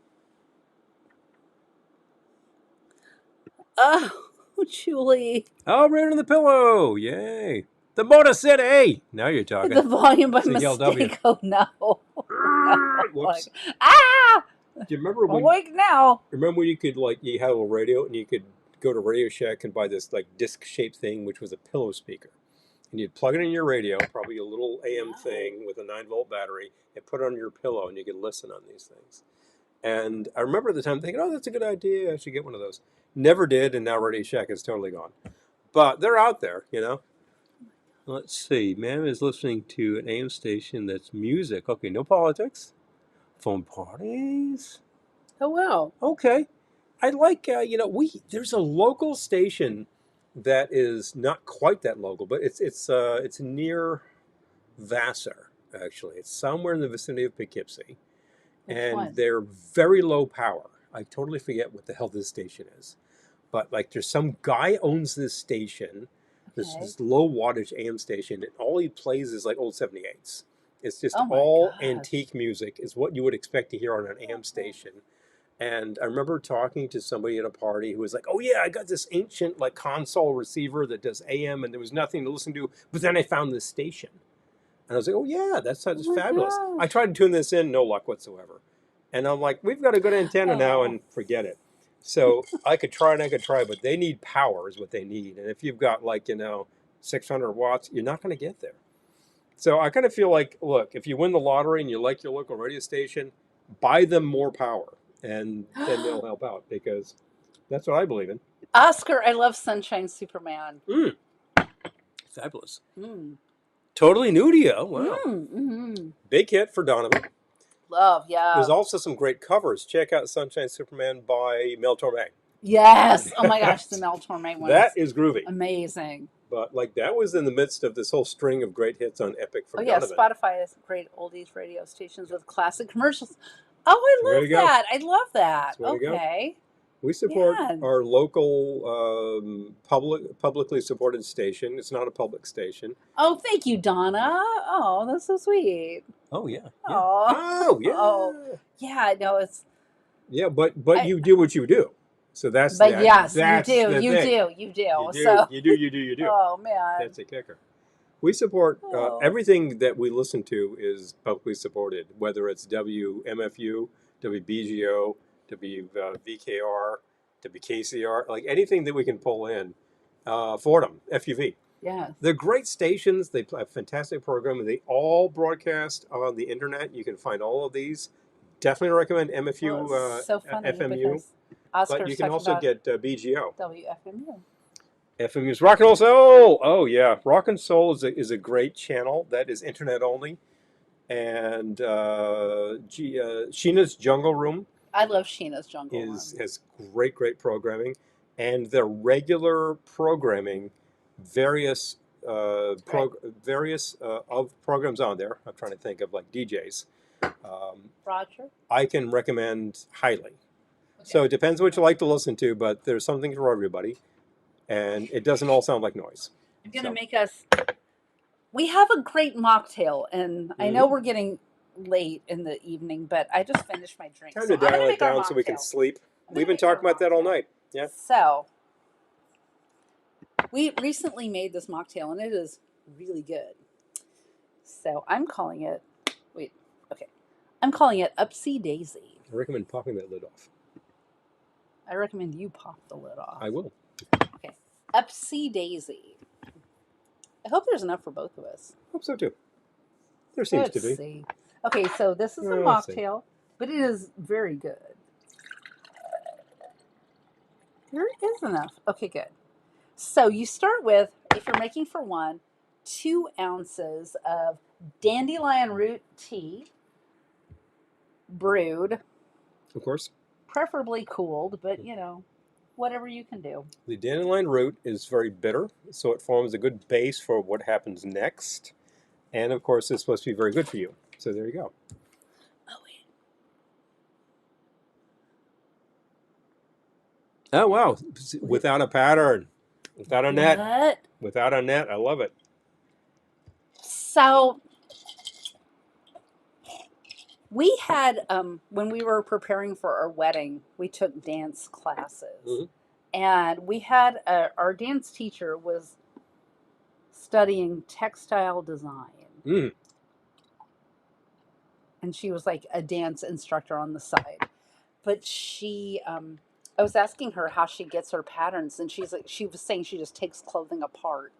Speaker 1: Oh, Julie.
Speaker 2: Oh, right on the pillow! Yay! The Motor City! Now you're talking.
Speaker 1: The volume by
Speaker 2: CLW.
Speaker 1: mistake. Oh no.
Speaker 2: Whoops.
Speaker 1: Like, ah!
Speaker 2: Do you remember when?
Speaker 1: Awake now.
Speaker 2: Remember when you could you had a little radio and you could go to Radio Shack and buy this like disc-shaped thing, which was a pillow speaker, and you'd plug it in your radio, probably a little AM thing with a 9-volt battery, and put it on your pillow, and you could listen on these things. And I remember at the time thinking, oh, that's a good idea. I should get one of those. Never did, and now Radio Shack is totally gone. But they're out there, you know. Let's see. Ma'am is listening to an AM station that's music. Okay, no politics. Phone parties.
Speaker 1: Oh wow.
Speaker 2: Okay. I like, there's a local station that is not quite that local, but it's near Vassar, actually. It's somewhere in the vicinity of Poughkeepsie.
Speaker 1: Which one?
Speaker 2: They're very low power. I totally forget what the hell this station is. But like there's some guy owns this station, this low wattage AM station, and all he plays is like old 78s. It's just all antique music is what you would expect to hear on an AM station. And I remember talking to somebody at a party who was like, oh yeah, I got this ancient like console receiver that does AM and there was nothing to listen to, but then I found this station. And I was like, oh yeah, that's fabulous.
Speaker 1: gosh.
Speaker 2: I tried to tune this in, no luck whatsoever. And I'm like, we've got a good antenna now and forget it. So I could try, but they need power is what they need. And if you've got 600 watts, you're not going to get there. So I kind of feel like, look, if you win the lottery and you like your local radio station, buy them more power. And then they'll help out because that's what I believe in.
Speaker 1: Oscar, I love Sunshine Superman.
Speaker 2: Fabulous. Totally new to you. Wow.
Speaker 1: Mm-hmm.
Speaker 2: Big hit for Donovan.
Speaker 1: Love, yeah.
Speaker 2: There's also some great covers. Check out Sunshine Superman by Mel Torme.
Speaker 1: Yes. Oh my gosh, the Mel Torme one.
Speaker 2: That is groovy.
Speaker 1: Amazing.
Speaker 2: But that was in the midst of this whole string of great hits on Epic from Donovan.
Speaker 1: Spotify has great oldies radio stations with classic commercials. Oh, I love that. I love that. Okay.
Speaker 2: We support
Speaker 1: Yeah.
Speaker 2: our local publicly supported station. It's not a public station.
Speaker 1: Oh, thank you, Donna. Oh, that's so sweet.
Speaker 2: Oh yeah, yeah.
Speaker 1: Oh,
Speaker 2: Oh
Speaker 1: oh,
Speaker 2: yeah,
Speaker 1: yeah. No, it's.
Speaker 2: yeah. But
Speaker 1: I,
Speaker 2: you do what you do. So
Speaker 1: but yes, you
Speaker 2: that's
Speaker 1: do.
Speaker 2: the
Speaker 1: You
Speaker 2: thing.
Speaker 1: do. You do.
Speaker 2: You do,
Speaker 1: So,
Speaker 2: you do.
Speaker 1: oh man.
Speaker 2: That's a kicker. We support
Speaker 1: Oh,
Speaker 2: everything that we listen to is publicly supported, whether it's WMFU, WBGO, WVKR, WKCR, like anything that we can pull in. Fordham, FUV.
Speaker 1: yes.
Speaker 2: They're great stations. They have fantastic programming. They all broadcast on the internet. You can find all of these. Definitely recommend
Speaker 1: Well,
Speaker 2: MFU,
Speaker 1: it's so funny
Speaker 2: FMU,
Speaker 1: because
Speaker 2: but you
Speaker 1: Oscar's
Speaker 2: can
Speaker 1: talking
Speaker 2: also
Speaker 1: about
Speaker 2: get BGO.
Speaker 1: WFMU.
Speaker 2: FMU's Rock and Roll Soul. Oh yeah, Rock and Soul is a great channel that is internet only, and Sheena's Jungle Room
Speaker 1: I love Sheena's Jungle
Speaker 2: is
Speaker 1: Room.
Speaker 2: has great programming, and their regular programming, various
Speaker 1: Right.
Speaker 2: various of programs on there. I'm trying to think of like DJs.
Speaker 1: Roger.
Speaker 2: I can recommend highly.
Speaker 1: Okay.
Speaker 2: So it depends what you like to listen to, but there's something for everybody, and it doesn't all sound like noise.
Speaker 1: I'm going to
Speaker 2: So.
Speaker 1: make us. We have a great mocktail, and I know we're getting late in the evening, but I just finished my drink.
Speaker 2: Time
Speaker 1: So
Speaker 2: to
Speaker 1: I'm going to
Speaker 2: dial it
Speaker 1: make our
Speaker 2: down so we can
Speaker 1: mocktail.
Speaker 2: sleep.
Speaker 1: I'm
Speaker 2: We've
Speaker 1: gonna
Speaker 2: been
Speaker 1: make our
Speaker 2: talking about that all
Speaker 1: mocktail.
Speaker 2: night. Yeah.
Speaker 1: So we recently made this mocktail, and it is really good. So I'm calling it. Wait. Okay. I'm calling it Upsy Daisy.
Speaker 2: I recommend popping that lid off.
Speaker 1: I recommend you pop the lid off.
Speaker 2: I will.
Speaker 1: Okay. Upsy Daisy. I hope there's enough for both of us.
Speaker 2: Hope so too. There seems
Speaker 1: Let's
Speaker 2: to be.
Speaker 1: see. Okay, so this is a
Speaker 2: Let's see.
Speaker 1: mocktail, but it is very good. There is enough. Okay, good. So you start with, if you're making for one, 2 ounces of dandelion root tea, brewed,
Speaker 2: Of course.
Speaker 1: preferably cooled, but whatever you can do.
Speaker 2: The dandelion root is very bitter, so it forms a good base for what happens next. And of course, it's supposed to be very good for you. So there you go.
Speaker 1: Oh, wait.
Speaker 2: Oh, wow. Without a pattern. Without a net.
Speaker 1: What?
Speaker 2: Without a net. I love it.
Speaker 1: So we had, when we were preparing for our wedding, we took dance classes.
Speaker 2: Mm-hmm.
Speaker 1: And we had, our dance teacher was studying textile design.
Speaker 2: Mm.
Speaker 1: And she was like a dance instructor on the side. But I was asking her how she gets her patterns, and she was saying she just takes clothing apart.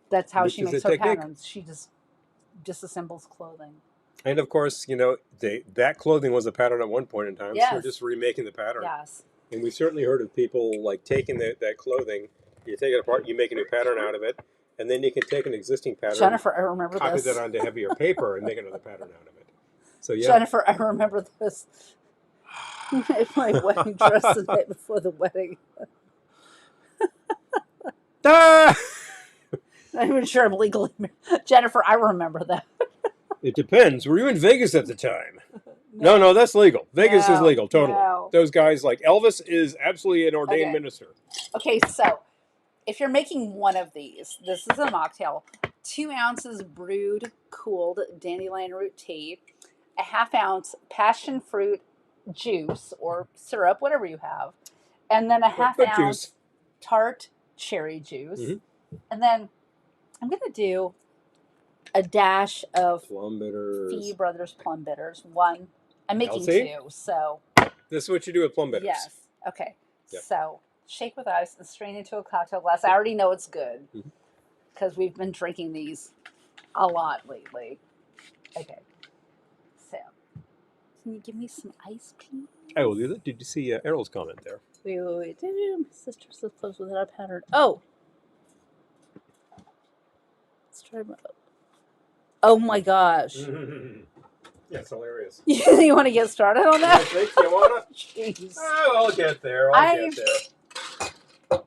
Speaker 1: That's how
Speaker 2: Which
Speaker 1: she
Speaker 2: is
Speaker 1: makes
Speaker 2: a
Speaker 1: her
Speaker 2: technique.
Speaker 1: patterns. She just disassembles clothing.
Speaker 2: And of course, that clothing was a pattern at one point in time.
Speaker 1: Yes.
Speaker 2: So we're just remaking the pattern.
Speaker 1: Yes.
Speaker 2: And we've certainly heard of people like taking that clothing, you take it apart, you make a new pattern out of it, and then you can take an existing pattern,
Speaker 1: Jennifer, I remember
Speaker 2: copy
Speaker 1: this.
Speaker 2: that onto heavier paper, and make another pattern out of it. So yeah.
Speaker 1: Jennifer, I remember this. In my wedding dress the night before the wedding.
Speaker 2: Ah!
Speaker 1: I'm even sure I'm legally married. Jennifer, I remember that.
Speaker 2: It depends. Were you in Vegas at the time? No, that's legal. Vegas is legal, totally.
Speaker 1: No.
Speaker 2: Those guys, like Elvis, is absolutely an ordained minister.
Speaker 1: Okay, so if you're making one of these, this is a mocktail. 2 ounces brewed, cooled dandelion root tea, a ½ ounce passion fruit juice or syrup, whatever you have, and then a ½
Speaker 2: Fruit
Speaker 1: ounce
Speaker 2: juice.
Speaker 1: tart cherry juice.
Speaker 2: Mm-hmm.
Speaker 1: And then I'm going to do a dash of
Speaker 2: Plum bitters.
Speaker 1: Fee Brothers Plum Bitters. One. I'm making
Speaker 2: Elsie?
Speaker 1: 2, so.
Speaker 2: This is what you do with plum bitters.
Speaker 1: Yes. Okay.
Speaker 2: Yep.
Speaker 1: So shake with ice and strain into a cocktail glass. I already know it's good because we've been drinking these a lot lately. Okay. So, can you give me some ice, please?
Speaker 2: I will do that. Did you see Errol's comment there?
Speaker 1: Wait. My sister's so close without a pattern. Oh. Let's try my. Oh my gosh.
Speaker 2: Yeah, it's hilarious.
Speaker 1: You want to get started on that?
Speaker 2: I think you wanna?
Speaker 1: Jeez.
Speaker 2: Oh, I'll get there. I'll get there.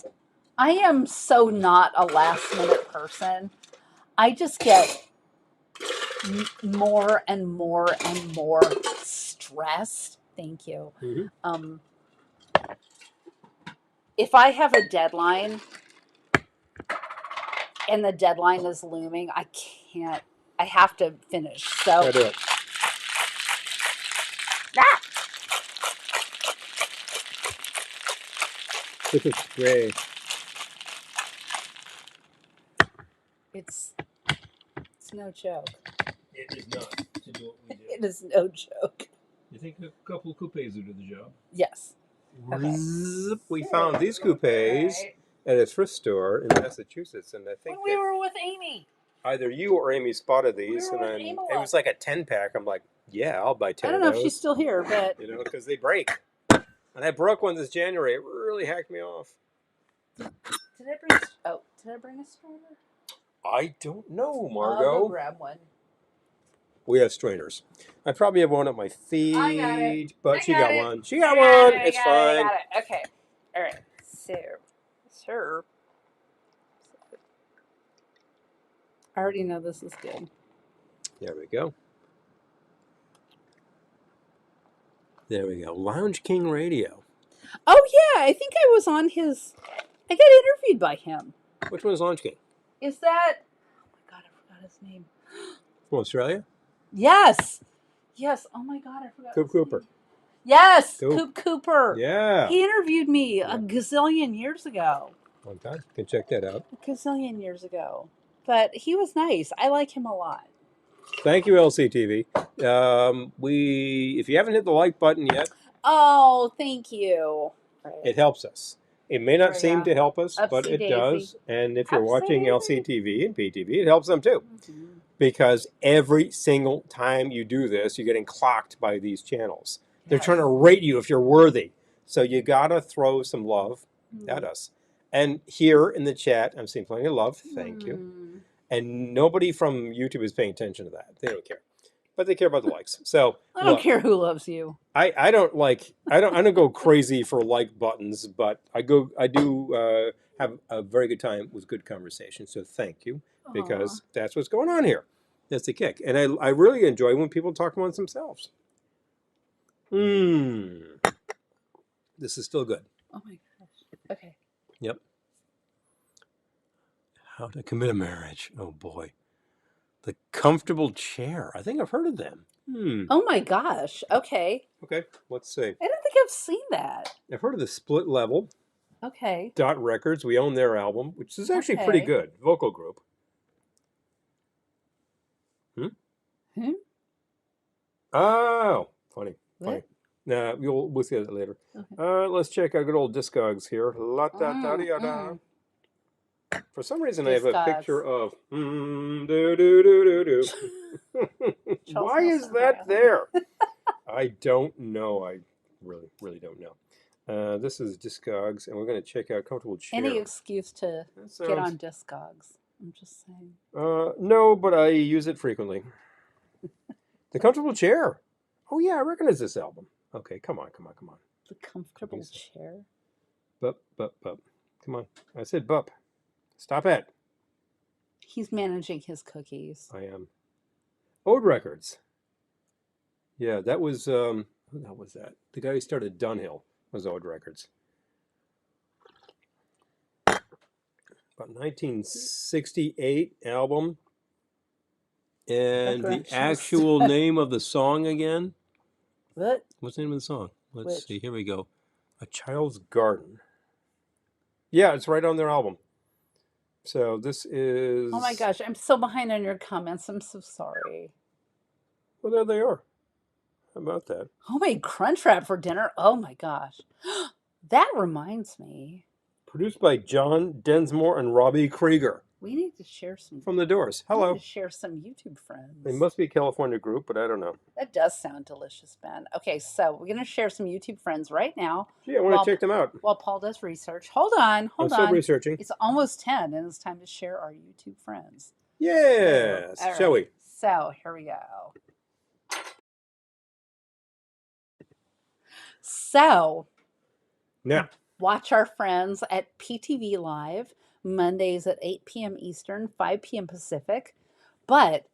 Speaker 1: I am so not a last minute person. I just get more and more and more stressed. Thank you. if I have a deadline and the deadline is looming, I can't. I have to finish. So
Speaker 2: Try to do it.
Speaker 1: ah,
Speaker 2: This is great.
Speaker 1: it's no joke.
Speaker 2: It is not to do what we do.
Speaker 1: It is no joke.
Speaker 2: You think a couple of coupes would do the job?
Speaker 1: Yes. Okay.
Speaker 2: Zzz, we found these coupes
Speaker 1: Right.
Speaker 2: at a thrift store in Massachusetts, and I think
Speaker 1: When we
Speaker 2: that
Speaker 1: were with Amy,
Speaker 2: either you or Amy spotted these,
Speaker 1: We were
Speaker 2: and
Speaker 1: with Amy
Speaker 2: it was like a 10-pack. I'm like, yeah, I'll buy 10
Speaker 1: I don't
Speaker 2: of
Speaker 1: know if she's
Speaker 2: those.
Speaker 1: still here, but
Speaker 2: You know, because they break. And I broke one this January. It really hacked me off.
Speaker 1: did I bring? Oh, did I bring a strainer?
Speaker 2: I don't know,
Speaker 1: I'll go
Speaker 2: Margot.
Speaker 1: grab one.
Speaker 2: We have strainers. I probably have one at my feet,
Speaker 1: I got it.
Speaker 2: but
Speaker 1: I
Speaker 2: she
Speaker 1: got
Speaker 2: got
Speaker 1: it.
Speaker 2: one. She got one. It's fine.
Speaker 1: I got it. Okay. All right. So, sir. I already know this is good.
Speaker 2: There we go. There we go. Lounge King Radio.
Speaker 1: Oh yeah, I think I was on his. I got interviewed by him.
Speaker 2: Which one is Lounge King?
Speaker 1: Is that? Oh my god, I forgot his name.
Speaker 2: From Australia?
Speaker 1: Yes. Yes. Oh my god, I forgot.
Speaker 2: Coop
Speaker 1: his
Speaker 2: Cooper.
Speaker 1: name. Yes,
Speaker 2: Coop.
Speaker 1: Coop Cooper.
Speaker 2: Yeah.
Speaker 1: He interviewed me
Speaker 2: Yeah.
Speaker 1: a gazillion years ago.
Speaker 2: One time. You can check that out.
Speaker 1: A gazillion years ago. But he was nice. I like him a lot.
Speaker 2: Thank you, LCTV. If you haven't hit the like button yet,
Speaker 1: Oh, thank you. Right.
Speaker 2: it helps us. It may not
Speaker 1: There we
Speaker 2: seem
Speaker 1: go.
Speaker 2: to help us, but
Speaker 1: Upsie
Speaker 2: it
Speaker 1: daisy.
Speaker 2: does. And if you're watching
Speaker 1: Upsie.
Speaker 2: LCTV and PTV, it helps them too.
Speaker 1: Mhm.
Speaker 2: Because every single time you do this, you're getting clocked by these channels. They're
Speaker 1: Yes.
Speaker 2: trying to rate you if you're worthy. So you got to throw some love at us. And here in the chat, I'm seeing plenty of love. Thank you.
Speaker 1: Mm.
Speaker 2: And nobody from YouTube is paying attention to that. They don't care. But they care about the likes. So
Speaker 1: I don't
Speaker 2: look,
Speaker 1: care who loves you.
Speaker 2: I don't go crazy for like buttons, but I do have a very good time with good conversation. So thank you, because that's what's going on here. That's the kick. And I really enjoy when people talk amongst themselves. This is still good.
Speaker 1: Oh my gosh. Okay.
Speaker 2: Yep. How to commit a marriage. Oh boy. The comfortable chair. I think I've heard of them.
Speaker 1: Oh my gosh. Okay.
Speaker 2: Okay, let's see.
Speaker 1: I don't think I've seen that.
Speaker 2: I've heard of the Split Level.
Speaker 1: Okay.
Speaker 2: Dot Records. We own their album, which is actually pretty
Speaker 1: Okay.
Speaker 2: good. Vocal group. Oh, funny.
Speaker 1: What?
Speaker 2: Nah, we'll see that later.
Speaker 1: Okay.
Speaker 2: Let's check out good old Discogs here. La da da da da. For some reason, I have a picture of. Do do do do do. Why is that there? I don't know. I really don't know. This is Discogs, and we're going to check out Comfortable Chair.
Speaker 1: Any excuse to get on Discogs. I'm just saying.
Speaker 2: No, but I use it frequently. The Comfortable Chair. Oh yeah, I recognize this album. Okay, come on.
Speaker 1: The comfortable chair.
Speaker 2: Bup. Come on. I said bup. Stop it.
Speaker 1: He's managing his cookies.
Speaker 2: I am. Ode Records. Yeah, that was who the hell was that? The guy who started Dunhill was Ode Records. About 1968 album. And the actual name of the song again?
Speaker 1: What?
Speaker 2: What's the name of the song? Let's see. Here we go. A Child's Garden. Yeah, it's right on their album. So this is...
Speaker 1: Oh my gosh, I'm so behind on your comments. I'm so sorry.
Speaker 2: Well, there they are. How about that?
Speaker 1: Homemade crunch wrap for dinner? Oh my gosh. That reminds me.
Speaker 2: Produced by John Densmore and Robbie Krieger.
Speaker 1: We need to share some...
Speaker 2: From the Doors. Hello.
Speaker 1: We need to share some YouTube friends.
Speaker 2: They must be a California group, but I don't know.
Speaker 1: That does sound delicious, Ben. Okay, so we're going to share some YouTube friends right now.
Speaker 2: Gee, I want to check them out.
Speaker 1: While Paul does research. Hold on.
Speaker 2: I'm still researching.
Speaker 1: It's almost 10, and it's time to share our YouTube friends.
Speaker 2: Yes.
Speaker 1: Right.
Speaker 2: Shall we?
Speaker 1: So, here we go. So,
Speaker 2: now,
Speaker 1: watch our friends at PTV Live, Mondays at 8 p.m. Eastern, 5 p.m. Pacific. But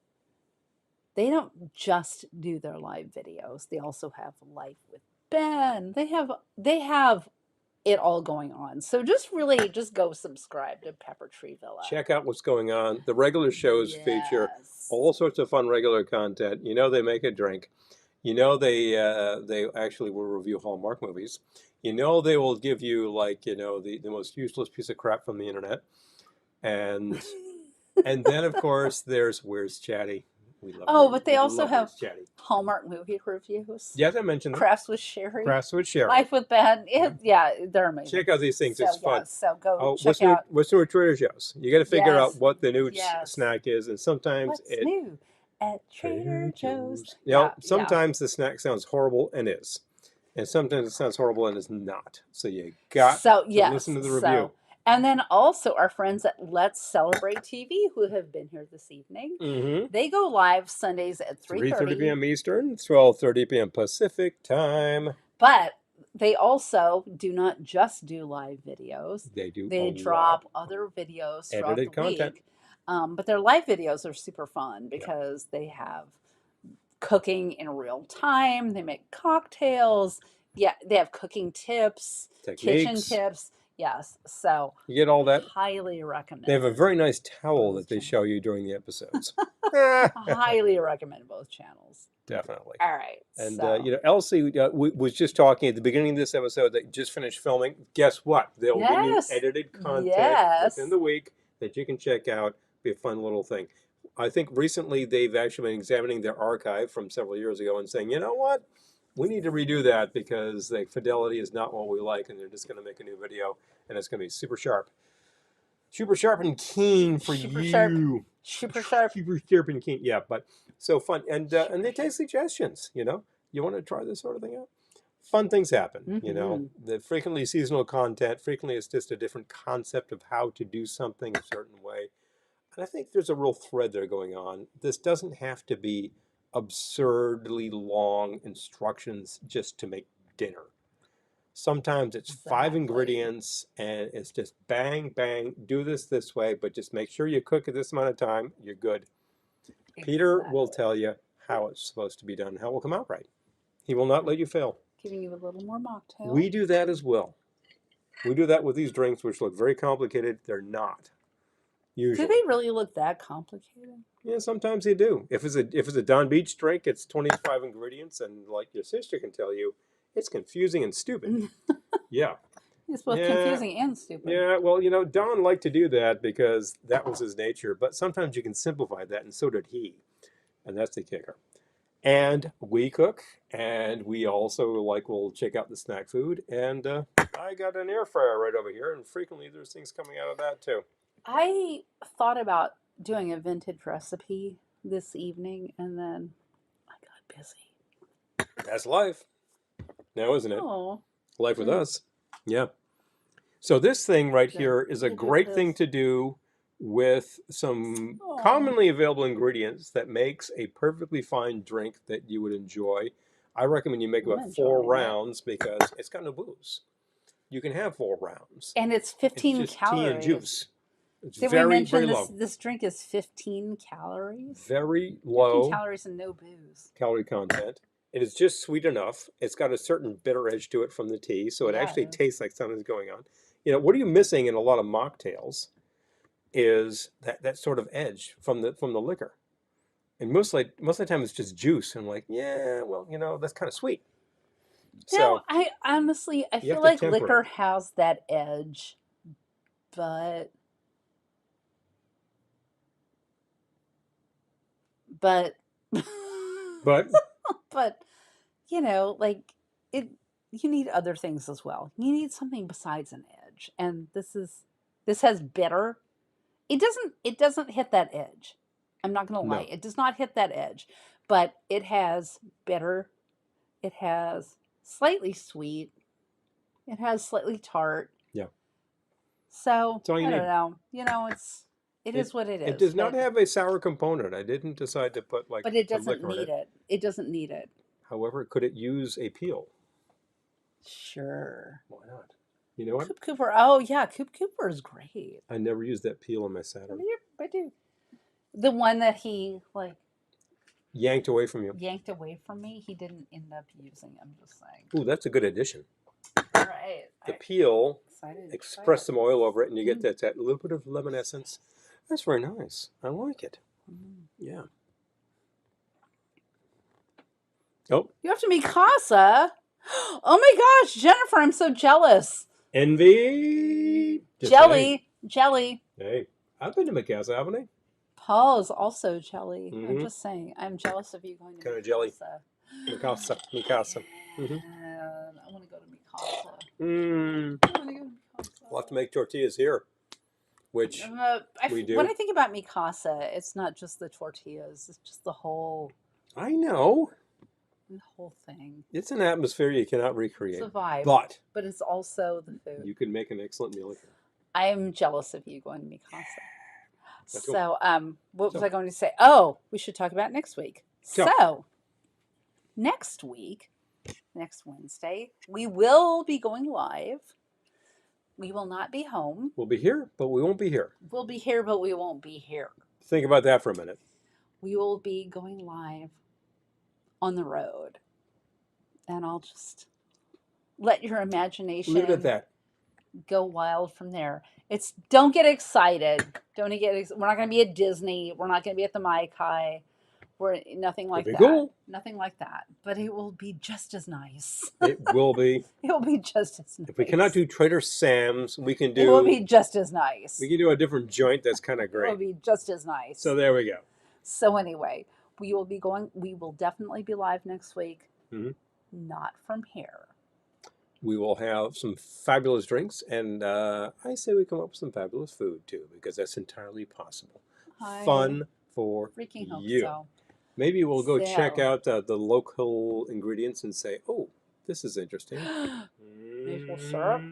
Speaker 1: they don't just do their live videos. They also have Life with Ben. They have it all going on. So just really just go subscribe to Pepper Tree Villa.
Speaker 2: Check out what's going on. The regular shows feature
Speaker 1: Yes.
Speaker 2: all sorts of fun regular content. You know they make a drink. You know they actually will review Hallmark movies. You know they will give you like the most useless piece of crap from the internet. And then of course there's Where's Chatty. We love
Speaker 1: Oh, but they also
Speaker 2: love
Speaker 1: have
Speaker 2: Where's Chatty.
Speaker 1: Hallmark movie reviews.
Speaker 2: Yes, I mentioned them.
Speaker 1: Crafts with Sherry.
Speaker 2: Crafts with Sherry.
Speaker 1: Life with Ben.
Speaker 2: Yeah.
Speaker 1: Yeah, they're amazing.
Speaker 2: Check out these things.
Speaker 1: So,
Speaker 2: It's fun.
Speaker 1: yeah, so go
Speaker 2: Oh,
Speaker 1: check out.
Speaker 2: what's new at Trader Joe's? You got to figure out
Speaker 1: Yes.
Speaker 2: what the new
Speaker 1: Yes.
Speaker 2: snack is, and sometimes
Speaker 1: What's new at Trader Joe's?
Speaker 2: You know,
Speaker 1: Yeah,
Speaker 2: sometimes the snack sounds horrible and is, and sometimes it sounds horrible and is not. So you got to listen to the review.
Speaker 1: And then also our friends at Let's Celebrate TV who have been here this evening.
Speaker 2: Mm-hmm.
Speaker 1: They go live Sundays at
Speaker 2: 3:30 p.m. Eastern, 12:30 p.m. Pacific time.
Speaker 1: But they also do not just do live videos.
Speaker 2: They
Speaker 1: drop other videos throughout
Speaker 2: edited
Speaker 1: the
Speaker 2: content.
Speaker 1: week. But their live videos are super fun because they have cooking in real time. They make cocktails. Yeah, they have cooking tips, kitchen tips. Yes, so
Speaker 2: you get all that.
Speaker 1: Highly recommend.
Speaker 2: They have a very nice towel that they show you during the episodes.
Speaker 1: Highly recommend both channels.
Speaker 2: Definitely.
Speaker 1: All right.
Speaker 2: And Elsie was just talking at the beginning of this episode that just finished filming. Guess what? There will be new edited content within the week that you can check out. Be a fun little thing. I think recently they've actually been examining their archive from several years ago and saying, you know what? We need to redo that because the fidelity is not what we like, and they're just going to make a new video, and it's going to be super sharp and keen for you.
Speaker 1: Super sharp
Speaker 2: and keen. Yeah, but so fun, and they take suggestions. You want to try this sort of thing out. Fun things happen.
Speaker 1: Mm-hmm.
Speaker 2: The frequently seasonal content. Frequently, it's just a different concept of how to do something a certain way, and I think there's a real thread there going on. This doesn't have to be absurdly long instructions just to make dinner. Sometimes it's 5 ingredients and it's just bang, bang, do this way, but just make sure you cook at this amount of time, you're good. Peter will tell you how it's supposed to be done, how it will come out right. He will not let you fail.
Speaker 1: Giving you a little more mocktail.
Speaker 2: We do that as well. We do that with these drinks, which look very complicated. They're not. Usually.
Speaker 1: Do they really look that complicated?
Speaker 2: Yeah, sometimes they do. If it's a Don Beach drink, it's 25 ingredients, and like your sister can tell you, it's confusing and stupid. Yeah.
Speaker 1: It's both confusing and stupid.
Speaker 2: Yeah, well, Don liked to do that because that was his nature, but sometimes you can simplify that, and so did he. And that's the kicker. And we cook, and we also will check out the snack food, and I got an air fryer right over here, and frequently there's things coming out of that too.
Speaker 1: I thought about doing a vintage recipe this evening, and then I got busy.
Speaker 2: That's life. Now, isn't it?
Speaker 1: Oh.
Speaker 2: Life with us. Yeah. So this thing right here is a great thing to do with some commonly available ingredients that makes a perfectly fine drink that you would enjoy. I recommend you make about 4 rounds because it's got no booze. You can have 4 rounds.
Speaker 1: And it's 15
Speaker 2: it's just
Speaker 1: calories.
Speaker 2: Tea and juice. It's
Speaker 1: Did
Speaker 2: very,
Speaker 1: we mention
Speaker 2: very low.
Speaker 1: This drink is 15 calories?
Speaker 2: Very low.
Speaker 1: 15 calories and no booze.
Speaker 2: Calorie content. It is just sweet enough. It's got a certain bitter edge to it from the tea, so it actually tastes like something's going on. What are you missing in a lot of mocktails is that sort of edge from the liquor. And most of the time it's just juice. And that's kind of sweet.
Speaker 1: No, I honestly, I feel like liquor has that edge, but you need other things as well. You need something besides an edge. And this has bitter. It doesn't hit that edge. I'm not going to lie. It does not hit that edge, but it has bitter. It has slightly sweet. It has slightly tart.
Speaker 2: Yeah.
Speaker 1: So I don't know. It is what it is.
Speaker 2: It does not have a sour component. I didn't decide to put
Speaker 1: but it doesn't need it. It doesn't need it.
Speaker 2: However, could it use a peel?
Speaker 1: Sure.
Speaker 2: Why not? You know what?
Speaker 1: Coop Cooper. Oh yeah, Coop Cooper is great.
Speaker 2: I never used that peel on my cider.
Speaker 1: I do. The one that he
Speaker 2: yanked away from you.
Speaker 1: Yanked away from me. He didn't end up using. I'm just saying.
Speaker 2: Ooh, that's a good addition.
Speaker 1: All right.
Speaker 2: the peel,
Speaker 1: Excited.
Speaker 2: express some oil over it, and you get
Speaker 1: Mm.
Speaker 2: that little bit of lemon essence. That's very nice. I like it.
Speaker 1: Mm.
Speaker 2: Yeah. Oh,
Speaker 1: You have to meet Casa. Oh my gosh, Jennifer, I'm so jealous.
Speaker 2: envy. Just saying.
Speaker 1: Jelly.
Speaker 2: Hey, I've been to Mikasa, haven't I?
Speaker 1: Paul is also jelly. I'm
Speaker 2: Mm-hmm.
Speaker 1: just saying. I'm jealous of you going to
Speaker 2: Kind of jelly.
Speaker 1: Mikasa.
Speaker 2: Mikasa. Mm-hmm.
Speaker 1: And I want to go to Mikasa.
Speaker 2: Mm.
Speaker 1: I want to go to Mikasa.
Speaker 2: We'll have to make tortillas here, which we do.
Speaker 1: When I think about Mikasa, it's not just the tortillas. It's just the whole
Speaker 2: I know.
Speaker 1: thing.
Speaker 2: It's an atmosphere you cannot
Speaker 1: It's
Speaker 2: recreate.
Speaker 1: a vibe.
Speaker 2: But
Speaker 1: it's also the food.
Speaker 2: you can make an excellent meal here.
Speaker 1: I'm jealous of you going to Mikasa.
Speaker 2: Let's go.
Speaker 1: So, what was I going to say? Oh, we should talk about next week. So, next week, next Wednesday, we will be going live. We will not be home.
Speaker 2: We'll be here, but we won't be here.
Speaker 1: We'll be here, but we won't be here.
Speaker 2: Think about that for a minute.
Speaker 1: We will be going live on the road. And I'll just let your imagination
Speaker 2: Leave it at that.
Speaker 1: go wild from there. Don't get excited. We're not going to be at Disney. We're not going to be at the Maikai. We're nothing like that.
Speaker 2: Cool.
Speaker 1: Nothing like that. But it will be just as nice.
Speaker 2: It will be.
Speaker 1: It will be just as nice.
Speaker 2: If we cannot do Trader Sam's, we can do.
Speaker 1: It will be just as nice.
Speaker 2: We can do a different joint that's kind of great.
Speaker 1: It will be just as nice.
Speaker 2: So there we go.
Speaker 1: So anyway, we will definitely be live next week.
Speaker 2: Mm-hmm.
Speaker 1: Not from here.
Speaker 2: We will have some fabulous drinks, and I say we come up with some fabulous food too, because that's entirely possible. Fun for
Speaker 1: freaking hope
Speaker 2: you.
Speaker 1: So.
Speaker 2: Maybe we'll go check out the local ingredients and say, "Oh, this is interesting."
Speaker 1: Maple syrup.